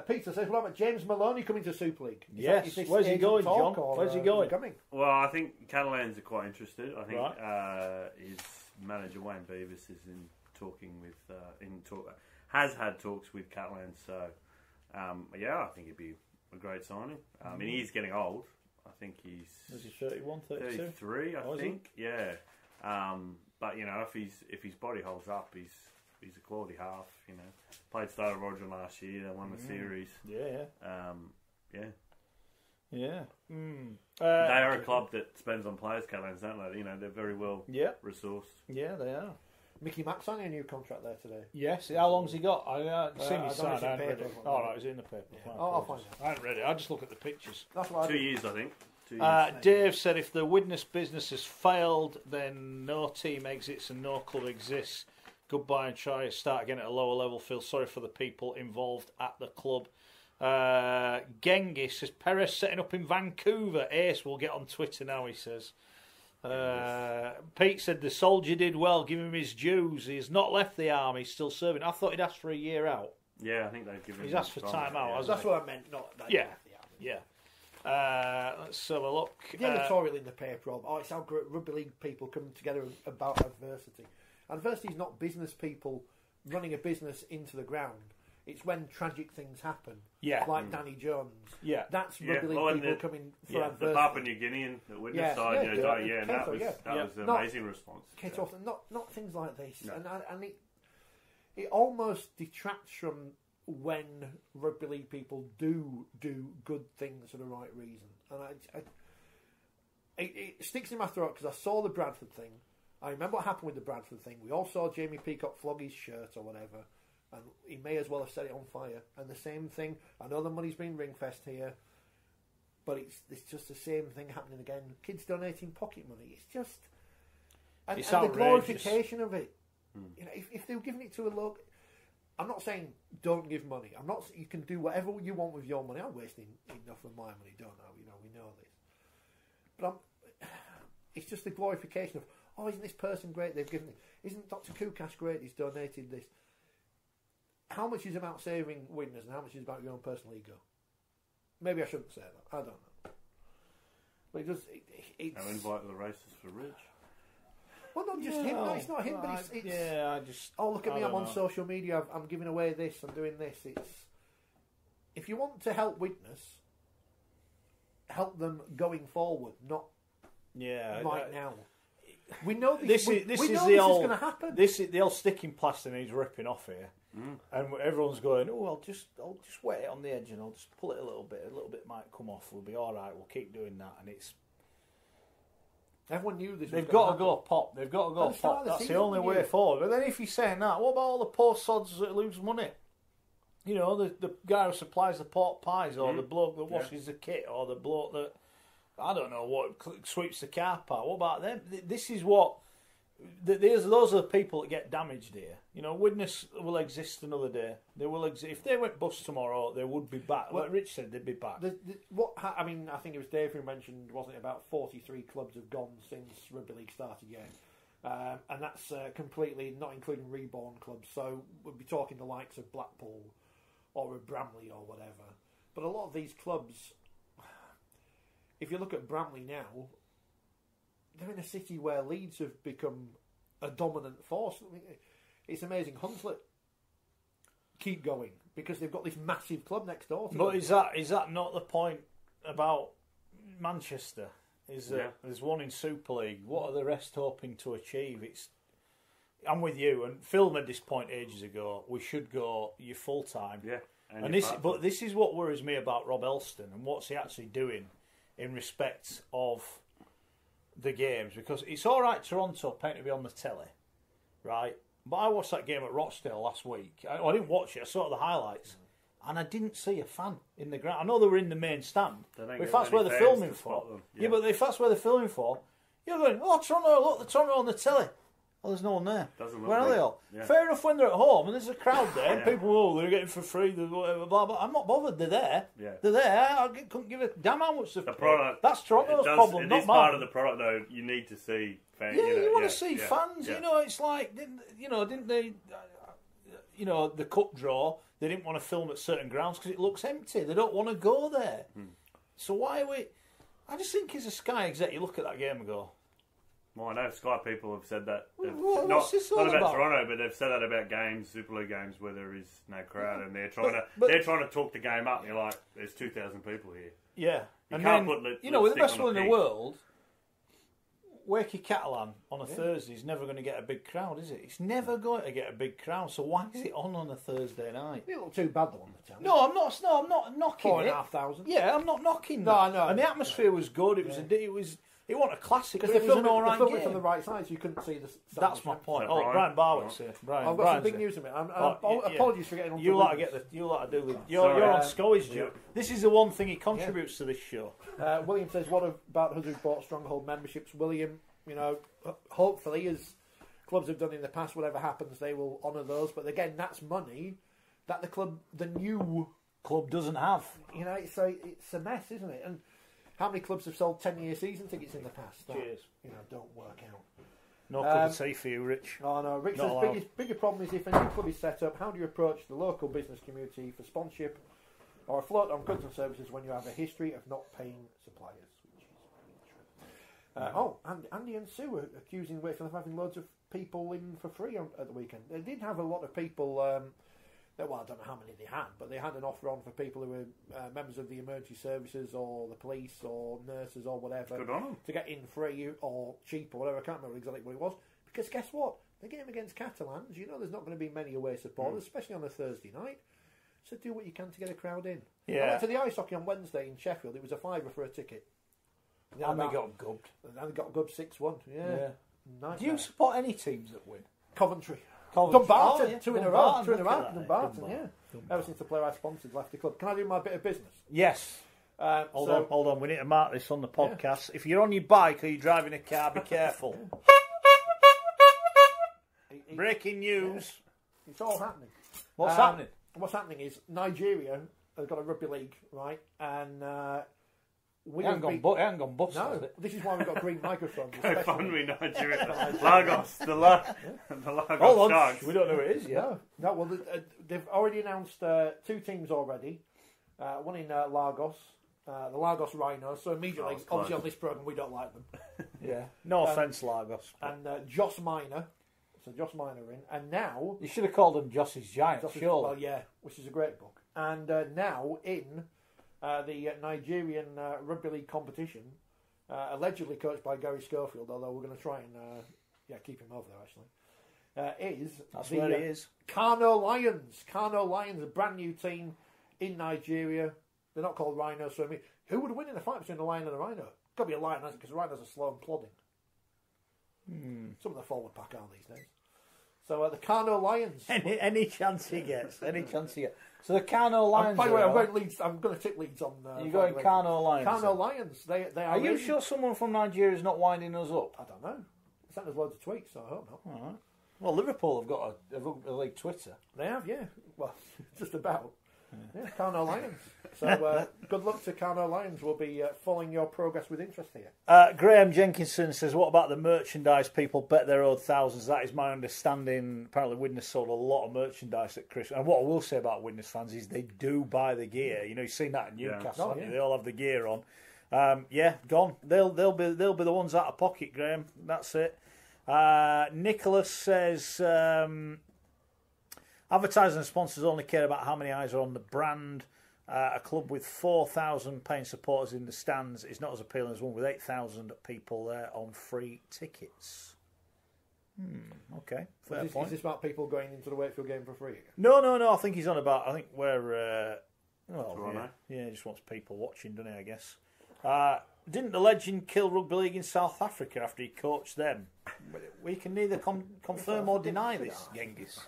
Speaker 1: Peter says, what about James Maloney coming to Super League?
Speaker 2: Yes. Where's he going, John? Where's he going?
Speaker 3: Well, I think Catalans are quite interested. I think his manager Wayne Beavis is has had talks with Catalans. So, I think it'd be a great signing. I mean, he's getting old. I think he's...
Speaker 2: Is he 31, 32?
Speaker 3: 33, I think. Yeah. But, if his body holds up, he's a quality half, Played starter Roger last year, they won the series.
Speaker 2: Yeah.
Speaker 3: They are a club that spends on players, Catalans, don't they? They're very well resourced.
Speaker 2: Yeah, they are.
Speaker 1: Mickey Mack signing a new contract there today.
Speaker 2: Yes. How long's he got? I've seen his sign. I haven't read it.
Speaker 1: All
Speaker 2: right, is it in the paper?
Speaker 1: Yeah. I'll find it.
Speaker 2: I haven't read it. I just look at the pictures.
Speaker 1: That's what
Speaker 3: 2 years, I think. 2
Speaker 2: years. Dave said if the Widnes business has failed, then no team exits and no club exists. Goodbye and try to start again at a lower level. Feel sorry for the people involved at the club. Genghis says Perez setting up in Vancouver. Ace will get on Twitter now, he says. Pete said the soldier did well, give him his dues. He's not left the army, he's still serving. I thought he'd asked for a year out.
Speaker 3: Yeah, I think they've given him.
Speaker 2: He's asked for time out.
Speaker 1: That's what I meant, not that he left the army.
Speaker 2: Yeah. Let's have a look.
Speaker 1: The editorial in the paper of, it's how rugby league people come together about adversity. Adversity is not business people running a business into the ground. It's when tragic things happen.
Speaker 2: Yeah.
Speaker 1: Like Danny Jones.
Speaker 2: Yeah.
Speaker 1: That's rugby league people coming for adversity.
Speaker 3: The Papua New Guinean at Widnes side, that was an amazing response.
Speaker 1: Not things like this.
Speaker 3: No.
Speaker 1: And it almost detracts from when rugby league people do good things for the right reason. And it sticks in my throat because I saw the Bradford thing. I remember what happened with the Bradford thing. We all saw Jamie Peacock flog his shirt or whatever. And he may as well have set it on fire. And the same thing, I know the money's been ring-fest here, but it's just the same thing happening again. Kids donating pocket money. It's just... And the glorification of it. If they were giving it to a local... I'm not saying don't give money. You can do whatever you want with your money. I'm wasting enough of my money, don't I? We know this. But it's just the glorification of, isn't this person great? They've given it. Isn't Dr. Kukash great? He's donated this. How much is about saving Widnes and how much is about your own personal ego? Maybe I shouldn't say that. I don't know. But it does. It's...
Speaker 3: Now invite the races for Rich.
Speaker 1: Well, not just him. No, it's not him. But it's
Speaker 2: I just.
Speaker 1: Oh, look at me! I'm on social media. I'm giving away this. I'm doing this. It's. If you want to help Widnes, help them going forward, not right now. We know this. This is going to happen.
Speaker 2: This is the old sticking plaster needs ripping off here. And everyone's going, I'll just wet it on the edge and I'll just pull it a little bit might come off, we'll be alright, we'll keep doing that. And it's...
Speaker 1: Everyone knew this.
Speaker 2: They've got to go pop. That's the only way forward. But then if you're saying that, what about all the poor sods that lose money? You know, the guy who supplies the pork pies, or the bloke that washes the kit, or the bloke that, I don't know, what sweeps the car park. What about them? This is what... Those are the people that get damaged here. You know, Widnes will exist another day. They will exist. If they went bust tomorrow, they would be back. Like Rich said, they'd be back.
Speaker 1: I mean, I think it was Dave who mentioned, wasn't it, about 43 clubs have gone since Rugby League started, and that's completely not including reborn clubs. So we'll be talking the likes of Blackpool or of Bramley or whatever. But a lot of these clubs, if you look at Bramley now, they're in a city where Leeds have become a dominant force. I mean, it's amazing. Hunslet keep going because they've got this massive club next door to them.
Speaker 2: But is that not the point about Manchester? There's one in Super League. What are the rest hoping to achieve? I'm with you. And Phil made this point ages ago. We should go you full time.
Speaker 3: Yeah.
Speaker 2: But this is what worries me about Rob Elston and what's he actually doing in respect of the games, because it's all right Toronto paying to be on the telly, right? But I watched that game at Rochdale last week. I didn't watch it, I saw the highlights, and I didn't see a fan in the ground. I know they were in the main stand, but if that's where they're filming for, but if that's where they're filming for, you're going, oh, Toronto, look, the Toronto on the telly. Well, there's no one there. Where are they all? Yeah. Fair enough when they're at home and there's a crowd there and people, they're getting for free, whatever, blah, blah. I'm not bothered, they're there. Yeah. They're there. I couldn't give a damn how much the product. That's Toronto's problem, not mine. It is part
Speaker 3: of the product, though. You need to see fans.
Speaker 2: Yeah, you want to see fans. You know, it's like, didn't they, the cup draw, they didn't want to film at certain grounds because it looks empty. They don't want to go there. So why are we... I just think as a Sky exec, you look at that game and go...
Speaker 3: Well, I know Sky people have said that.
Speaker 2: Not
Speaker 3: about Toronto, but they've said that about games, Super League games, where there is no crowd, and they're trying to talk the game up. And you're like, there's 2,000 people here.
Speaker 2: Yeah,
Speaker 3: you can't put
Speaker 2: with the best one in the world, Wakey Catalan on a Thursday is never going to get a big crowd, is it? It's never going to get a big crowd. So why is it on a Thursday night?
Speaker 1: It looked too bad though on the telly.
Speaker 2: No, I'm not knocking
Speaker 1: 4,500.
Speaker 2: Yeah, I'm not knocking that.
Speaker 1: No, I know.
Speaker 2: And the atmosphere was good. It was. It wasn't a classic,
Speaker 1: because
Speaker 2: it was an alright game.
Speaker 1: from the right side, so you couldn't see the...
Speaker 2: That's my point. Brian Barwick's here.
Speaker 1: I've got some big news in it. Apologies for getting on.
Speaker 2: You like to do with... You're on Scully's due. This is the one thing he contributes to this show.
Speaker 1: William says, what about who bought Stronghold memberships? William, hopefully, as clubs have done in the past, whatever happens, they will honour those. But again, that's money that the new
Speaker 2: club doesn't have.
Speaker 1: It's a mess, isn't it? And how many clubs have sold 10-year season tickets in the past?
Speaker 2: Cheers.
Speaker 1: Don't work out.
Speaker 2: No cup of tea for you, Rich.
Speaker 1: Oh no, Rich says bigger problem is if a new club is set up, how do you approach the local business community for sponsorship or a float on goods and services when you have a history of not paying suppliers? Which is true. And Andy and Sue are accusing Wakefield of having loads of people in for free at the weekend. They did have a lot of people... I don't know how many they had, but they had an offer on for people who were members of the emergency services or the police or nurses or whatever to get in free or cheap or whatever. I can't remember exactly what it was. Because guess what? The game against Catalans, there's not going to be many away supporters, especially on a Thursday night. So do what you can to get a crowd in. Yeah. I went to the ice hockey on Wednesday in Sheffield. It was a £5 for a ticket.
Speaker 2: And they got gubbed.
Speaker 1: And they got gubbed 6-1. Yeah.
Speaker 2: Do you support any teams that win?
Speaker 1: Coventry. Dumbarton, two in a row. Dumbarton, ever since the player I sponsored left the club. Can I do my bit of business?
Speaker 2: Yes. Hold on. We need to mark this on the podcast. If you're on your bike or you're driving a car, be careful. Breaking news.
Speaker 1: It's all happening.
Speaker 2: What's happening?
Speaker 1: What's happening is Nigeria have got a rugby league, right? And
Speaker 2: we haven't gone bust.
Speaker 1: No, this is why we've got green microphones.
Speaker 3: Go fund me, Nigeria. Lagos, the Lagos
Speaker 2: Hold on,
Speaker 3: Sharks.
Speaker 2: we don't know who it is yet.
Speaker 1: No. Well, they've already announced 2 teams already. One in Lagos, the Lagos Rhinos. So immediately, obviously on this programme, we don't like them.
Speaker 2: Yeah. No offence, Lagos.
Speaker 1: And Joss Minor. So Joss Minor in, and now
Speaker 2: you should have called them Joss's Giants. Surely.
Speaker 1: Well, yeah, which is a great book. And now in the Nigerian Rugby League competition, allegedly coached by Gary Schofield, although we're going to try and keep him over there actually,
Speaker 2: That's where he is.
Speaker 1: Kano Lions. Kano Lions, a brand new team in Nigeria. They're not called Rhinos, so I mean, who would win in a fight between a lion and a rhino? Got to be a lion, because rhinos are slow and plodding. Some of the forward pack are these days. So the Kano Lions.
Speaker 2: Any chance he gets. So the Carno Lions.
Speaker 1: By the way, I'm going Leeds. I'm going to tip Leeds on.
Speaker 2: You're going Carno Lions.
Speaker 1: Carno Lions. They are.
Speaker 2: Are you sure someone from Nigeria is not winding us up?
Speaker 1: I don't know. They sent us loads of tweets, so I hope not.
Speaker 2: All right. Well, Liverpool have got a Rugby League Twitter.
Speaker 1: They have, yeah. Well, just about. Yeah, Carno Lions. So good luck to Carno Lions. We'll be following your progress with interest here.
Speaker 2: Graham Jenkinson says, what about the merchandise people bet they're owed thousands? That is my understanding. Apparently Widnes sold a lot of merchandise at Christmas. And what I will say about Widnes fans is they do buy the gear. You know, you've seen that in Newcastle, haven't you? They all have the gear on. Gone. They'll be the ones out of pocket, Graham. That's it. Nicholas says... advertising and sponsors only care about how many eyes are on the brand. A club with 4,000 paying supporters in the stands is not as appealing as one with 8,000 people there on free tickets. Okay, fair point.
Speaker 1: Is this about people going into the Wakefield game for free again?
Speaker 2: No. I think he's on about. I think we're. He just wants people watching, doesn't he? I guess. Didn't the legend kill rugby league in South Africa after he coached them? We can neither confirm or deny this, Genghis.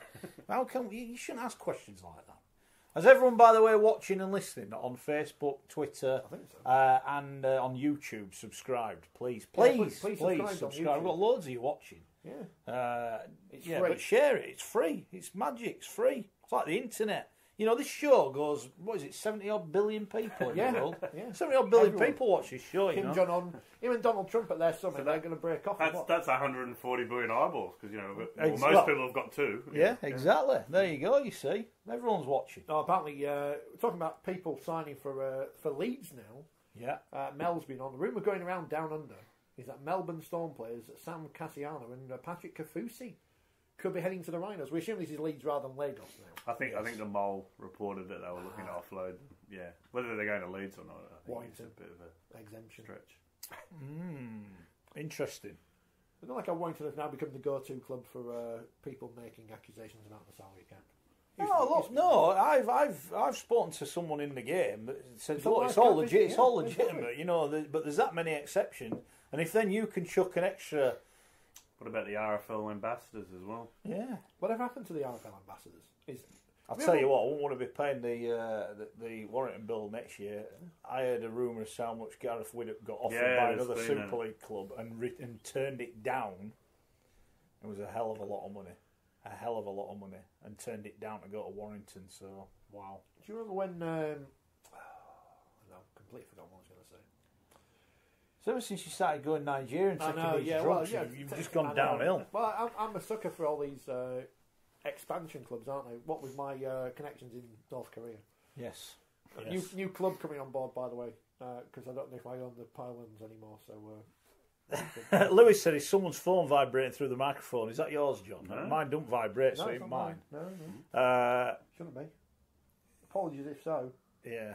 Speaker 2: How can you shouldn't ask questions like that? Has everyone, by the way, watching and listening on Facebook, Twitter, and on YouTube subscribed? Please subscribe. I've got loads of you watching.
Speaker 1: Yeah,
Speaker 2: it's free. But share it. It's free. It's magic. It's free. It's like the internet. You know, this show goes, 70-odd billion people in the world? Yeah. 70-odd billion people watch this show,
Speaker 1: Kim Jong-un, even Donald Trump at their summit, they're going to break off.
Speaker 3: That's 140 billion eyeballs, because, most people have got two.
Speaker 2: Yeah, exactly. There you go, you see. Everyone's watching.
Speaker 1: Oh, apparently, we're talking about people signing for Leeds now.
Speaker 2: Yeah.
Speaker 1: Mel's been on. The rumour going around down under is that Melbourne Storm players Sam Cassiano and Patrick Kafusi could be heading to the Rhinos. We assume this is Leeds rather than Lagos now.
Speaker 3: I think the Mole reported that they were looking to offload. Yeah, whether they're going to Leeds or not, I think
Speaker 1: Warrington.
Speaker 3: it's a bit of an
Speaker 1: exemption
Speaker 3: stretch.
Speaker 2: Interesting.
Speaker 1: It's not like how Warrington has now become the go-to club for people making accusations about the salary cap.
Speaker 2: I've spoken to someone in the game that said, "Look, it's all legit. It's all legitimate, but there's that many exceptions, and if then you can chuck an extra."
Speaker 3: What about the RFL ambassadors as well?
Speaker 2: Yeah.
Speaker 1: Whatever happened to the RFL ambassadors?
Speaker 2: I'll tell you what, I won't want to be paying the Warrington bill next year. I heard a rumour of how much Gareth Widdop got offered by another Super League club and turned it down. It was a hell of a lot of money. And turned it down to go to Warrington, so wow.
Speaker 1: Do you remember when... no, completely forgot what I was going to say.
Speaker 2: So ever since you started going Nigerian, drugs, you've just gone downhill.
Speaker 1: Well, I'm a sucker for all these expansion clubs, aren't they? What with my connections in North Korea.
Speaker 2: Yes.
Speaker 1: New club coming on board, by the way, because I don't know if I own the Pylons anymore, so...
Speaker 2: Lewis said, is someone's phone vibrating through the microphone? Is that yours, John? No. Mine don't vibrate, so it's mine.
Speaker 1: No. Shouldn't be. Apologies if so.
Speaker 2: Yeah.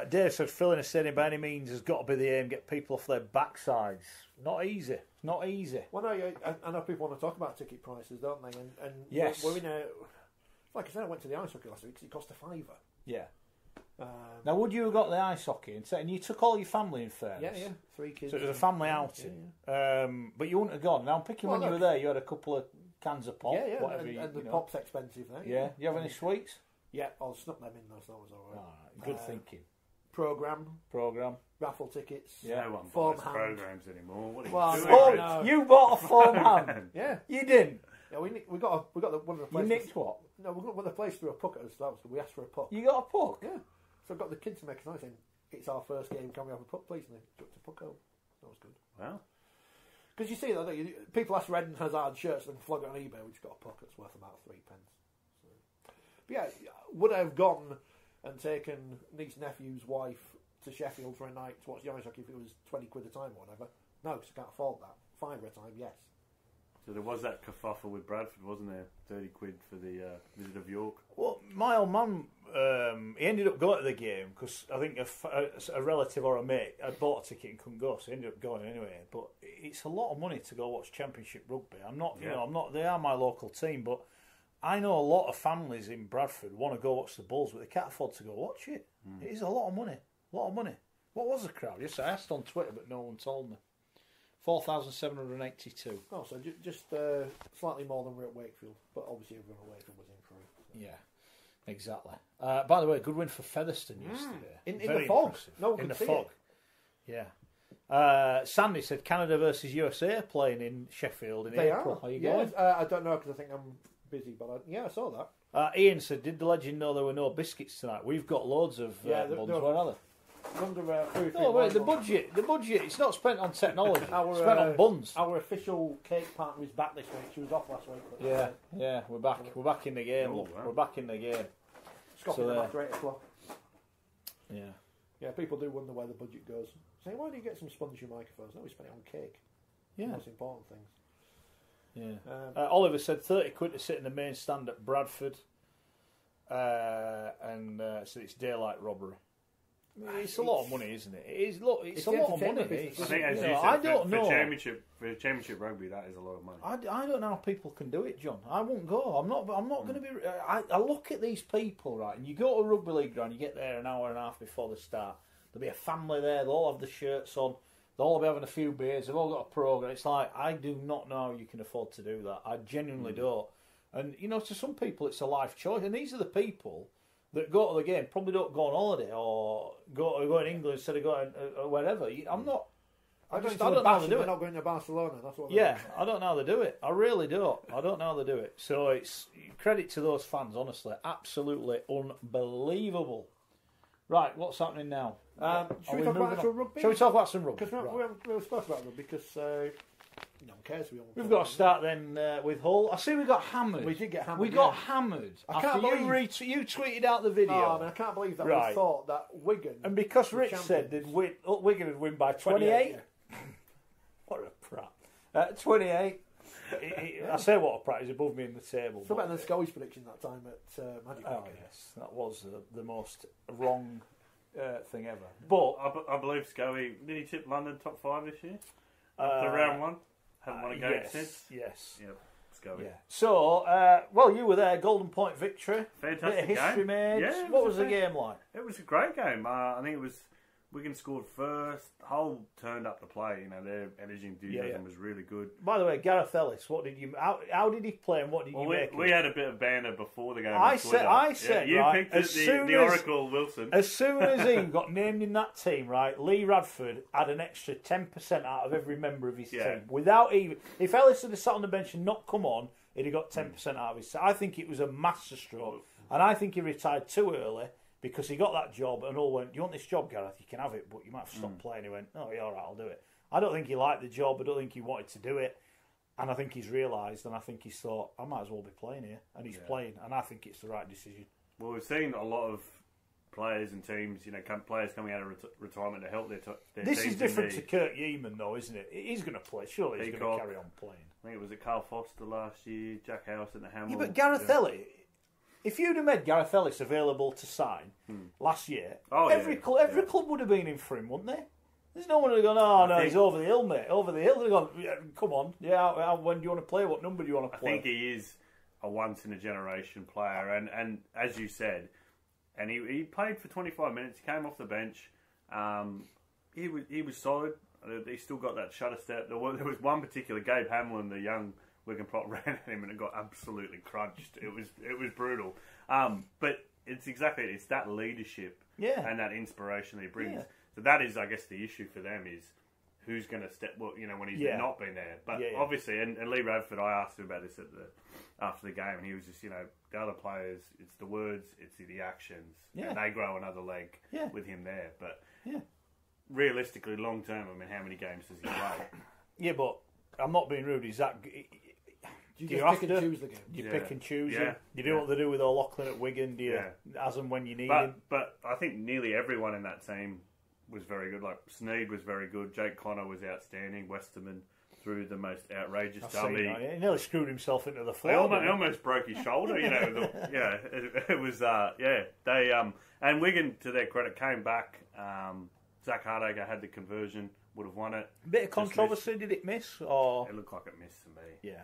Speaker 2: Dave said, filling a stadium by any means has got to be the aim, get people off their backsides. Not easy.
Speaker 1: Well, no, I know people want to talk about ticket prices, don't they? And
Speaker 2: yes.
Speaker 1: We're in a... Like I said, I went to the ice hockey last week because it cost £5.
Speaker 2: Yeah. Now, would you have got the ice hockey and you took all your family in fairness?
Speaker 1: Yeah, 3 kids.
Speaker 2: So it was a family outing. Yeah. But you wouldn't have gone. Now, I'm picking when you were there, you had a couple of cans of pop.
Speaker 1: Yeah,
Speaker 2: whatever
Speaker 1: and the pop's expensive there.
Speaker 2: Yeah. Do you have any sweets?
Speaker 1: Yeah, I'll snuck them in though, so that was all right.
Speaker 2: Good thinking.
Speaker 1: Programme. Raffle tickets.
Speaker 3: Yeah. No one buys programmes anymore. What
Speaker 2: are you You bought a foam hand.
Speaker 1: Yeah.
Speaker 2: You didn't.
Speaker 1: Yeah, we got one of the places.
Speaker 2: You nicked what?
Speaker 1: No, we got one of the places threw a puck at us. So we asked for a puck.
Speaker 2: You got a puck?
Speaker 1: Yeah. So I got the kids to make a noise saying, "It's our first game. Can we have a puck, please?" And they took the puck home. That was good.
Speaker 3: Wow.
Speaker 1: Because you see that people ask for Ed and Hazard shirts and flog it on eBay. We just got a puck that's worth about 3 pence. So. But yeah, would I have gone and taken niece nephew's wife to Sheffield for a night to watch the ice hockey if it was 20 quid a time or whatever? No, because I can't afford that. £5 a time, yes.
Speaker 3: So there was that kerfuffle with Bradford, wasn't there? 30 quid for the visit of York.
Speaker 2: Well, my old man, he ended up going to the game because I think a relative or a mate had bought a ticket and couldn't go, so he ended up going anyway. But it's a lot of money to go watch Championship rugby. I'm not. They are my local team, but I know a lot of families in Bradford want to go watch the Bulls, but they can't afford to go watch it. It is a lot of money. What was the crowd? Yes, I asked on Twitter, but no one told me. 4,782.
Speaker 1: Oh, so just slightly more than we're at Wakefield, but obviously everyone at Wakefield was in for it.
Speaker 2: So. Yeah. Exactly. By the way, good win for Featherstone yesterday.
Speaker 1: In
Speaker 2: Very
Speaker 1: the fog.
Speaker 2: impressive.
Speaker 1: No one
Speaker 2: in
Speaker 1: could
Speaker 2: the
Speaker 1: see
Speaker 2: fog.
Speaker 1: it.
Speaker 2: Yeah. Sandy said Canada versus USA are playing in Sheffield in
Speaker 1: They
Speaker 2: April.
Speaker 1: are.
Speaker 2: How you
Speaker 1: Yeah,
Speaker 2: going?
Speaker 1: I don't know because I think I'm busy, but I saw that.
Speaker 2: Ian said, did the legend know there were no biscuits tonight? We've got loads of buns. Where are they?
Speaker 1: Under food.
Speaker 2: No, wait, the budget, it's not spent on technology. It's
Speaker 1: Our,
Speaker 2: spent on buns.
Speaker 1: Our official cake partner is back this week. She was off last week. But
Speaker 2: Yeah, we're back. We're back in the game.
Speaker 3: Oh,
Speaker 2: Look.
Speaker 3: wow.
Speaker 2: We're back in the game.
Speaker 1: Scoffing them after 8 o'clock.
Speaker 2: Yeah.
Speaker 1: Yeah, people do wonder where the budget goes. Say, why do you get some sponge your microphones? No, we spend it on cake.
Speaker 2: Yeah.
Speaker 1: The most important things.
Speaker 2: Yeah. Oliver said 30 quid to sit in the main stand at Bradford. And so it's daylight robbery. It's a lot of money, isn't it? It is. Look, it's a lot of money.
Speaker 3: I think, as you said,
Speaker 2: I don't know.
Speaker 3: For championship rugby, that is a lot of money.
Speaker 2: I don't know how people can do it, John. I won't go. I'm not going to be. I look at these people, right, and you go to a rugby league ground, you get there an hour and a half before the start. There'll be a family there. They'll all have the shirts on. They'll all be having a few beers. They've all got a program. It's like, I do not know how you can afford to do that. I genuinely don't. And to some people, it's a life choice. And these are the people that go to the game, probably don't go on holiday or go in England instead of going wherever. I'm not. I don't know how they do it.
Speaker 1: They're not going to Barcelona. That's what.
Speaker 2: I don't know how they do it. I really don't. I don't know how they do it. So it's credit to those fans. Honestly, absolutely unbelievable. Right, what's happening now?
Speaker 1: Should we talk about actual rugby?
Speaker 2: Shall we talk about some rugby?
Speaker 1: Because we haven't really spoken about rugby because no one cares.
Speaker 2: We've got to start then with Hull. I see we got hammered.
Speaker 1: We did get hammered.
Speaker 2: We got hammered.
Speaker 1: I can't believe
Speaker 2: you tweeted out the video.
Speaker 1: Oh, I mean, I can't believe that we thought that Wigan.
Speaker 2: And because Rich said that Wigan would win by 28. What a prat. 28. I say what a prat. He's above me in the table.
Speaker 1: It's better than Scully's prediction that time at Magic.
Speaker 2: Oh yes, that was the most wrong thing ever. But
Speaker 3: I believe Scully, did he tip London top 5 this year? After round 1? Haven't won a game since?
Speaker 2: Yes.
Speaker 3: Yep, Scully.
Speaker 2: Yeah. So, you were there, Golden Point victory.
Speaker 3: Fantastic
Speaker 2: bit of history
Speaker 3: game.
Speaker 2: made.
Speaker 3: Yeah,
Speaker 2: what was the game like?
Speaker 3: It was a great game. I think it was Wigan scored first. Hull turned up the play. Their energy and enthusiasm was really good.
Speaker 2: By the way, Gareth Ellis, what did you? How did he play and what did you make?
Speaker 3: We had a bit of banter before the game.
Speaker 2: I said,
Speaker 3: you
Speaker 2: right,
Speaker 3: picked the Oracle Wilson.
Speaker 2: As soon as he got named in that team, right, Lee Radford had an extra 10% out of every member of his team. Without even, if Ellis had sat on the bench and not come on, he'd have got 10% out of his team. I think it was a masterstroke, and I think he retired too early. Because he got that job and all went, do you want this job, Gareth? You can have it, but you might have to stop playing. He went, oh, yeah, all right, I'll do it. I don't think he liked the job. I don't think he wanted to do it. And I think he's realised, and I think he's thought, I might as well be playing here. And he's playing, and I think it's the right decision.
Speaker 3: Well, we've seen a lot of players and teams, players coming out of retirement to help their
Speaker 2: This
Speaker 3: teams
Speaker 2: is different to Kurt Yeaman, though, isn't it? He's going to play. Surely he's going to carry on playing.
Speaker 3: I think it was at Carl Foster last year, Jack House at the Hamill.
Speaker 2: Yeah, but Gareth Ellis... If you'd have made Gareth Ellis available to sign last year, every club would have been in for him, wouldn't they? There's no one who'd have gone, he's over the hill, mate. Over the hill. They'd have gone, come on. Yeah, when do you want to play? What number do you want to play?
Speaker 3: I think he is a once-in-a-generation player. And as you said, and he played for 25 minutes. He came off the bench. He was solid. He still got that shutter step. There was one particular, Gabe Hamlin, the young Wigan prop, ran at him and it got absolutely crunched. It was brutal. But it's that leadership and that inspiration that he brings. Yeah. So that is, I guess, the issue for them is who's going to step. Well, when he's not been there. But obviously, and Lee Radford, I asked him about this after the game, and he was just, the other players, it's the words, it's the actions, and they grow another leg with him there. But realistically, long term, how many games does he play?
Speaker 2: Yeah, but I'm not being rude. Is that?
Speaker 1: Do you just pick and choose the game?
Speaker 2: You pick and choose him? You do what they do with O'Loughlin at Wigan, do you? As and when you need him?
Speaker 3: But I think nearly everyone in that team was very good. Like, Sneyd was very good. Jake Connor was outstanding. Westerman threw the most outrageous dummy.
Speaker 2: He nearly screwed himself into the floor.
Speaker 3: He almost broke his shoulder, it was, They, and Wigan, to their credit, came back. Zach Hardacre had the conversion, would have won it.
Speaker 2: Bit of controversy, did it miss? Or?
Speaker 3: It looked like it missed to me.
Speaker 2: Yeah.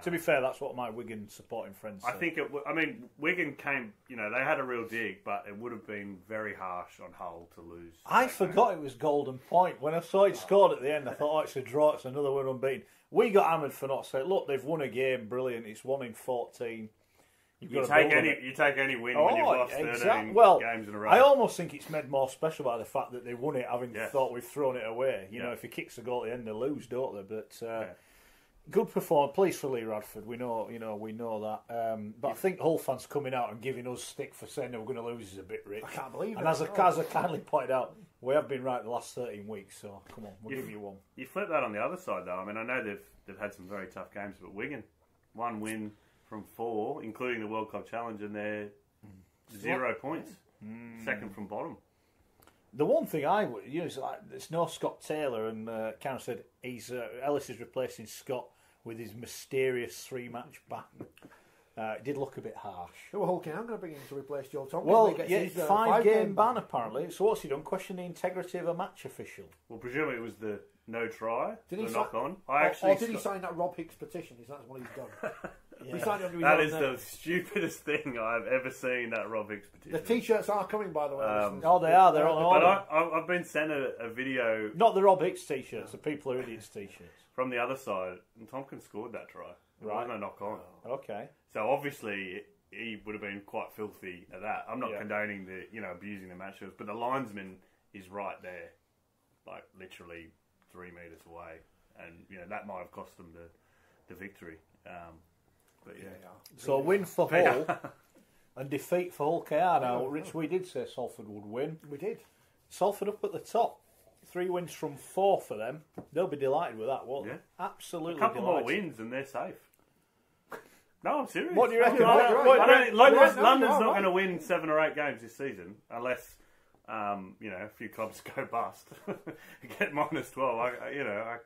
Speaker 2: To be fair, that's what my Wigan supporting friends said.
Speaker 3: I think Wigan came, they had a real dig, but it would have been very harsh on Hull to lose.
Speaker 2: I forgot it was Golden Point. When I saw it scored at the end, I thought, it's a draw, it's another one unbeaten. We got hammered for not saying, look, they've won a game, brilliant, it's 1 in 14.
Speaker 3: You take any win when you've lost 13 games in a row.
Speaker 2: I almost think it's made more special by the fact that they won it, having thought we've thrown it away. You know, if he kicks a goal at the end, they lose, don't they? But good performance. Pleased for Lee Radford. We know that. But I think Hull fans coming out and giving us stick for saying they were going to lose is a bit rich.
Speaker 1: I can't believe it.
Speaker 2: And as I kindly pointed out, we have been right the last 13 weeks. So come on, we'll give you one.
Speaker 3: You flip that on the other side, though. I mean, I know they've had some very tough games, but Wigan, 1 win from 4, including the World Cup Challenge, and they're 0 points, second from bottom.
Speaker 2: The one thing is like, there's no Scott Taylor, and Karen said Ellis is replacing Scott with his mysterious 3-match ban. It did look a bit harsh.
Speaker 1: Who Hull I'm going to bring him to replace Joe Tompkins.
Speaker 2: Well, his 5-game ban apparently. So what's he done? Question the integrity of a match official.
Speaker 3: Well, presumably it was the no try,
Speaker 1: did he
Speaker 3: knock on.
Speaker 1: Or did he sign that Rob Hicks petition? Is that what he's done?
Speaker 3: That is the stupidest thing I've ever seen, that Rob Hicks petition.
Speaker 1: The T-shirts are coming, by the way.
Speaker 2: They are. They're on order.
Speaker 3: But I've been sent a video...
Speaker 2: Not the Rob Hicks T-shirts, the People Are Idiots T-shirts.
Speaker 3: From the other side, and Tompkins scored that try. There wasn't a knock on.
Speaker 2: Okay.
Speaker 3: So obviously he would have been quite filthy at that. I'm not condoning abusing the match, but the linesman is right there, like literally 3 metres away, and that might have cost them the victory. But
Speaker 2: so a win for Hull and defeat for Hull KR. Now, Rich, we did say Salford would win.
Speaker 1: We did.
Speaker 2: Salford up at the top. 3 wins from 4 for them. They'll be delighted with that, won't they? Absolutely.
Speaker 3: A couple
Speaker 2: delighted.
Speaker 3: more wins and they're safe. No, I'm serious.
Speaker 2: What do you reckon?
Speaker 3: London's not going to win 7 or 8 games this season unless a few clubs go bust. Get -12.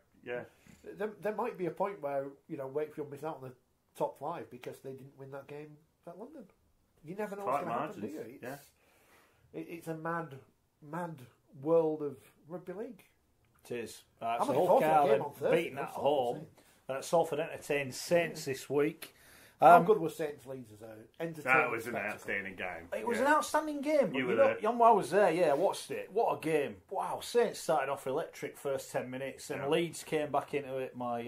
Speaker 1: There might be a point where Wakefield miss out on the top 5 because they didn't win that game at London. You never know what's going to happen, do you? It's a mad world of rugby league.
Speaker 2: It is.
Speaker 1: I'm
Speaker 2: so
Speaker 1: looking forward to the game on Thursday.
Speaker 2: Beaten at home. Salford entertained Saints this week.
Speaker 1: How good was Saints Leeds as an entertaining
Speaker 3: That was an outstanding game.
Speaker 2: It was an outstanding game.
Speaker 3: You were there.
Speaker 2: I was there, I watched it. What a game. Wow, Saints started off electric first 10 minutes and Leeds came back into it. My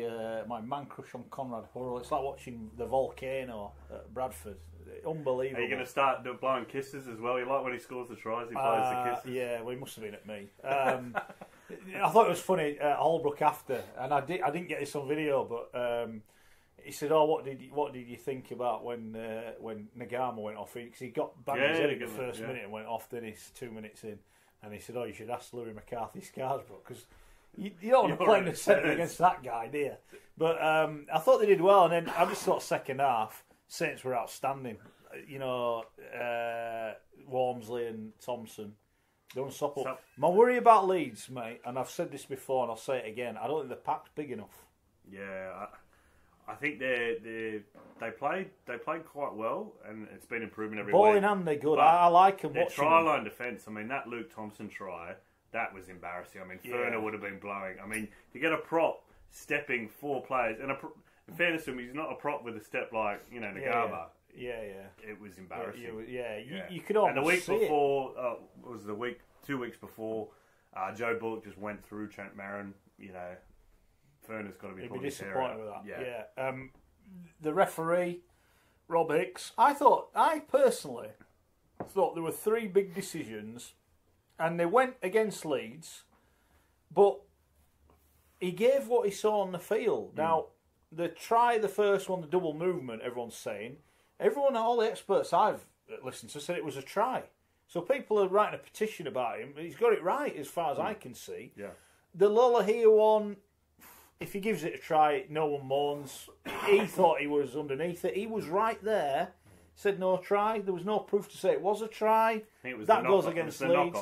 Speaker 2: man crush on Conrad Hurrell. It's like watching the volcano at Bradford. Unbelievable.
Speaker 3: Are you going to start blowing kisses as well? You like when he scores the tries, he blows the kisses?
Speaker 2: Yeah, well, he must have been at me. I thought it was funny at Holbrook after, and I didn't get this on video, but he said, "Oh, what did you think about when Nagama went off? Because he got banged his head in the first minute and went off. Then he's 2 minutes in, and he said, "Oh, you should ask Louis McCarthy Scarsbrook because you don't want to play in the centre against that guy, do you?" But I thought they did well, and then I just thought second half Saints were outstanding. Walmsley and Thompson. They're unstoppable. My worry about Leeds, mate, and I've said this before and I'll say it again, I don't think the pack's big enough.
Speaker 3: Yeah, I think they played quite well, and it's been improving every week.
Speaker 2: Ball in hand, they're good. I like them.
Speaker 3: Their try line defence. I mean, that Luke Thompson try, that was embarrassing. I mean, Ferner would have been blowing. I mean, to get a prop stepping 4 players, and in fairness to him, he's not a prop with a step like Nagama.
Speaker 2: Yeah.
Speaker 3: It was embarrassing.
Speaker 2: You could almost
Speaker 3: and the week
Speaker 2: see
Speaker 3: before, was the week 2 weeks before, Joe Bullock just went through Trent Marin. Ferner's got to be.
Speaker 2: He'd be disappointed with that. Yeah. The referee, Rob Hicks. I personally thought there were 3 big decisions, and they went against Leeds, but he gave what he saw on the field. Now, the first one, the double movement, everyone's saying. All the experts I've listened to said it was a try. So people are writing a petition about him. He's got it right as far as I can see.
Speaker 3: Yeah.
Speaker 2: The Lola here one, if he gives it a try, no one mourns. He thought he was underneath it. He was right there. Said no try. There was no proof to say it was a try. That goes against Leeds.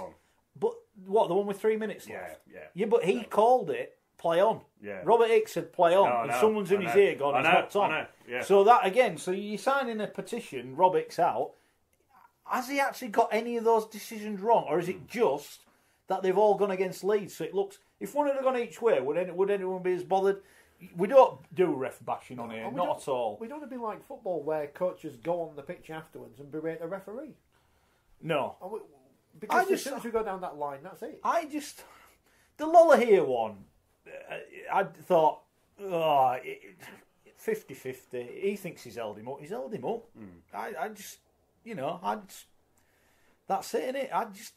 Speaker 2: But what, the one with 3 minutes left? Yeah, but he called it play on.
Speaker 3: Yeah.
Speaker 2: Robert Hicks said play on, and someone's in his ear gone, it's not on. So that again, so you're signing a petition, Rob Hicks out. Has he actually got any of those decisions wrong, or is it just that they've all gone against Leeds? So it looks, if one had gone each way, would anyone be as bothered? We don't do ref bashing on here, not at all.
Speaker 1: We don't want to be like football where coaches go on the pitch afterwards and berate a referee.
Speaker 2: No.
Speaker 1: Because as soon as we go down that line, that's it.
Speaker 2: The Lola here one, I thought, 50-50. He thinks he's held him up. He's held him up. I just, that's it, innit?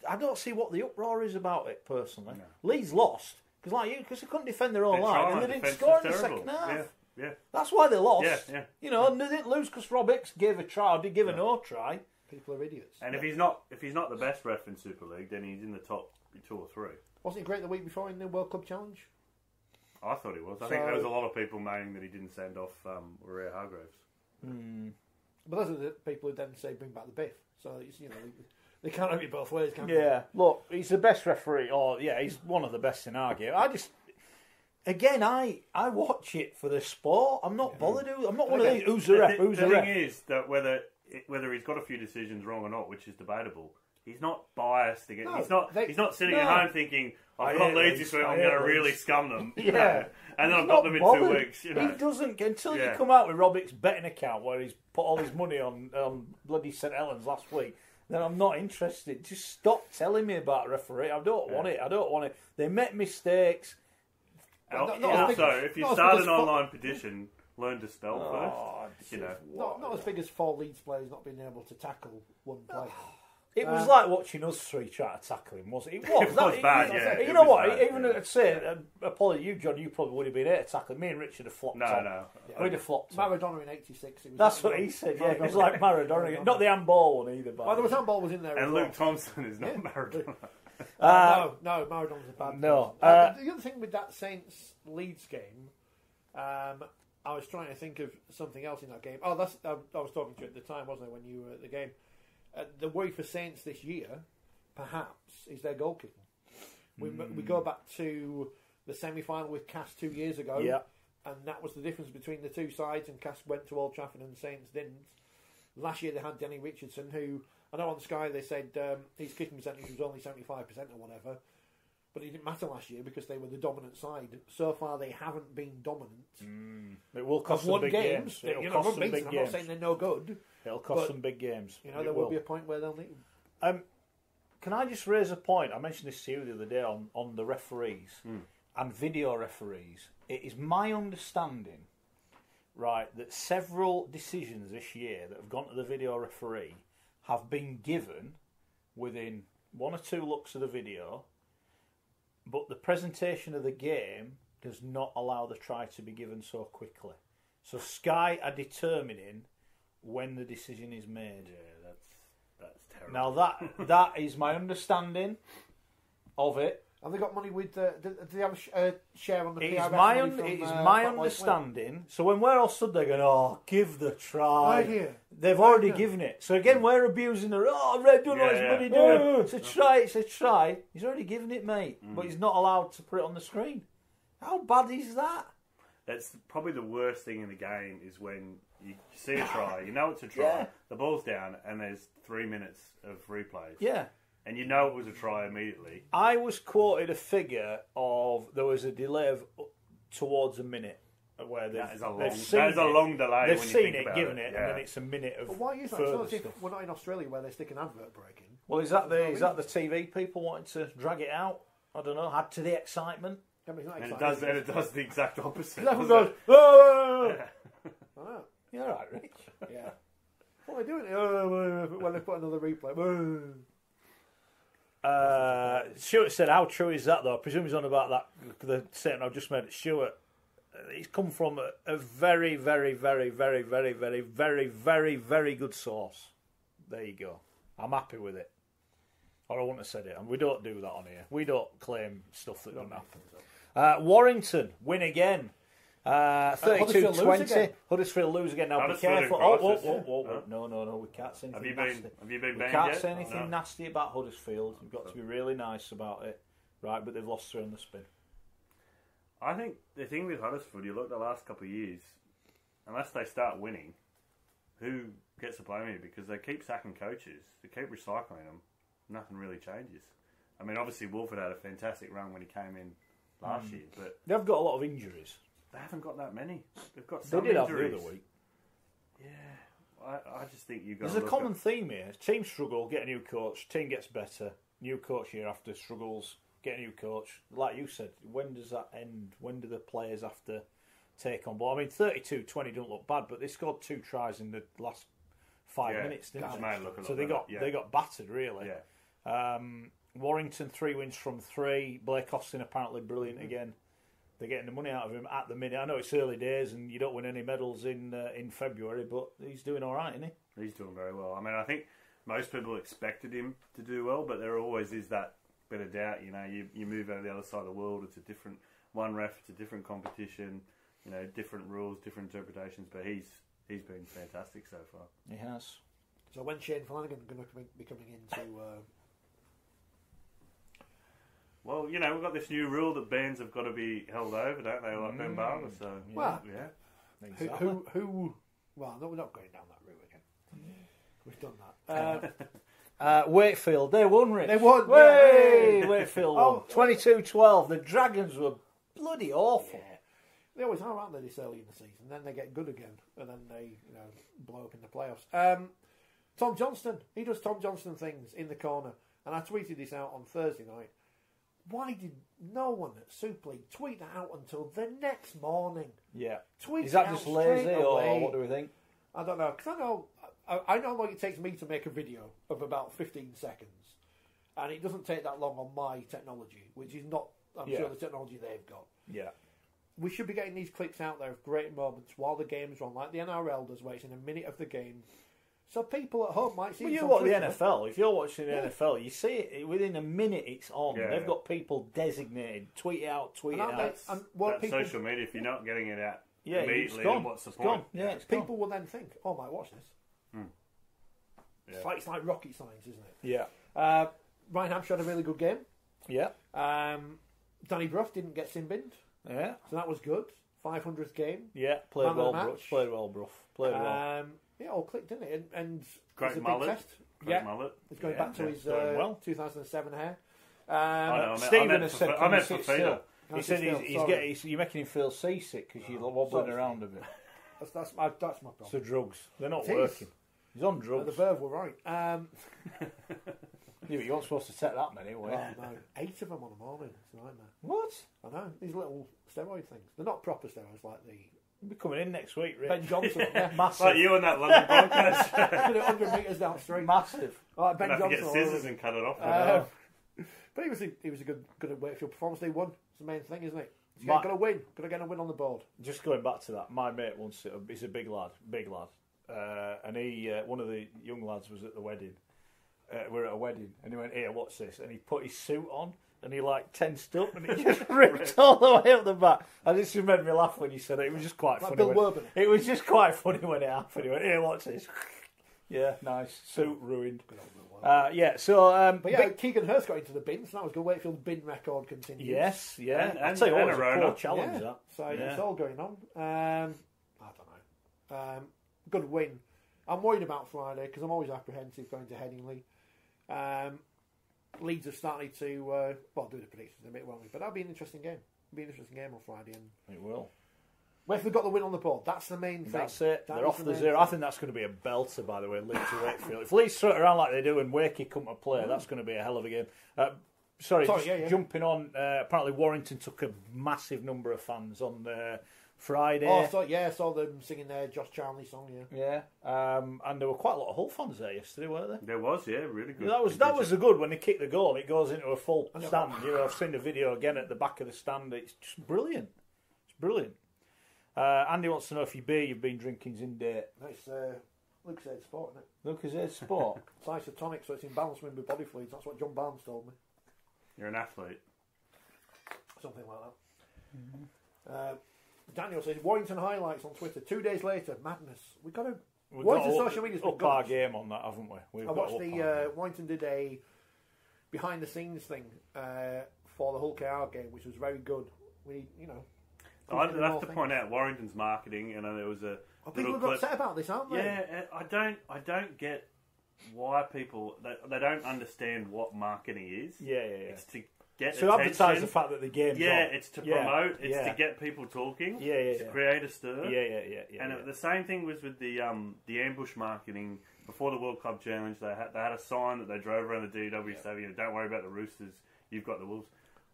Speaker 2: I don't see what the uproar is about it, personally. No. Leeds lost, because they couldn't defend their own line, and they didn't score in the second half.
Speaker 3: Yeah.
Speaker 2: That's why they lost.
Speaker 3: Yeah.
Speaker 2: And they didn't lose because Rob Hicks gave a try, or did give a no try.
Speaker 1: People are idiots.
Speaker 3: And if he's not the best ref in Super League, then he's in the top 2 or 3.
Speaker 1: Wasn't he great the week before in the World Cup Challenge?
Speaker 3: I thought he was. I think there was a lot of people moaning that he didn't send off Uriah Hargraves.
Speaker 1: But those are the people who then say bring back the Biff. So it's, they can't have it both ways, can they?
Speaker 2: Yeah. Look, he's the best referee. He's one of the best in our game. I watch it for the sport. I'm not bothered. I'm not one of these. Who's the ref? Who's the ref?
Speaker 3: The thing is that whether he's got a few decisions wrong or not, which is debatable, he's not biased against. He's not sitting at home thinking, I've got Leeds this week, I'm going to really scum them.
Speaker 2: Yeah.
Speaker 3: And then I've got them in 2 weeks.
Speaker 2: He doesn't, until you come out with Rob Hicks' betting account where he's put all his money on bloody St Helens last week, then I'm not interested. Just stop telling me about referee. I don't want it. They make mistakes.
Speaker 3: Also, if you start an online petition, learn to spell first.
Speaker 1: Not as big as 4 Leeds players not being able to tackle one player.
Speaker 2: It was like watching us 3 try to tackle him, wasn't it? It was.
Speaker 3: It was bad, yeah.
Speaker 2: You know what? Even I'd say, apology you, John, you probably would have been able to tackle him. Me and Richard have flopped on.
Speaker 3: No.
Speaker 2: We'd have flopped on.
Speaker 1: Maradona in '86.
Speaker 2: That's what he said, yeah. It was like Maradona. Not the handball one either.
Speaker 1: There was handball was in there.
Speaker 3: And Luke Thompson is not Maradona.
Speaker 1: No, Maradona's a bad
Speaker 2: No.
Speaker 1: The other thing with that Saints Leeds game, I was trying to think of something else in that game. I was talking to you at the time, wasn't I, when you were at the game? The worry for Saints this year, perhaps, is their goal kicking. We go back to the semi-final with Cass 2 years ago, and that was the difference between the two sides, and Cass went to Old Trafford and Saints didn't. Last year they had Denny Richardson, who, I know on Sky they said his kicking percentage was only 75% or whatever, but it didn't matter last year because they were the dominant side. So far they haven't been dominant.
Speaker 2: It will cost them big games.
Speaker 1: I'm not saying they're no good.
Speaker 2: It'll cost them big games.
Speaker 1: There will be a point where they'll need.
Speaker 2: Can I just raise a point? I mentioned this to you the other day on the referees and video referees. It is my understanding, right, that several decisions this year that have gone to the video referee have been given within 1 or 2 looks of the video, but the presentation of the game does not allow the try to be given so quickly. So Sky are determining when the decision is made.
Speaker 3: Yeah, that's terrible.
Speaker 2: Now that is my understanding of it.
Speaker 1: Have they got money with? Do they have a share on the PRS?
Speaker 2: It is my understanding. So when we're all stood there going, "Oh, give the try,"
Speaker 1: right here.
Speaker 2: They've already given it. So again, we're abusing the. Oh, Red don't know what his money doing. It's a try. It's a try. He's already given it, mate. But he's not allowed to put it on the screen. How bad is that?
Speaker 3: That's probably the worst thing in the game is when you see a try, you know it's a try, the ball's down, and there's 3 minutes of replays.
Speaker 2: Yeah.
Speaker 3: And you know it was a try immediately.
Speaker 2: I was quoted a figure of there was a delay of towards a minute where
Speaker 3: that is a long delay.
Speaker 2: They've
Speaker 3: when you
Speaker 2: seen
Speaker 3: think
Speaker 2: it,
Speaker 3: about
Speaker 2: given it, and then it's a minute of.
Speaker 1: But why is that? It's not as if we're not in Australia where they stick an advert break in.
Speaker 2: Well, is that the TV people wanting to drag it out? I don't know. Add to the excitement.
Speaker 1: And
Speaker 3: it does the exact opposite.
Speaker 1: Everyone goes, oh!
Speaker 2: You're all right, Rich.
Speaker 1: Yeah. What are they doing? When they put another replay.
Speaker 2: Stuart said, how true is that, though? I presume he's on about that, the statement I've just made at Stuart. He's come from a very, very, very, very, very, very, very, very, very good source. There you go. I'm happy with it. Or I wouldn't have said it. And we don't do that on here. We don't claim stuff that doesn't happen. Warrington win again. 32-20. Huddersfield lose again. Now be careful. No, we can't say anything nasty.
Speaker 3: Have you been banned
Speaker 2: can't
Speaker 3: yet?
Speaker 2: say anything nasty about Huddersfield. We've got to be really nice about it. Right, but they've lost 3 on the spin.
Speaker 3: I think the thing with Huddersfield, you look the last couple of years, unless they start winning, who gets the blame here? Because they keep sacking coaches, they keep recycling them, nothing really changes. I mean, obviously Wolford had a fantastic run when he came in last year, but
Speaker 2: they've got a lot of injuries.
Speaker 3: They haven't got that many. They've got some
Speaker 2: They did
Speaker 3: injuries.
Speaker 2: have the other week.
Speaker 3: Yeah, I just think you've got.
Speaker 2: There's a common theme here. Team struggle, get a new coach. Team gets better. New coach year after struggles, get a new coach. Like you said, when does that end? When do the players have to take on board. I mean, 32-20 don't look bad, but they scored 2 tries in the last 5 minutes, didn't they? So they got battered, really.
Speaker 3: Yeah.
Speaker 2: Warrington 3 wins from 3. Blake Austin apparently brilliant again. They're getting the money out of him at the minute. I know it's early days and you don't win any medals in February, but he's doing all right, isn't he?
Speaker 3: He's doing very well. I mean, I think most people expected him to do well, but there always is that bit of doubt. You know, you move out of the other side of the world. It's a different one ref. It's a different competition. You know, different rules, different interpretations. But he's been fantastic so far.
Speaker 2: He has.
Speaker 1: So when Shane Flanagan going to be coming into?
Speaker 3: Well, you know, we've got this new rule that bands have got to be held over, don't they? Like Ben Barber. So
Speaker 1: well,
Speaker 3: yeah.
Speaker 1: Exactly. Who? Well, no, we're not going down that route again. We've done that.
Speaker 2: Wakefield, they won, Rich.
Speaker 1: They won.
Speaker 2: Way!
Speaker 1: Yeah.
Speaker 2: Wakefield won. 22-12. The Dragons were bloody awful.
Speaker 1: Yeah. They always are, aren't they, this early in the season? Then they get good again, and then they blow up in the playoffs. Tom Johnston. He does Tom Johnston things in the corner. And I tweeted this out on Thursday night. Why did no one at Super League tweet that out until the next morning?
Speaker 2: Yeah.
Speaker 1: Tweet
Speaker 2: Is that
Speaker 1: it out
Speaker 2: just lazy,
Speaker 1: straight
Speaker 2: or
Speaker 1: away.
Speaker 2: what do we think?
Speaker 1: I don't know, because I know how long it takes me to make a video of about 15 seconds, and it doesn't take that long on my technology, which is not, I'm sure, the technology they've got.
Speaker 2: Yeah.
Speaker 1: We should be getting these clips out there of great moments while the game's on, like the NRL does, where it's in a minute of the game. So people at home might see.
Speaker 2: Well, you watch the NFL. If you're watching the NFL, you see it within a minute. It's on.
Speaker 3: Yeah,
Speaker 2: They've got people designated. Tweet it out. Tweet it out.
Speaker 3: That's social media. If you're not getting it out immediately,
Speaker 2: it's gone.
Speaker 3: then what's the point?
Speaker 2: Yeah, it's
Speaker 1: people
Speaker 2: gone.
Speaker 1: will then think, "Oh, I might watch this."
Speaker 3: Yeah.
Speaker 1: It's like rocket science, isn't it?
Speaker 2: Yeah.
Speaker 1: Ryan Hampshire had a really good game.
Speaker 2: Yeah.
Speaker 1: Danny Bruff didn't get sin-binned,
Speaker 2: Yeah.
Speaker 1: so that was good. 500th game.
Speaker 2: Yeah. Played
Speaker 1: Man of
Speaker 2: well,
Speaker 1: the
Speaker 2: Bruff.
Speaker 1: match.
Speaker 2: Played well, Bruff. Played well.
Speaker 1: Yeah, all clicked, didn't it? And
Speaker 3: Great
Speaker 1: it's a
Speaker 3: mullet.
Speaker 1: big test.
Speaker 3: Great mullet.
Speaker 1: He's going back to his
Speaker 2: going well.
Speaker 1: 2007 hair.
Speaker 2: Stephen has said,
Speaker 3: I meant
Speaker 2: sit
Speaker 3: for
Speaker 2: still.
Speaker 1: Can
Speaker 2: He
Speaker 1: I
Speaker 2: said
Speaker 1: sit still?
Speaker 2: you're making him feel seasick because you're wobbling around a bit.
Speaker 1: That's my
Speaker 2: It's
Speaker 1: problem.
Speaker 2: the drugs. They're not
Speaker 1: It is.
Speaker 2: working. He's on
Speaker 1: The
Speaker 2: drugs.
Speaker 1: Verve were right.
Speaker 2: Yeah, but you aren't supposed to take that many
Speaker 1: Oh,
Speaker 2: away.
Speaker 1: no. 8 of them on a morning. It's a nightmare.
Speaker 2: What?
Speaker 1: I know. These little steroid things. They're not proper steroids like the
Speaker 2: He'll be coming in next week, Rick.
Speaker 1: Ben Johnson. Yeah.
Speaker 2: Massive.
Speaker 3: Like you on that London podcast.
Speaker 1: 100 metres downstream.
Speaker 2: Massive.
Speaker 1: Like Ben
Speaker 3: Have to
Speaker 1: Johnson.
Speaker 3: get scissors and cut it off.
Speaker 1: But he was a good at Wakefield performance. They won. It's the main thing, isn't it? He's
Speaker 2: Ma-
Speaker 1: got to win. Got to get a win on the board.
Speaker 2: Just going back to that, my mate once, he's a big lad, and he, one of the young lads was at the wedding. We're at a wedding, and he went, "Here, watch this," and he put his suit on, and he like tensed up, and he just ripped all the way up the back. And it just made me laugh when he said it. It was just quite
Speaker 1: Like
Speaker 2: funny.
Speaker 1: Bill
Speaker 2: when-
Speaker 1: Werben.
Speaker 2: It was just quite funny when it happened. He went, "Here, watch this." Yeah, nice. Suit ruined. Yeah, so...
Speaker 1: But yeah, Keegan Hurst got into the bin, so that was good. Wakefield bin record continues.
Speaker 2: Yes, yeah.
Speaker 3: And-
Speaker 2: I'll tell you what,
Speaker 3: and
Speaker 2: it was
Speaker 3: a
Speaker 2: a poor
Speaker 3: Rona.
Speaker 2: challenge,
Speaker 1: Yeah.
Speaker 2: that.
Speaker 1: So
Speaker 2: Yeah.
Speaker 1: it's all going on. I don't know. Good win. I'm worried about Friday because I'm always apprehensive going to Headingley. Leeds have started to do the predictions in a bit, won't we? But that'll be an interesting game. It'll be an interesting game on Friday. And
Speaker 2: It will.
Speaker 1: Wakefield got the win on the board. That's the main thing.
Speaker 2: That's it.
Speaker 1: That
Speaker 2: They're
Speaker 1: is
Speaker 2: off the
Speaker 1: main
Speaker 2: zero.
Speaker 1: thing.
Speaker 2: I think that's going to be a belter, by the way, Leeds to Wakefield. If Leeds throw it around like they do and Wakey come to play, that's going to be a hell of a game. Jumping on, apparently Warrington took a massive number of fans on Friday.
Speaker 1: Oh, I saw them singing their Josh Charnley song. Yeah.
Speaker 2: And there were quite a lot of Hull fans there yesterday, weren't there?
Speaker 3: There was, yeah, really good.
Speaker 2: That was a good when they kick the goal. It goes into a full stand. I've seen the video again at the back of the stand. It's just brilliant. It's brilliant. Andy wants to know if your beer you've been drinking's in date.
Speaker 1: No, it's Lucas Aid Sport, isn't it?
Speaker 2: Lucas Aid Sport.
Speaker 1: It's isotonic, so it's in balance with body fluids. That's what John Barnes told me.
Speaker 3: You're an athlete.
Speaker 1: Something like that. Daniel says Warrington highlights on Twitter. 2 days later, madness. We've got to. Warrington social media's been
Speaker 2: up our
Speaker 1: good.
Speaker 2: game on that, haven't we?
Speaker 1: I watched the Warrington did a behind the scenes thing for the Hull KR game, which was very good.
Speaker 3: I'd have to point out Warrington's marketing. You know, there was a
Speaker 1: people
Speaker 3: little
Speaker 1: are upset about this, aren't they?
Speaker 3: Yeah, I don't get why people they don't understand what marketing is.
Speaker 2: Yeah.
Speaker 3: It's to get
Speaker 2: to
Speaker 3: attention.
Speaker 2: advertise the fact that the game's on.
Speaker 3: It's to promote. It's to get people talking. To create a stir.
Speaker 2: Yeah.
Speaker 3: And the same thing was with the ambush marketing before the World Cup Challenge. They had a sign that they drove around the DW saying, "Don't worry about the Roosters. You've got the Wolves."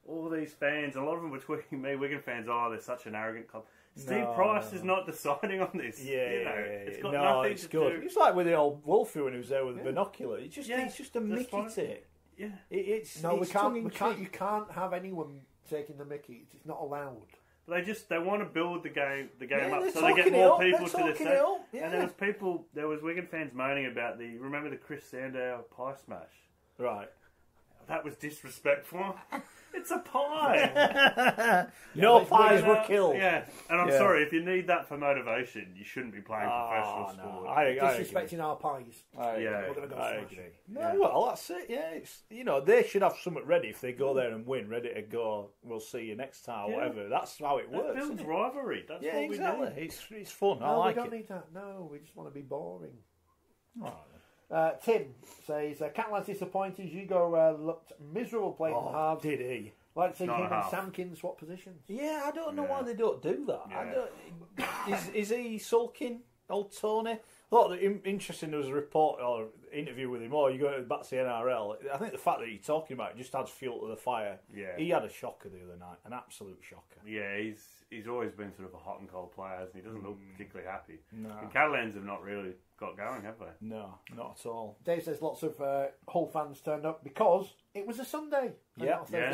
Speaker 3: all these fans, a lot of them were tweeting me, Wigan fans, they're such an arrogant club. Steve Price is not deciding on this. It's got nothing to do.
Speaker 2: It's like with the old Wolfie when he was there with the binocular. It's just a Mickey take.
Speaker 3: Yeah,
Speaker 1: we can't. You can't have anyone taking the Mickey. It's not allowed.
Speaker 3: But they want to build the game up so they get more people to the stage.
Speaker 2: Yeah.
Speaker 3: And there was Wigan fans moaning about remember the Chris Sandow pie smash?
Speaker 2: Right.
Speaker 3: That was disrespectful. It's a pie.
Speaker 2: No pies were killed.
Speaker 3: Yeah, and I'm sorry, if you need that for motivation, you shouldn't be playing professional sport.
Speaker 1: Disrespecting our pies.
Speaker 3: We're
Speaker 1: going to go
Speaker 2: I
Speaker 1: smash.
Speaker 2: agree. No, well, that's it. Yeah, it's they should have something ready if they go there and win, ready to go. We'll see you next time, whatever. That's how it works.
Speaker 3: It builds rivalry. That's what
Speaker 2: exactly.
Speaker 3: we need.
Speaker 2: It's fun.
Speaker 1: No,
Speaker 2: I like it.
Speaker 1: we don't need that. No, we just want to be boring.
Speaker 2: Right.
Speaker 1: Tim says, Catalan's disappointed. Hugo looked miserable playing in halves.
Speaker 2: Did he?
Speaker 1: Like to see him and Samkin swap positions.
Speaker 2: Yeah, I don't know why they don't do that.
Speaker 3: Yeah.
Speaker 2: Is he sulking, old Tony? I thought that interesting there was a report or interview with him. You go back to the NRL. I think the fact that you're talking about it just adds fuel to the fire.
Speaker 3: Yeah.
Speaker 2: He had a shocker the other night, an absolute shocker.
Speaker 3: Yeah, he's always been sort of a hot and cold player, hasn't he? He doesn't look particularly happy.
Speaker 2: No.
Speaker 3: The Catalans have not really got going, have they?
Speaker 2: No, not at all.
Speaker 1: Dave says lots of Hull fans turned up because it was a Sunday.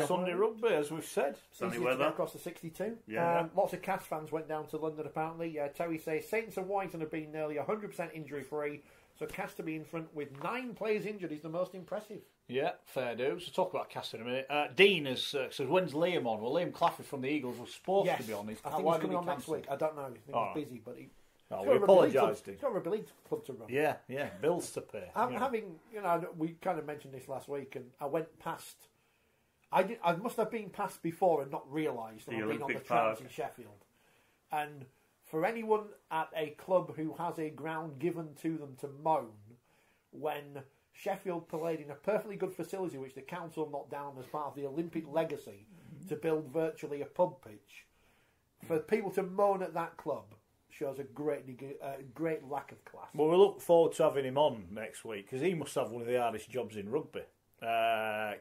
Speaker 2: Sunday rugby, as we've said.
Speaker 3: Sunny weather.
Speaker 1: Across the 62.
Speaker 3: Yeah.
Speaker 1: Lots of Cass fans went down to London, apparently. Terry says Saints and Warrington have been nearly 100% injury-free, so Cass to be in front with 9 players injured is the most impressive.
Speaker 2: Yeah, fair dues. We'll talk about Cass in a minute. Dean has says, when's Liam on? Well, Liam Clafford from the Eagles was supposed to be on.
Speaker 1: I think he's coming on next week. I don't know. I think he's busy, but he...
Speaker 2: we apologise, Dean.
Speaker 1: He's got a rugby league club to run.
Speaker 2: Yeah, bills to pay.
Speaker 1: We kind of mentioned this last week, and I went past... I must have been past before and not realised that I've been on the trams in Sheffield. And for anyone at a club who has a ground given to them to moan, when Sheffield played in a perfectly good facility which the council knocked down as part of the Olympic legacy to build virtually a pub pitch, for people to moan at that club shows a great lack of class.
Speaker 2: Well, we look forward to having him on next week because he must have one of the hardest jobs in rugby.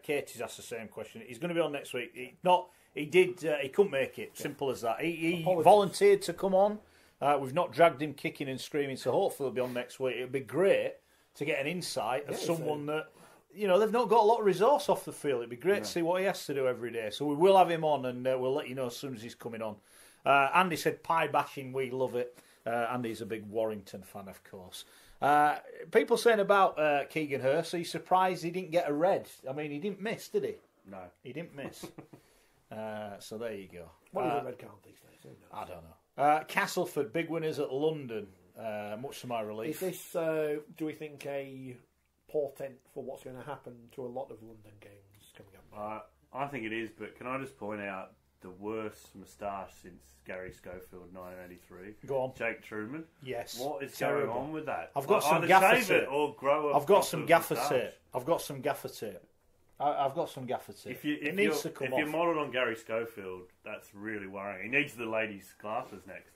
Speaker 2: Katie's asked the same question. He's going to be on next week. He couldn't make it. Simple as that. He volunteered to come on. We've not dragged him kicking and screaming, so hopefully he'll be on next week. It'd be great to get an insight of someone that, they've not got a lot of resource off the field. It'd be great to see what he has to do every day. So we will have him on, and we'll let you know as soon as he's coming on. Andy said pie bashing, we love it. Andy's a big Warrington fan, of course. People saying about Keegan Hurst, are you surprised he didn't get a red? I mean, he didn't miss, did he?
Speaker 3: No.
Speaker 2: He didn't miss. So there you go.
Speaker 1: What is a red card these days?
Speaker 2: I don't know. Castleford, big winners at London, much to my relief.
Speaker 1: Is this, do we think, a portent for what's going to happen to a lot of London games coming up?
Speaker 3: I think it is, but can I just point out the worst moustache since Gary Schofield 1983?
Speaker 2: Go on.
Speaker 3: Jake Truman.
Speaker 2: Yes.
Speaker 3: What is going on with that?
Speaker 2: I've got some gaffer tape.
Speaker 3: Or grow
Speaker 2: I've got some gaffer tape. I've got some gaffer tape. If
Speaker 3: it needs to come off. If you're modelled on Gary Schofield, that's really worrying. He needs the ladies' glasses next.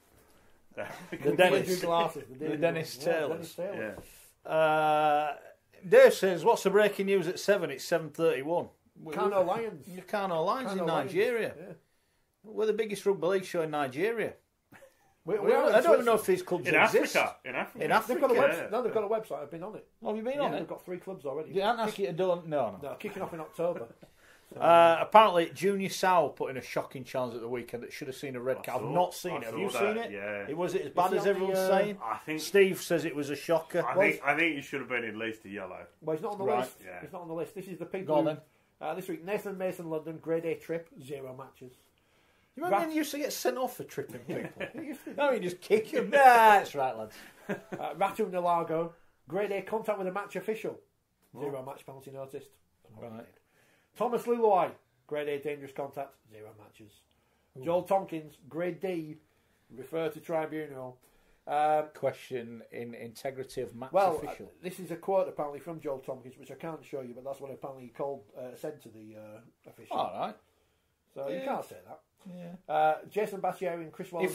Speaker 2: The dentist. The Dennis Taylors. Yeah. Dave says, what's the breaking news at 7? It's 7:31.
Speaker 1: Kano Lions.
Speaker 2: Kano Lions in Nigeria.
Speaker 1: Yeah.
Speaker 2: We're the biggest rugby league show in Nigeria.
Speaker 1: I
Speaker 2: don't even know if these clubs exist.
Speaker 3: In Africa.
Speaker 1: They've got a website. No, they've got a website. I've been on it.
Speaker 2: Have you been on it?
Speaker 1: They've got 3 clubs already.
Speaker 2: They haven't asked you to do... No,
Speaker 1: kicking off in October.
Speaker 2: Apparently, Junior Sal put in a shocking challenge at the weekend that should have seen a red card. I've not seen it. Have you seen it?
Speaker 3: Yeah.
Speaker 2: Was it as bad as everyone's saying?
Speaker 3: I think
Speaker 2: Steve says it was a shocker.
Speaker 3: I think it should have been at least a yellow.
Speaker 1: Well, he's not on the list. Yeah. He's not on the list. This is the people. This week, Nathan Mason, London, grade A trip, 0 matches.
Speaker 2: You remember when you used to get sent off for tripping people? No, you just kick him. That's right, lads.
Speaker 1: Ratu Nalago, grade A contact with a match official, 0 match penalty noticed.
Speaker 2: Right.
Speaker 1: Thomas Luluai, grade A dangerous contact, 0 matches. Ooh. Joel Tompkins, grade D, refer to tribunal.
Speaker 2: Question in integrity of match official.
Speaker 1: This is a quote apparently from Joel Tompkins, which I can't show you, but that's what apparently he said to the official.
Speaker 2: All right.
Speaker 1: So you can't say that.
Speaker 2: Yeah.
Speaker 1: Jason Bassier and Chris Wallace.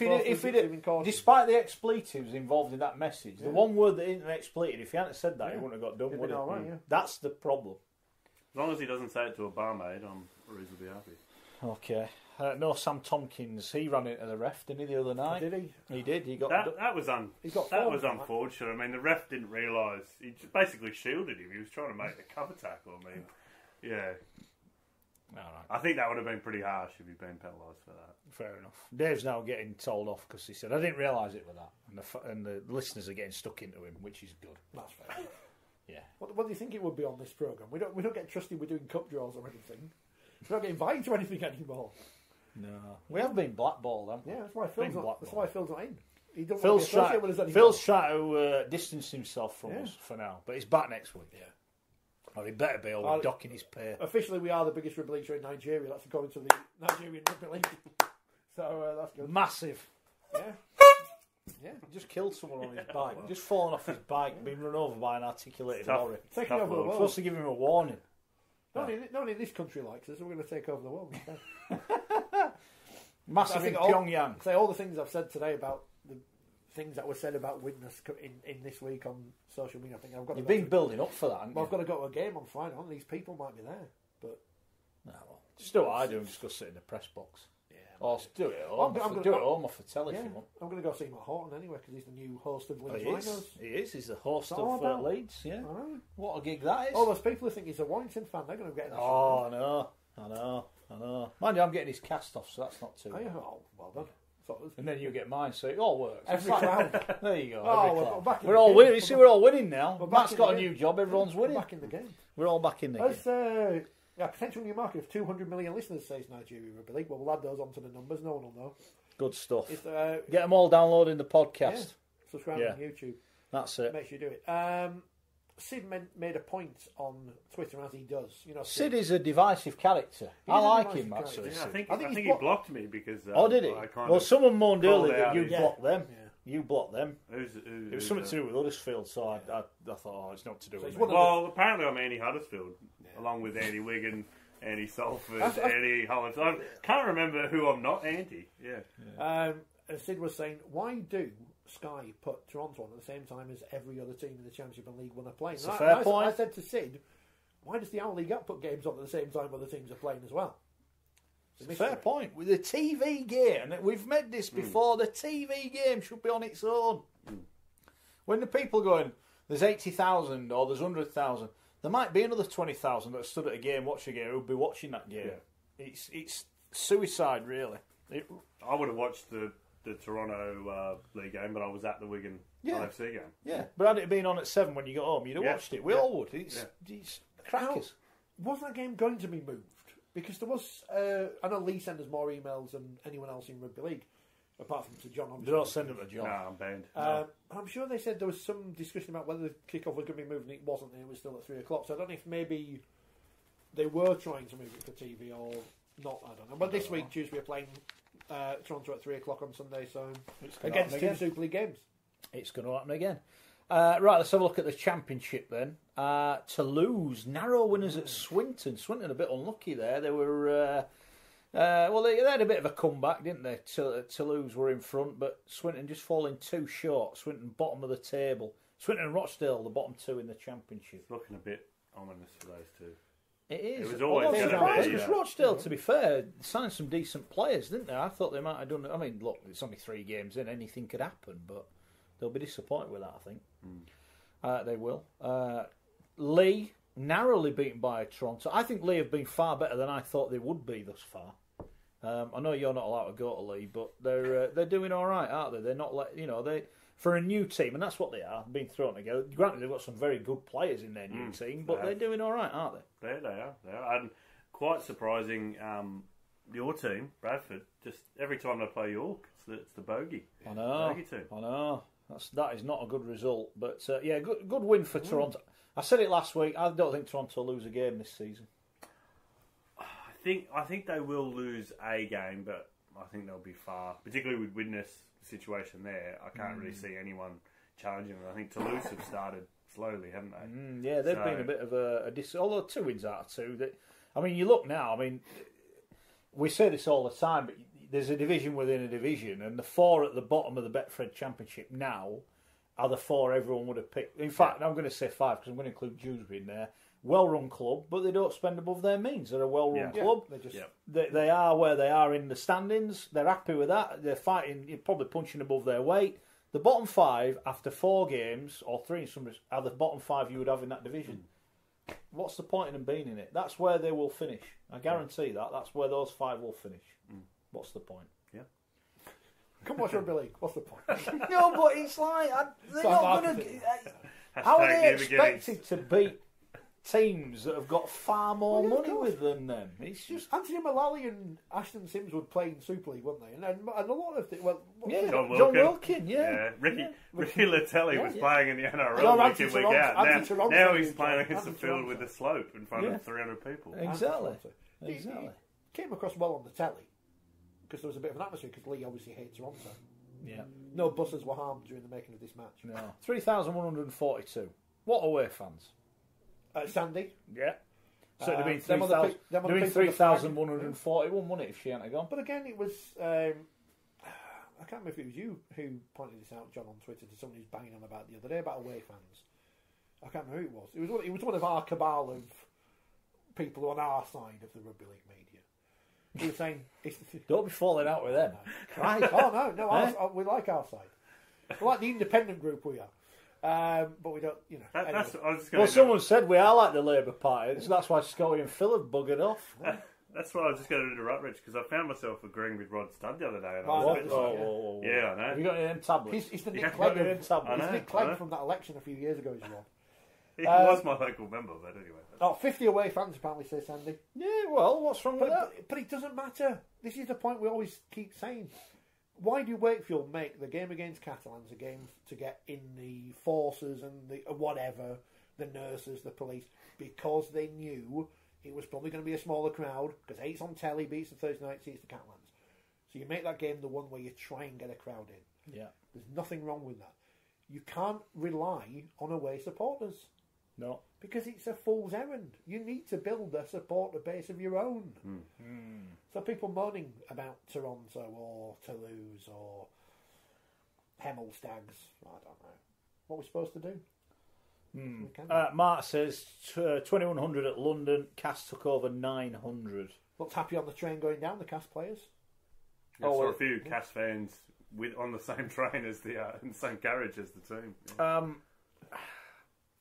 Speaker 2: Despite the expletives involved in that message, the one word that isn't expletive, if he hadn't said that, he wouldn't have got done.
Speaker 1: All right,
Speaker 2: That's the problem.
Speaker 3: As long as he doesn't say it to a barmaid, I'm reasonably happy.
Speaker 2: Okay. No, Sam Tompkins. He ran into the ref, didn't he, the other night?
Speaker 1: Did he?
Speaker 2: He did. He got
Speaker 3: that was unfortunate. I mean, the ref didn't realise. He just basically shielded him. He was trying to make a cover tackle. I mean, yeah.
Speaker 2: All right.
Speaker 3: I think that would have been pretty harsh if he'd been penalised for that.
Speaker 2: Fair enough. Dave's now getting told off because he said, I didn't realise it was that. And the listeners are getting stuck into him, which is good.
Speaker 1: That's fair.
Speaker 2: Yeah.
Speaker 1: What do you think it would be on this programme? We don't get trusted with doing cup draws or anything. We don't get invited to anything anymore.
Speaker 2: No. We have been blackballed, haven't we?
Speaker 1: Yeah, that's why Phil's not in. He don't
Speaker 2: Phil's
Speaker 1: want to be associated with us anymore.
Speaker 2: Phil's trying to distance himself from us for now, but he's back next week.
Speaker 1: Yeah.
Speaker 2: Well, he better be over docking his pay.
Speaker 1: Officially, we are the biggest rugby league show in Nigeria. That's according to the Nigerian Rugby League. So that's good.
Speaker 2: Massive.
Speaker 1: Yeah.
Speaker 2: Yeah. He just killed someone on his bike. Just fallen off his bike, being run over by an articulated lorry.
Speaker 1: Taking over the world.
Speaker 2: Supposed to give him a warning.
Speaker 1: No one in this country likes us. We're going to take over the world.
Speaker 2: Massive in Pyongyang.
Speaker 1: Say all the things I've said today about the things that were said about Widnes in this week on social media. I think I've got.
Speaker 2: You've been building up for that, haven't you?
Speaker 1: I've got to go to a game on Friday. These people might be there, but
Speaker 2: just do what I do and just go sit in the press box. Yeah. Or do it at home. Do it at home off the telly if you want.
Speaker 1: I'm going to go see him at Horton anyway because he's the new host of Leeds Rhinos.
Speaker 2: He is. He's the host of Leeds. Yeah. What a gig that is!
Speaker 1: All those people who think he's a Warrington fan, they're going to get.
Speaker 2: Oh no. I know. Mind you, I'm getting his cast off, so that's not too bad.
Speaker 1: Oh, well done.
Speaker 2: And then you get mine, so it all works.
Speaker 1: Every round.
Speaker 2: There you go.
Speaker 1: We're
Speaker 2: all winning. You see, we're all winning now. Matt's got a new job. Everyone's winning.
Speaker 1: We're back in the game.
Speaker 2: We're all back in the game.
Speaker 1: Potential new market of 200 million listeners, says Nigeria Rugby League. Well, we'll add those onto the numbers. No one will know.
Speaker 2: Good stuff. Get them all downloading the podcast.
Speaker 1: Yeah. Subscribe on YouTube.
Speaker 2: That's it.
Speaker 1: Make sure you do it. Sid made a point on Twitter, as he does.
Speaker 2: Sid is a divisive character. I like him, actually.
Speaker 3: Yeah, I think he blocked me because.
Speaker 2: Did he? Well, someone moaned earlier that you blocked them.
Speaker 1: Yeah.
Speaker 2: You blocked them.
Speaker 3: It
Speaker 2: was something to do with Huddersfield, so I thought, it's not to do with me.
Speaker 3: Well, apparently I'm Andy Huddersfield, along with Andy Wigan, Andy Salford, Andy Holland. I can't remember who I'm not anti. Yeah.
Speaker 1: Sid was saying, why do Sky put Toronto on at the same time as every other team in the Championship and League One are playing?
Speaker 2: It's a fair point.
Speaker 1: I said to Sid, why does the Our League Up put games on at the same time other teams are playing as well?
Speaker 2: It's a fair point. With the TV game, and we've made this before, the TV game should be on its own. When the people going, there's 80,000 or there's 100,000, there might be another 20,000 that stood at a game, watching a game, who'd be watching that game. Yeah. It's suicide, really.
Speaker 3: I would have watched the Toronto league game, but I was at the Wigan LFC game.
Speaker 2: Yeah, but had it been on at 7 when you got home, you'd have watched it. We all would. It's crackers.
Speaker 1: Was that game going to be moved? Because there was... I know Lee sent us more emails than anyone else in Rugby League, apart from to John.
Speaker 2: They don't send them to John.
Speaker 3: No, I'm banned.
Speaker 1: I'm sure they said there was some discussion about whether the kick-off was going to be moved, and it wasn't, and it was still at 3 o'clock. So I don't know if maybe they were trying to move it for TV or not. I don't know. But this week, Tuesday, we're playing... Toronto at 3 o'clock on Sunday, so against two Super League games.
Speaker 2: It's going to happen again. Right, let's have a look at the Championship then. Toulouse, narrow winners at Swinton. Swinton a bit unlucky there. They were, they had a bit of a comeback, didn't they? Toulouse were in front, but Swinton just falling too short. Swinton bottom of the table. Swinton and Rochdale, the bottom two in the Championship.
Speaker 3: It's looking a bit ominous for those two.
Speaker 2: It is.
Speaker 3: It was always going to be.
Speaker 2: Because Rochdale, to be fair, signed some decent players, didn't they? I thought they might have done it. I mean, look, it's only 3 games in. Anything could happen, but they'll be disappointed with that, I think. They will. Lee, narrowly beaten by Toronto. I think Lee have been far better than I thought they would be thus far. I know you're not allowed to go to Lee, but they're doing all right, aren't they? They're not for a new team, and that's what they are, being thrown together. Granted, they've got some very good players in their new team, but they're doing all right, aren't they?
Speaker 3: They are. And quite surprising, your team, Bradford, just every time they play York, it's the bogey.
Speaker 2: I know.
Speaker 3: Bogey team.
Speaker 2: I know. That is not a good result, but good win for Toronto. I said it last week. I don't think Toronto will lose a game this season.
Speaker 3: I think they will lose a game, but I think they'll be far, particularly with Widnes' situation there. I can't really see anyone challenging them. I think Toulouse have started slowly, haven't they?
Speaker 2: Yeah, they've been a bit of a although 2 wins out of 2. You look now. We say this all the time, but there's a division within a division, and the 4 at the bottom of the Betfred Championship now are the 4 everyone would have picked. In fact, I'm going to say 5 because I'm going to include Dewsbury in there. well-run club, but they don't spend above their means. They're a well-run club.
Speaker 1: They just
Speaker 2: They are where they are in the standings. They're happy with that. They're fighting, you're probably punching above their weight. The bottom 5, after 4 games, or 3 in some, are the bottom 5 you would have in that division. What's the point in them being in it? That's where they will finish. I guarantee that. That's where those 5 will finish. What's the point?
Speaker 1: come watch Rugby League. What's the point?
Speaker 2: No, but it's like they're
Speaker 1: So
Speaker 2: not going to. How are they expected to beat teams that have got far more money with them? Then it's just
Speaker 1: Anthony Mullally and Ashton Sims were playing Super League, weren't they? And a lot of
Speaker 2: John Wilkin,
Speaker 3: Ricky Latelli was playing in the NRL
Speaker 1: No,
Speaker 3: week in, week out. Now he's playing against the field
Speaker 1: Toronto.
Speaker 3: with the slope in front of 300 people.
Speaker 2: exactly.
Speaker 1: He came across well on the telly because there was a bit of an atmosphere because Lee obviously hates Toronto.
Speaker 2: Yeah.
Speaker 1: No buses were harmed during the making of this match.
Speaker 2: No. 3,142. What away fans?
Speaker 1: Sandy.
Speaker 2: Yeah. So it'd have
Speaker 1: them are
Speaker 2: been 3,141, wouldn't it, if she hadn't gone?
Speaker 1: But again, it was. I can't remember if it was you who pointed this out, John, on Twitter to someone who's banging on about the other day about away fans. I can't remember who it was. It was one of our cabal of people on our side of the Rugby League media. He was saying,
Speaker 2: Don't be falling out with them.
Speaker 1: right? Oh no, we like our side. We're like the independent group we are, but we don't. You know.
Speaker 3: That's, I was just
Speaker 2: Well, someone said we are like the Labour Party, so that's why Scotty and Phil have buggered off.
Speaker 3: That's why I was just going to interrupt, Rich, because I found myself agreeing with Rod Studd the other day. And I
Speaker 1: Oh,
Speaker 3: was a bit like,
Speaker 2: whoa.
Speaker 3: yeah, I know.
Speaker 2: Have you got any of them tablets?
Speaker 1: He's the
Speaker 3: Yeah,
Speaker 1: Nick
Speaker 3: I've
Speaker 1: Clegg.
Speaker 2: got it in tab.
Speaker 1: He's
Speaker 3: I know,
Speaker 1: Nick
Speaker 3: I
Speaker 1: Clegg
Speaker 3: know.
Speaker 1: from that election a few years ago. He's won.
Speaker 3: He was my local member, but anyway.
Speaker 1: 50 away fans apparently, says Sandy.
Speaker 2: Yeah, well, what's wrong with that?
Speaker 1: But it doesn't matter. This is the point we always keep saying. Why do Wakefield make the game against Catalans a game to get in the forces and the whatever, the nurses, the police? Because they knew it was probably going to be a smaller crowd, because 8's on telly, beats the Thursday night, seats the Catalans. So you make that game the one where you try and get a crowd in.
Speaker 2: Yeah.
Speaker 1: There's nothing wrong with that. You can't rely on away supporters.
Speaker 2: No.
Speaker 1: Because it's a fool's errand. You need to build a supporter base of your own. So people moaning about Toronto or Toulouse or Hemel Stags, I don't know. What are we supposed to do? We can't.
Speaker 2: Mark says 2,100 at London. Cass took over 900.
Speaker 1: Looks happy on the train going down, the cast players.
Speaker 3: I saw a few Cass fans on the same train as the in the same carriage as the team. Yeah.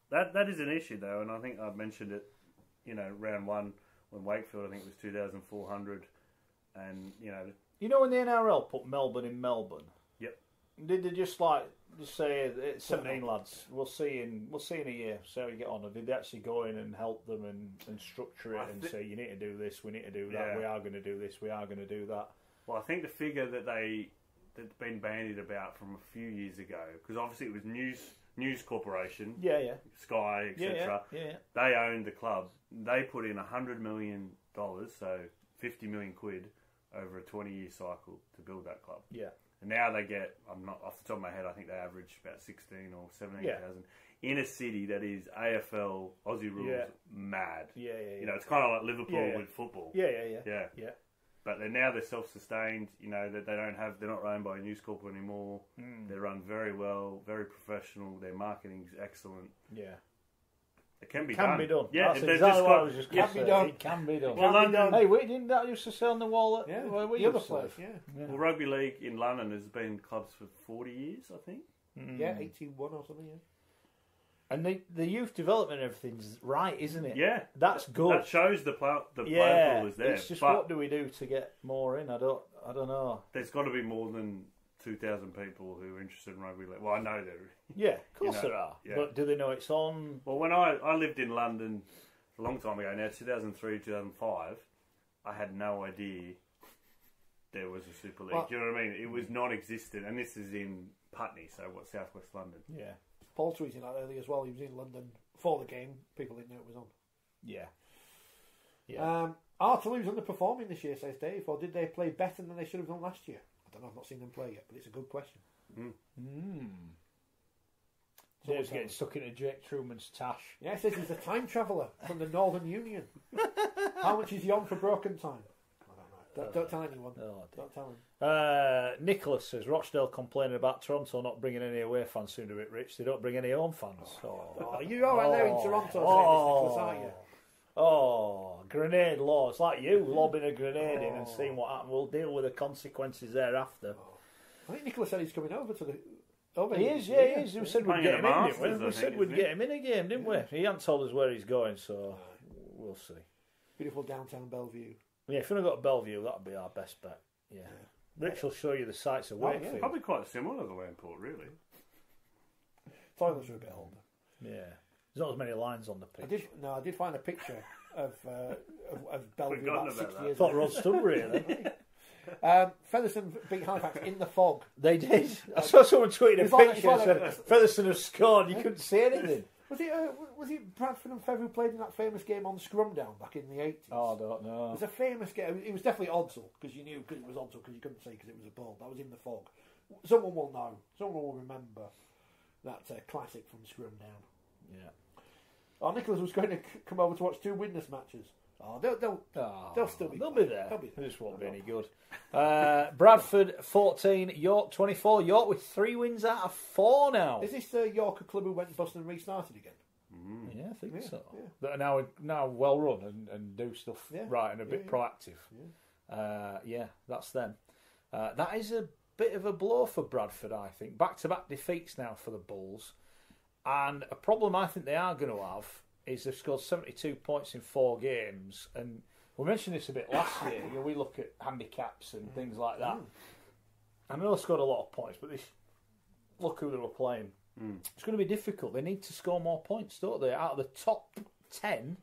Speaker 3: That is an issue though, and I think I've mentioned it. Round 1 when Wakefield, I think it was 2,400, and
Speaker 2: when the NRL put Melbourne in Melbourne?
Speaker 3: Yep.
Speaker 2: Did they just say 17 lads? We'll see in a year. See how you get on. Or did they actually go in and help them and structure it and say you need to do this, we need to do that, we are going to do this, we are going to do that?
Speaker 3: Well, I think the figure that's been bandied about from a few years ago, because obviously it was News Corporation, Sky, etc.
Speaker 2: Yeah.
Speaker 3: They owned the club. They put in $100 million, so 50 million quid over a 20-year cycle to build that club.
Speaker 2: Yeah.
Speaker 3: And now they get, I'm not off the top of my head, I think they average about 16 or 17,000 in a city that is AFL Aussie rules mad.
Speaker 2: Yeah.
Speaker 3: It's kind of like Liverpool with football.
Speaker 2: Yeah.
Speaker 3: But they're self-sustained. That they're not run by a News Corp anymore. They're run very well, very professional. Their marketing's excellent.
Speaker 2: Yeah.
Speaker 3: It can be
Speaker 2: Can
Speaker 3: done.
Speaker 2: be done.
Speaker 3: Yeah,
Speaker 2: That's
Speaker 3: they've
Speaker 2: exactly
Speaker 3: just
Speaker 2: what I
Speaker 3: got.
Speaker 2: was just
Speaker 1: Can be done.
Speaker 2: It can be done.
Speaker 3: Well, London,
Speaker 2: Hey, didn't that used to say on the wall at where we
Speaker 1: the other
Speaker 2: used to
Speaker 1: place,
Speaker 2: live?
Speaker 3: well, Rugby League in London has been clubs for 40 years, I think.
Speaker 1: Yeah, 81 or something,
Speaker 2: And the youth development and everything's right, isn't it?
Speaker 3: Yeah.
Speaker 2: That's good.
Speaker 3: That shows the player pool is there.
Speaker 2: It's just
Speaker 3: but
Speaker 2: what do we do to get more in? I don't know.
Speaker 3: there's got to be more than 2,000 people who are interested in rugby league. Well, I know there.
Speaker 2: Yeah, of course there are.
Speaker 3: yeah.
Speaker 2: But do they know it's on?
Speaker 3: Well, when I lived in London a long time ago now, 2003, 2005, I had no idea there was a Super League.
Speaker 1: Well,
Speaker 3: do you know what I mean? It was non-existent, and this is in Putney, so southwest London.
Speaker 2: Yeah.
Speaker 1: Paul tweeted that earlier as well. He was in London for the game. People didn't know it was on.
Speaker 2: Yeah.
Speaker 1: Are Toulouse underperforming this year, says Dave, or did they play better than they should have done last year? I don't know. I've not seen them play yet, but it's a good question.
Speaker 2: Dave's getting stuck into Jake Truman's tash.
Speaker 1: Yeah, it says he's a time traveller from the Northern Union. How much is he on for broken time? I don't know. Don't tell anyone.
Speaker 2: Oh,
Speaker 1: don't tell him.
Speaker 2: Nicholas says Rochdale complaining about Toronto not bringing any away fans seem a bit rich. They don't bring any home fans.
Speaker 1: Oh, you're all right there in Toronto, Nicholas, aren't you?
Speaker 2: Oh, grenade law. It's like you lobbing a grenade in and seeing what happens. We'll deal with the consequences thereafter.
Speaker 1: I think Nicholas said he's coming over to the...
Speaker 2: He is, yeah, he is. We said we'd get him in, didn't we? We said we'd get him in a game, didn't we? He hasn't told us where he's going, so we'll see.
Speaker 1: Beautiful downtown Bellevue.
Speaker 2: Yeah, if you've not got Bellevue, that'll be our best bet. Yeah. Rich will show you the sights of Wakefield.
Speaker 3: Yeah. Probably quite similar to the Landport, really.
Speaker 1: Toilets are a bit older.
Speaker 2: Yeah. There's not as many lines on the pitch.
Speaker 1: I did find a picture of Bellevue about 6 years ago.
Speaker 2: I thought Rod Studbury, really.
Speaker 1: Featherstone beat Halifax in the fog.
Speaker 2: They did. I saw someone tweeting a picture and said Featherstone have scored. You couldn't see anything.
Speaker 1: Was it Bradford and Feather who played in that famous game on Scrumdown back in the 80s?
Speaker 2: Oh, I don't know.
Speaker 1: It was a famous game. It was definitely Odsal, because you knew because it was Odsal, because you couldn't see because it was a ball. That was in the fog. Someone will know. Someone will remember that classic from Scrumdown.
Speaker 2: Yeah.
Speaker 1: Oh, Nicholas was going to come over to watch 2 Widnes matches. Oh, they'll still be.
Speaker 2: They'll be there. This won't be any good. Bradford 14, York 24. York with 3 wins out of 4 now.
Speaker 1: Is this the York club who went bust and restarted again?
Speaker 2: Yeah, I think so. Yeah. That are now well run and do stuff right and a bit proactive. Yeah, that's them. That is a bit of a blow for Bradford, I think. Back-to-back defeats now for the Bulls. And a problem I think they are going to have is they've scored 72 points in 4 games. And we mentioned this a bit last year. We look at handicaps and things like that. I know they scored a lot of points, but look who they were playing. It's going to be difficult. They need to score more points, don't they? Out of the top 10,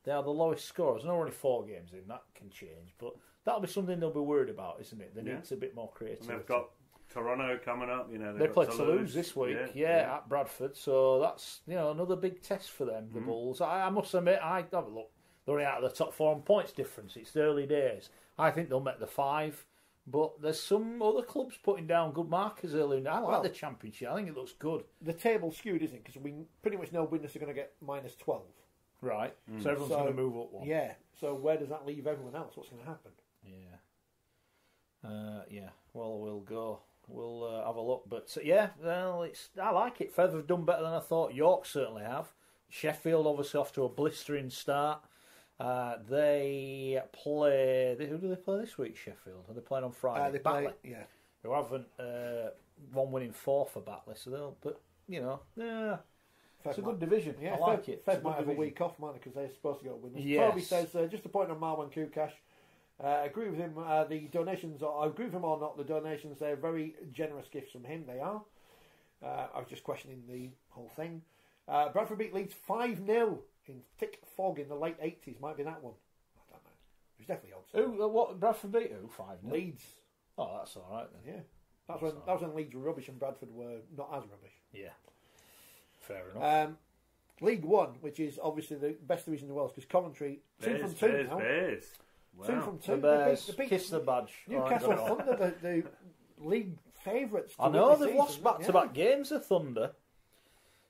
Speaker 2: they are the lowest scorers. I know we're only 4 games in. That can change. But that'll be something they'll be worried about, isn't it? They need a bit more creativity.
Speaker 3: And they've got Toronto coming up,
Speaker 2: they play Toulouse this week, at Bradford, so that's another big test for them, the Bulls. I must admit, I have a look. They're only out of the top 4 on points difference. It's the early days. I think they'll make the 5, but there's some other clubs putting down good markers early. I like the Championship. I think it looks good.
Speaker 1: The table's skewed, isn't it? Because we pretty much know Widnes are going to get minus 12.
Speaker 2: Right. So everyone's going to move up one.
Speaker 1: Yeah. So where does that leave everyone else? What's going to happen?
Speaker 2: Yeah. Well, we'll go. We'll have a look, but I like it. Feather have done better than I thought. York certainly have. Sheffield obviously off to a blistering start. They play. Who do they play this week? Sheffield. Are they playing on Friday?
Speaker 1: They
Speaker 2: Batley,
Speaker 1: play,
Speaker 2: who haven't won winning 4 for Batley, so they'll. But it's a good division. I like it.
Speaker 1: Fed might have a week off, man, because they're supposed to go win.
Speaker 2: Yes.
Speaker 1: Toby says just a point on Marwan Kukash. Agree with him. The donations, I agree with him or not, the donations, they're very generous gifts from him. They are. I was just questioning the whole thing. Bradford beat Leeds 5-0 in thick fog in the late 80s. Might be that one. I don't know. It was definitely odds.
Speaker 2: Who? What? Bradford beat who? 5-0?
Speaker 1: Leeds.
Speaker 2: Oh, that's all right then.
Speaker 1: Yeah. That was when Leeds were rubbish and Bradford were not as rubbish.
Speaker 2: Yeah. Fair enough.
Speaker 1: League One, which is obviously the best division in the world, because Coventry 2 from 2 now.
Speaker 3: Bears.
Speaker 1: Wow. 2 from 2.
Speaker 2: The Bears kiss the badge.
Speaker 1: Newcastle Thunder, the league favourites.
Speaker 2: I know they've lost back-to-back games of Thunder.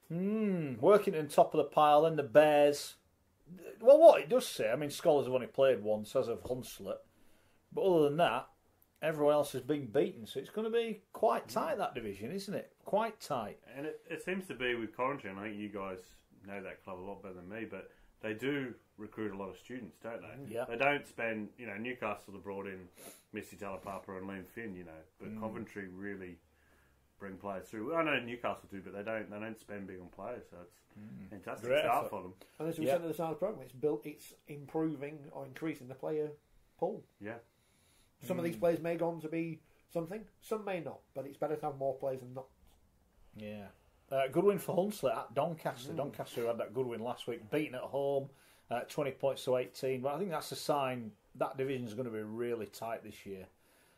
Speaker 2: Working on top of the pile, then the Bears. Well, what it does say, I mean, Scholars have only played once, as of Hunslet, but other than that, everyone else has been beaten, so it's going to be quite tight, that division, isn't it? Quite tight.
Speaker 3: And it seems to be with Coventry, and I think you guys know that club a lot better than me, but they do recruit a lot of students, don't they?
Speaker 2: Yeah.
Speaker 3: They don't spend, Newcastle have brought in Missy Talapapa and Liam Finn, but Coventry really bring players through. I know Newcastle do, but they don't spend big on players, so it's fantastic start for them.
Speaker 1: And as we said at the start of the programme, it's improving or increasing the player pool.
Speaker 3: Yeah.
Speaker 1: Some of these players may go on to be something, some may not, but it's better to have more players than not.
Speaker 2: Yeah. Good win for Hunslet at Doncaster. Doncaster had that good win last week, beaten at home, 20 points to 18. But I think that's a sign that division is going to be really tight this year.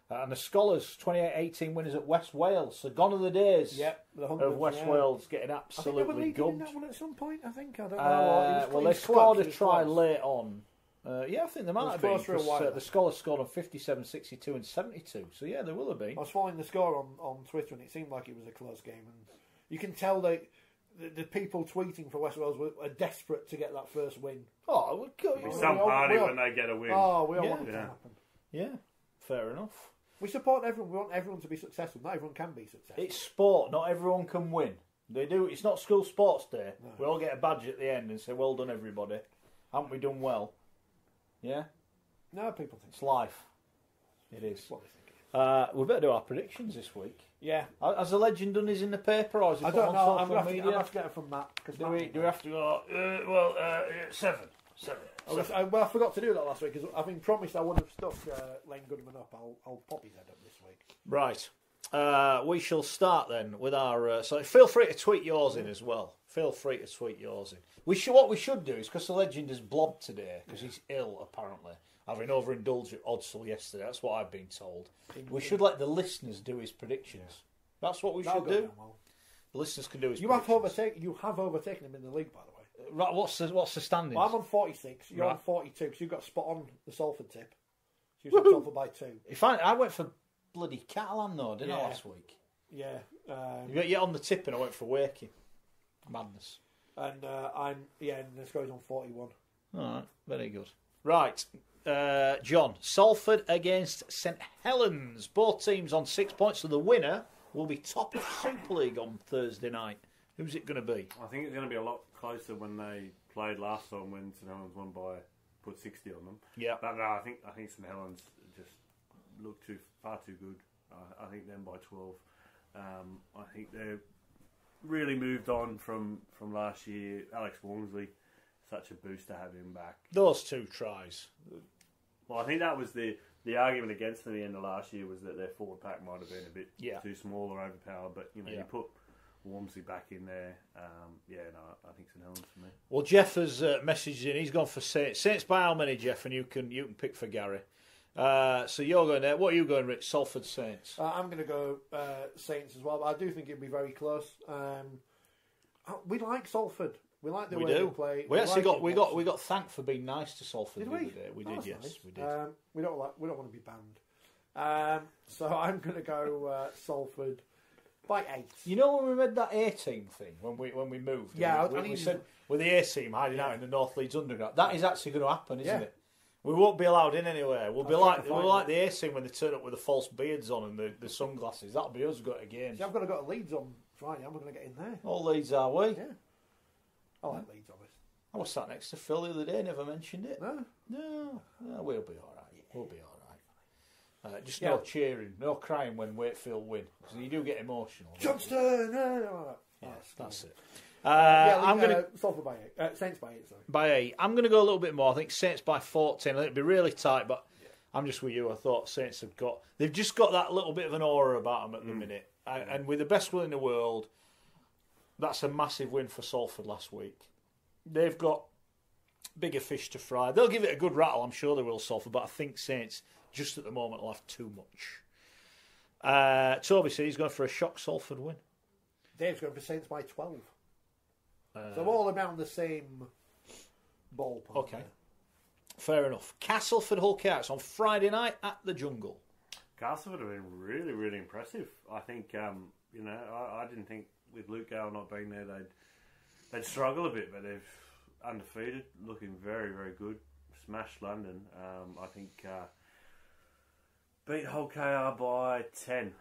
Speaker 2: And the Scholars, 28-18 winners at West Wales. So gone are the days of West Wales getting absolutely gubbed.
Speaker 1: I think they were leading that one at some point, I think. I don't know.
Speaker 2: Well, they scored a try late on. I think they might have been. The Scholars scored on 57, 62 and 72. So, yeah, they will have been.
Speaker 1: I was following the score on Twitter and it seemed like it was a close game. And you can tell that the people tweeting for West Wales were desperate to get that first win.
Speaker 3: Some party when they get a win.
Speaker 1: Oh, we all want it to happen.
Speaker 2: Yeah. Fair enough.
Speaker 1: We support everyone. We want everyone to be successful. Not everyone can be successful.
Speaker 2: It's sport. Not everyone can win. They do. It's not school sports day.
Speaker 1: No.
Speaker 2: We all get a badge at the end and say, "Well done, everybody. Haven't we done well?" Yeah.
Speaker 1: No, people think
Speaker 2: It's life. It is.
Speaker 1: what they think it is.
Speaker 2: We better do our predictions this week.
Speaker 1: Yeah.
Speaker 2: Has the legend done his in the paper, or is it
Speaker 1: I
Speaker 2: put
Speaker 1: don't
Speaker 2: on
Speaker 1: know. I'm
Speaker 2: social
Speaker 1: going to
Speaker 2: media?
Speaker 1: have to get it from Matt.
Speaker 2: Do we have to go? 7.
Speaker 1: Well, I forgot to do that last week because I've been promised I would have stuck Lane Goodman up. I'll pop his head up this week.
Speaker 2: Right. We shall start then with our. So feel free to tweet yours in as well. Feel free to tweet yours in. What we should do is, because the legend has blobbed today because he's ill apparently, having overindulged at Odsall yesterday. That's what I've been told. We should let the listeners do his predictions. That's what we should do.
Speaker 1: Well.
Speaker 2: The listeners can do his.
Speaker 1: You
Speaker 2: predictions.
Speaker 1: have overtaken him in the league, by the way.
Speaker 2: Right. What's the standings?
Speaker 1: Well, I'm on 46. You're
Speaker 2: Right.
Speaker 1: on 42. So you've got spot on the Salford tip. So you said Salford by 2.
Speaker 2: If I went for bloody Catalan though, didn't I
Speaker 1: Yeah.
Speaker 2: last week?
Speaker 1: Yeah.
Speaker 2: You on the tip and I went for Wakefield. Madness.
Speaker 1: And and this goes on 41.
Speaker 2: All right, very good. Right, John, Salford against St Helens. Both teams on 6 points, so the winner will be top of Super League on Thursday night. Who's it going to be?
Speaker 3: I think it's going to be a lot closer when they played last time when St Helens won by put 60 on them.
Speaker 2: Yeah.
Speaker 3: But no, I think St Helens just look far too good. I think them by 12. I think they're really moved on from last year. Alex Walmsley, such a boost to have him back.
Speaker 2: Those 2 tries.
Speaker 3: Well, I think that was the argument against them at the end of last year was that their forward pack might have been a bit too small or overpowered. But you put Walmsley back in there. I think St Helens for me.
Speaker 2: Well, Jeff has messaged in. He's gone for Saints. Saints by how many, Jeff? And you can pick for Gary. So you're going there. What are you going, Rich? Salford Saints.
Speaker 1: I'm going to go Saints as well. But I do think it'll be very close. We like Salford. We like the way they play.
Speaker 2: We actually got thanked for being nice to Salford the other day. We did, yes,
Speaker 1: nice.
Speaker 2: we did.
Speaker 1: We don't want to be banned. So I'm going to go Salford by 8.
Speaker 2: You know when we made that A-team thing when we moved?
Speaker 1: Yeah,
Speaker 2: we said with the A-team hiding out in the North Leeds Underground. That is actually going to happen, isn't it? We won't be allowed in anywhere. We'll be like the A-team when they turn up with the false beards on and the sunglasses. That'll be us going to games.
Speaker 1: See, I've got to go to Leeds on Friday. I'm going to get in there.
Speaker 2: All Leeds are we?
Speaker 1: Yeah. I like Leeds, obviously.
Speaker 2: I was sat next to Phil the other day. Never mentioned it.
Speaker 1: No.
Speaker 2: We'll be all right. We'll be all right. Just no cheering, no crying when Wakefield win because you do get emotional.
Speaker 1: Johnston.
Speaker 2: Yes, that's it. I'm going to
Speaker 1: Salford by 8. Saints by 8. Sorry.
Speaker 2: By 8. I'm going to go a little bit more. I think Saints by 14. I think it'll be really tight, but I'm just with you. I thought Saints they've just got that little bit of an aura about them at the minute, and with the best will in the world. That's a massive win for Salford last week. They've got bigger fish to fry. They'll give it a good rattle, I'm sure they will, Salford, but I think Saints, just at the moment, will have too much. Toby said he's going for a shock Salford win.
Speaker 1: Dave's going for Saints by 12. So all around the same ballpark.
Speaker 2: Okay. There. Fair enough. Castleford Hull Cats on Friday night at the Jungle.
Speaker 3: Castleford have been really, really impressive. I think, I didn't think with Luke Gale not being there, they'd struggle a bit, but they've undefeated, looking very, very good. Smashed London. I think beat Hull KR by 10.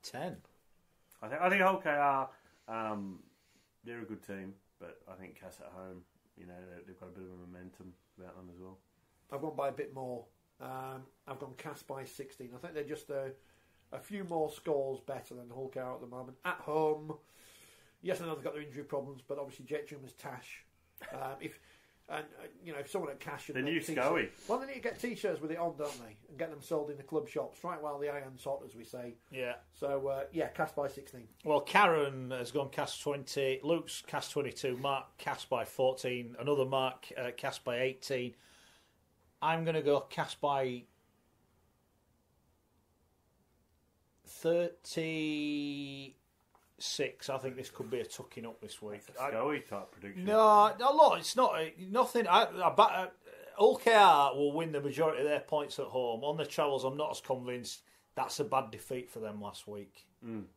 Speaker 2: 10.
Speaker 3: I think Hull KR, they're a good team, but I think Cass at home, they've got a bit of a momentum about them as well.
Speaker 1: I've gone by a bit more. I've gone Cass by 16. I think they're just a few more scores better than Hull KR at the moment. At home, yes, I know they've got their injury problems, but obviously Jet Jim is Tash. If someone at Cash should
Speaker 3: the
Speaker 1: make
Speaker 3: new Scully.
Speaker 1: Well, they need to get T-shirts with it on, don't they, and get them sold in the club shops. Right while the iron's hot, as we say.
Speaker 2: Yeah.
Speaker 1: So Cass by 16.
Speaker 2: Well, Karen has gone Cass 20. Luke's Cass 22. Mark Cass by 14. Another Mark Cass by 18. I'm going to go Cass by 36. I think this could be a tucking up this week.
Speaker 3: That's a Scully type prediction.
Speaker 2: No, it's not. Nothing. Hull KR will win the majority of their points at home. On the travels, I'm not as convinced. That's a bad defeat for them last week.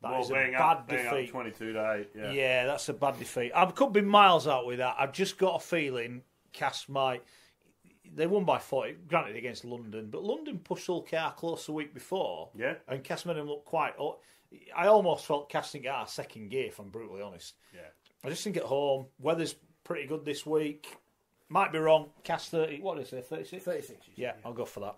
Speaker 2: That is a bad defeat.
Speaker 3: 22 to 8.
Speaker 2: Yeah, that's a bad defeat. I could be miles out with that. I've just got a feeling Cass might. they won by 40, granted against London, but London pushed Hull KR close the week before.
Speaker 3: Yeah.
Speaker 2: And Castleford looked quite... I almost felt casting it out of second gear, if I'm brutally honest.
Speaker 3: Yeah.
Speaker 2: I just think at home, weather's pretty good this week. Might be wrong. Cast 30, what did I say, 36?
Speaker 1: 36.
Speaker 2: Yeah, I'll go for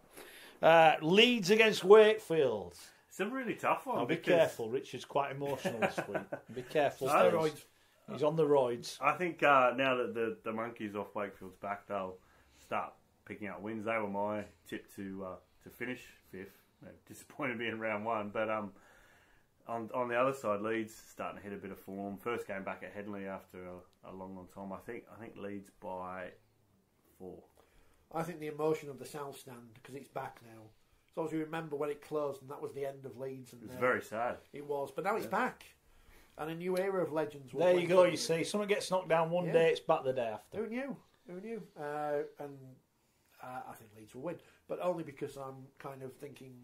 Speaker 2: that. Leeds against Wakefield.
Speaker 3: It's a really tough one.
Speaker 2: Be careful. Richard's quite emotional this week. Be careful.
Speaker 1: Steroids.
Speaker 2: He's on the roids.
Speaker 3: I think now that the monkeys off Wakefield's back, they'll start picking up wins. They were my tip to finish 5th. They disappointed me in round 1, but on the other side, Leeds starting to hit a bit of form. First game back at Headingley after a long time. I think Leeds by 4.
Speaker 1: I think the emotion of the South Stand, because it's back now. So as you remember when it closed, and that was the end of Leeds. And
Speaker 3: it was very sad.
Speaker 1: It was, but now it's back. And a new era of legends.
Speaker 2: There you go, you see. Someone gets knocked down one day, it's back the day after.
Speaker 1: Who knew? And I think Leeds will win. But only because I'm kind of thinking,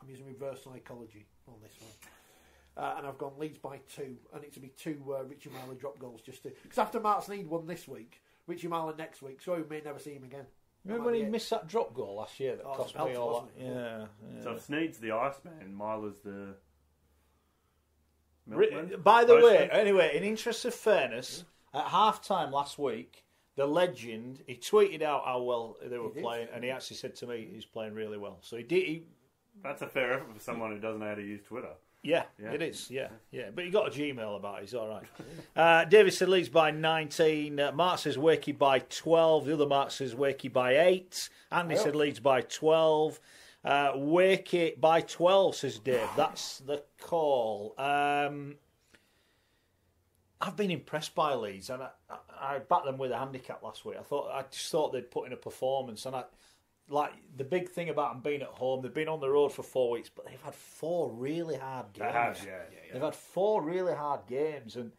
Speaker 1: I'm using reverse psychology on this one. And I've gone Leeds by 2. And it's to be 2 Richie Marler drop goals. Because after Marc Sneyd won this week, Richie Marler next week, so we may never see him again.
Speaker 2: Remember when he missed that drop goal last year that cost me all that? Yeah.
Speaker 3: So Sneyd's the Iceman, Marler's the...
Speaker 2: By the way, anyway, in interest of fairness, at half-time last week, the legend, he tweeted out how well they were playing, and he actually said to me he's playing really well. So he did...
Speaker 3: That's a fair effort for someone who doesn't know how to use Twitter.
Speaker 2: Yeah, it is. Yeah. But you got a Gmail about it. He's all right. David said Leeds by 19. Mark says Wakey by 12. The other Mark says Wakey by 8. Andy said Leeds by 12. Wakey by 12, says Dave. That's the call. I've been impressed by Leeds, and I backed them with a handicap last week. I just thought they'd put in a performance, and like the big thing about them being at home, they've been on the road for 4 weeks, but they've had 4 really hard games.
Speaker 3: They have, yeah.
Speaker 2: They've had 4 really hard games, and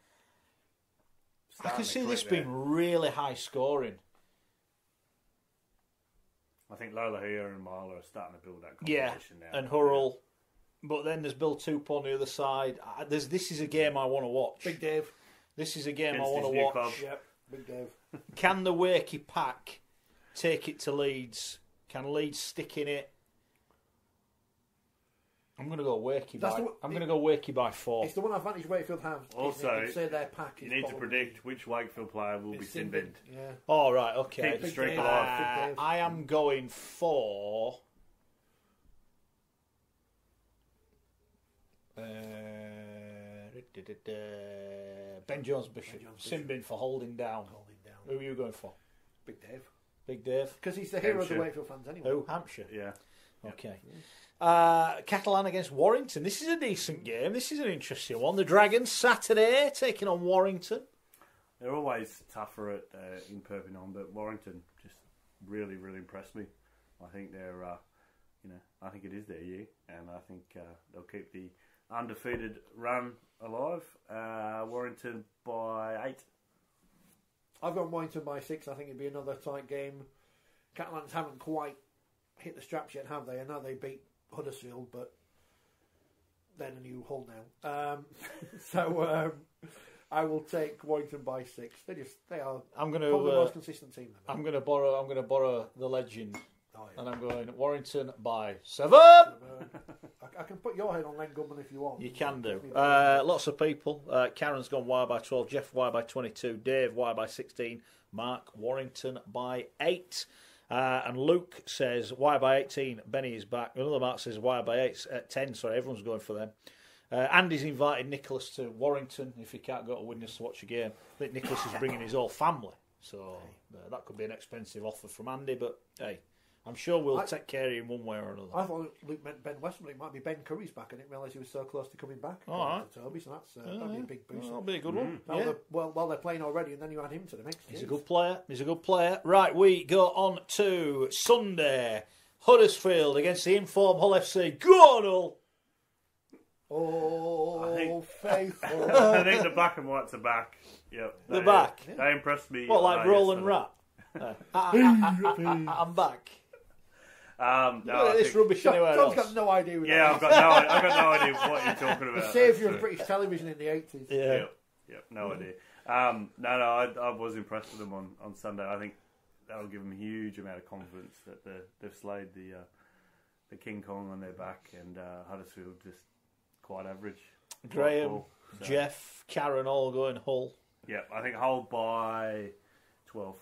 Speaker 2: I can see this being really high scoring.
Speaker 3: I think Lola here and Marler are starting to build that competition now.
Speaker 2: And Hurrell. But then there's Bill Tup on the other side. This is a game I want to watch.
Speaker 1: Big Dave.
Speaker 2: This is a game
Speaker 3: Against
Speaker 2: I want to
Speaker 3: his
Speaker 2: watch.
Speaker 3: club.
Speaker 1: Yep, Big Dave.
Speaker 2: Can the Wakey pack take it to Leeds? Can Leeds stick in it? I'm going to go Wakey by 4.
Speaker 1: It's the one advantage Wakefield have.
Speaker 3: Also,
Speaker 1: say their pack
Speaker 3: you need to predict which Wakefield player will be sin binned.
Speaker 1: Yeah.
Speaker 2: All right, okay.
Speaker 3: Keep the streak alive.
Speaker 2: I am going for... Ben Jones Bishop. Sin bin for holding down. Who are you going for?
Speaker 1: Big Dave.
Speaker 2: Big Dave?
Speaker 1: Because he's the hero of the Wakefield fans anyway.
Speaker 2: Who? Hampshire?
Speaker 3: Yeah.
Speaker 2: Okay. Catalan against Warrington. This is a decent game. This is an interesting one. The Dragons Saturday taking on Warrington.
Speaker 3: They're always tougher in Perpignan, but Warrington just really, really impressed me. I think they're, I think it is their year, and I think they'll keep the undefeated run alive. Warrington by 8.
Speaker 1: I've gone Warrington by 6. I think it'd be another tight game. Catalans haven't quite hit the straps yet, have they? I know they beat Huddersfield, but they're a new Hull now. So I will take Warrington by 6. They are probably the most consistent team.
Speaker 2: I'm going to borrow the legend, and I'm going Warrington by 7.
Speaker 1: I can put your head on Len Goodman if you want.
Speaker 2: You can do. Lots of people. Karen's gone Y by 12. Jeff Y by 22. Dave Y by 16. Mark Warrington by 8. And Luke says Y by 18. Benny is back. Another Mark says Y by 10. Sorry, everyone's going for them. Andy's invited Nicholas to Warrington if he can't go to Widnes to watch a game. I think Nicholas is bringing his whole family. So that could be an expensive offer from Andy. But hey, I'm sure we'll take care of him one way or another.
Speaker 1: I thought Luke meant Ben Westwood. It might be Ben Curry's back. I didn't realise he was so close to coming back.
Speaker 2: All right.
Speaker 1: Toby, so that'd be a big boost.
Speaker 2: That'll be a good one.
Speaker 1: Well, they're playing already, and then you add him to the mix.
Speaker 2: He's a good player. Right, we go on to Sunday. Huddersfield against the informed Hull FC. Go on, Hull!
Speaker 1: Oh, faithful.
Speaker 3: I think the black and whites are back. Yep.
Speaker 2: They're back.
Speaker 3: They impressed me.
Speaker 2: What, like Roland Rat? I'm back.
Speaker 3: No,
Speaker 2: this rubbish anywhere
Speaker 1: John's
Speaker 2: else.
Speaker 1: got no idea.
Speaker 3: I've got no idea what you're talking about.
Speaker 1: The saviour of British television in the 80s.
Speaker 3: Yeah. No idea. I was impressed with them on Sunday. I think that'll give them a huge amount of confidence that they've slayed the King Kong on their back, and Huddersfield just quite average.
Speaker 2: Graham,
Speaker 3: So,
Speaker 2: Jeff, Karen all going Hull.
Speaker 3: Yeah, I think Hull by 12.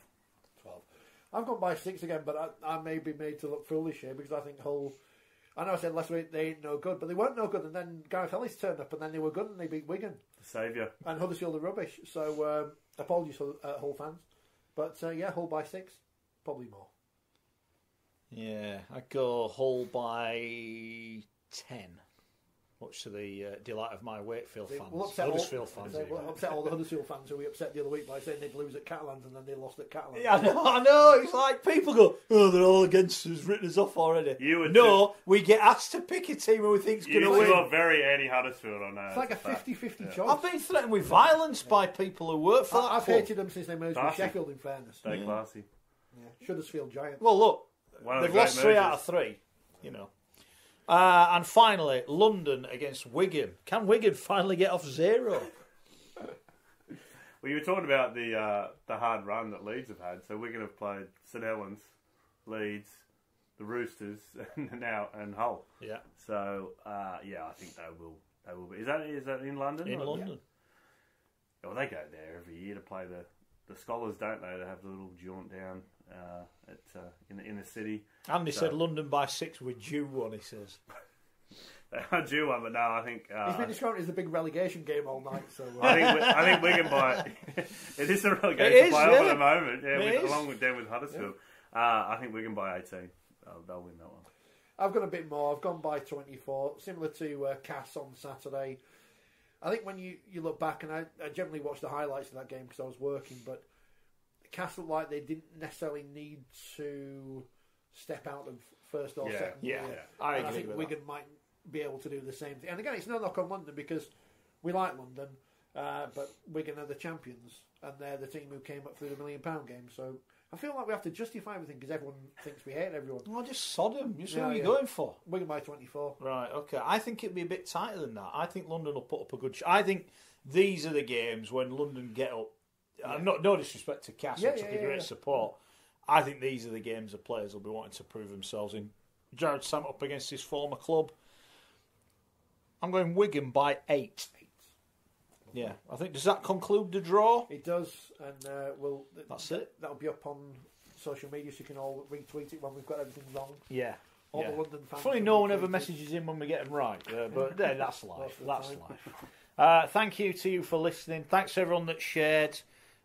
Speaker 1: 12. I've gone by 6 again, but I may be made to look foolish here because I think Hull. I know I said last week they ain't no good, but they weren't no good, and then Gareth Ellis turned up, and then they were good, and they beat Wigan.
Speaker 3: The saviour.
Speaker 1: And Huddersfield are rubbish. So apologies for Hull fans, but yeah, Hull by 6, probably more.
Speaker 2: Yeah, I go Hull by 10. Much to the delight of my Wakefield fans. Huddersfield fans.
Speaker 1: We'll upset all the Huddersfield fans who we upset the other week by saying they'd lose at Catalans and then they lost at Catalans.
Speaker 2: Yeah, I know. It's like people go, oh, they're all against us, written us off already. We get asked to pick a team who we think's going to win.
Speaker 3: You are very anti-Huddersfield on that.
Speaker 1: It's like a 50-50 choice.
Speaker 2: I've been threatened with violence by people who work for that
Speaker 1: I've
Speaker 2: club.
Speaker 1: hated them since they merged with Sheffield, in fairness.
Speaker 3: Stay classy.
Speaker 1: Yeah. Huddersfield Giants.
Speaker 2: Well, look, they've lost 3 out of 3, you know. And finally, London against Wigan. Can Wigan finally get off 0?
Speaker 3: Well, you were talking about the hard run that Leeds have had. So Wigan have played St Helens, Leeds, the Roosters, and Hull.
Speaker 2: Yeah.
Speaker 3: So I think they will be. Is that in London?
Speaker 2: In London.
Speaker 3: Yeah. Well, they go there every year to play the Scholars, don't they? They have the little jaunt down in the city.
Speaker 2: Andy said London by 6 with due one, he says.
Speaker 3: They are due one, but no, I think...
Speaker 1: He's been described as the big relegation game all night, so...
Speaker 3: I think Wigan by... It is a relegation playoff at the moment, along with Huddersfield. Yeah. I think Wigan by 18. They'll win that one.
Speaker 1: I've got a bit more. I've gone by 24, similar to Cass on Saturday. I think when you look back, and I generally watch the highlights of that game because I was working, but Cass looked like they didn't necessarily need to step out of first or second.
Speaker 2: Yeah,
Speaker 1: I think Wigan might be able to do the same thing. And again, it's no knock on London because we like London, but Wigan are the champions and they're the team who came up through the £1 million game. So I feel like we have to justify everything because everyone thinks we hate everyone.
Speaker 2: Well, just sod them. What are you going for?
Speaker 1: Wigan by 24.
Speaker 2: Right, okay. I think it'd be a bit tighter than that. I think London will put up a good... I think these are the games when London get up. No disrespect to Cass, which took a great support. I think these are the games the players will be wanting to prove themselves in. Jared Sam up against his former club. I'm going Wigan by 8. Yeah, I think, does that conclude the draw?
Speaker 1: It does, and
Speaker 2: that's it.
Speaker 1: That'll be up on social media, so you can all retweet it when we've got everything wrong.
Speaker 2: Yeah.
Speaker 1: All the London fans.
Speaker 2: Funny, no one ever messages in when we get them right, but that's life. That's life. Thank you to you for listening. Thanks to everyone that shared.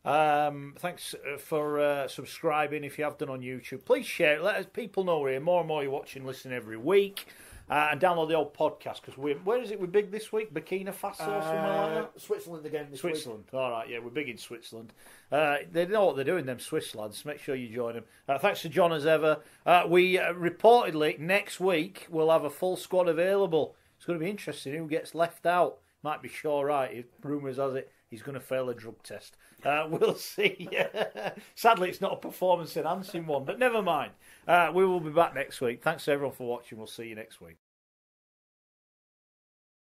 Speaker 2: Thanks for subscribing if you have done on YouTube. Please share it. Let people know we're here. More and more you're watching, listening every week. And download the old podcast because where is it? We're big this week? Burkina Faso or something like that?
Speaker 1: Switzerland again this week.
Speaker 2: Switzerland. All right, yeah, we're big in Switzerland. They know what they're doing, them Swiss lads. Make sure you join them. Thanks to John as ever. We reportedly next week we'll have a full squad available. It's going to be interesting who gets left out. Might be Shaw right. Rumours has it he's going to fail a drug test. We'll see. Sadly, it's not a performance-enhancing one, but never mind. We will be back next week. Thanks to everyone for watching. We'll see you next week.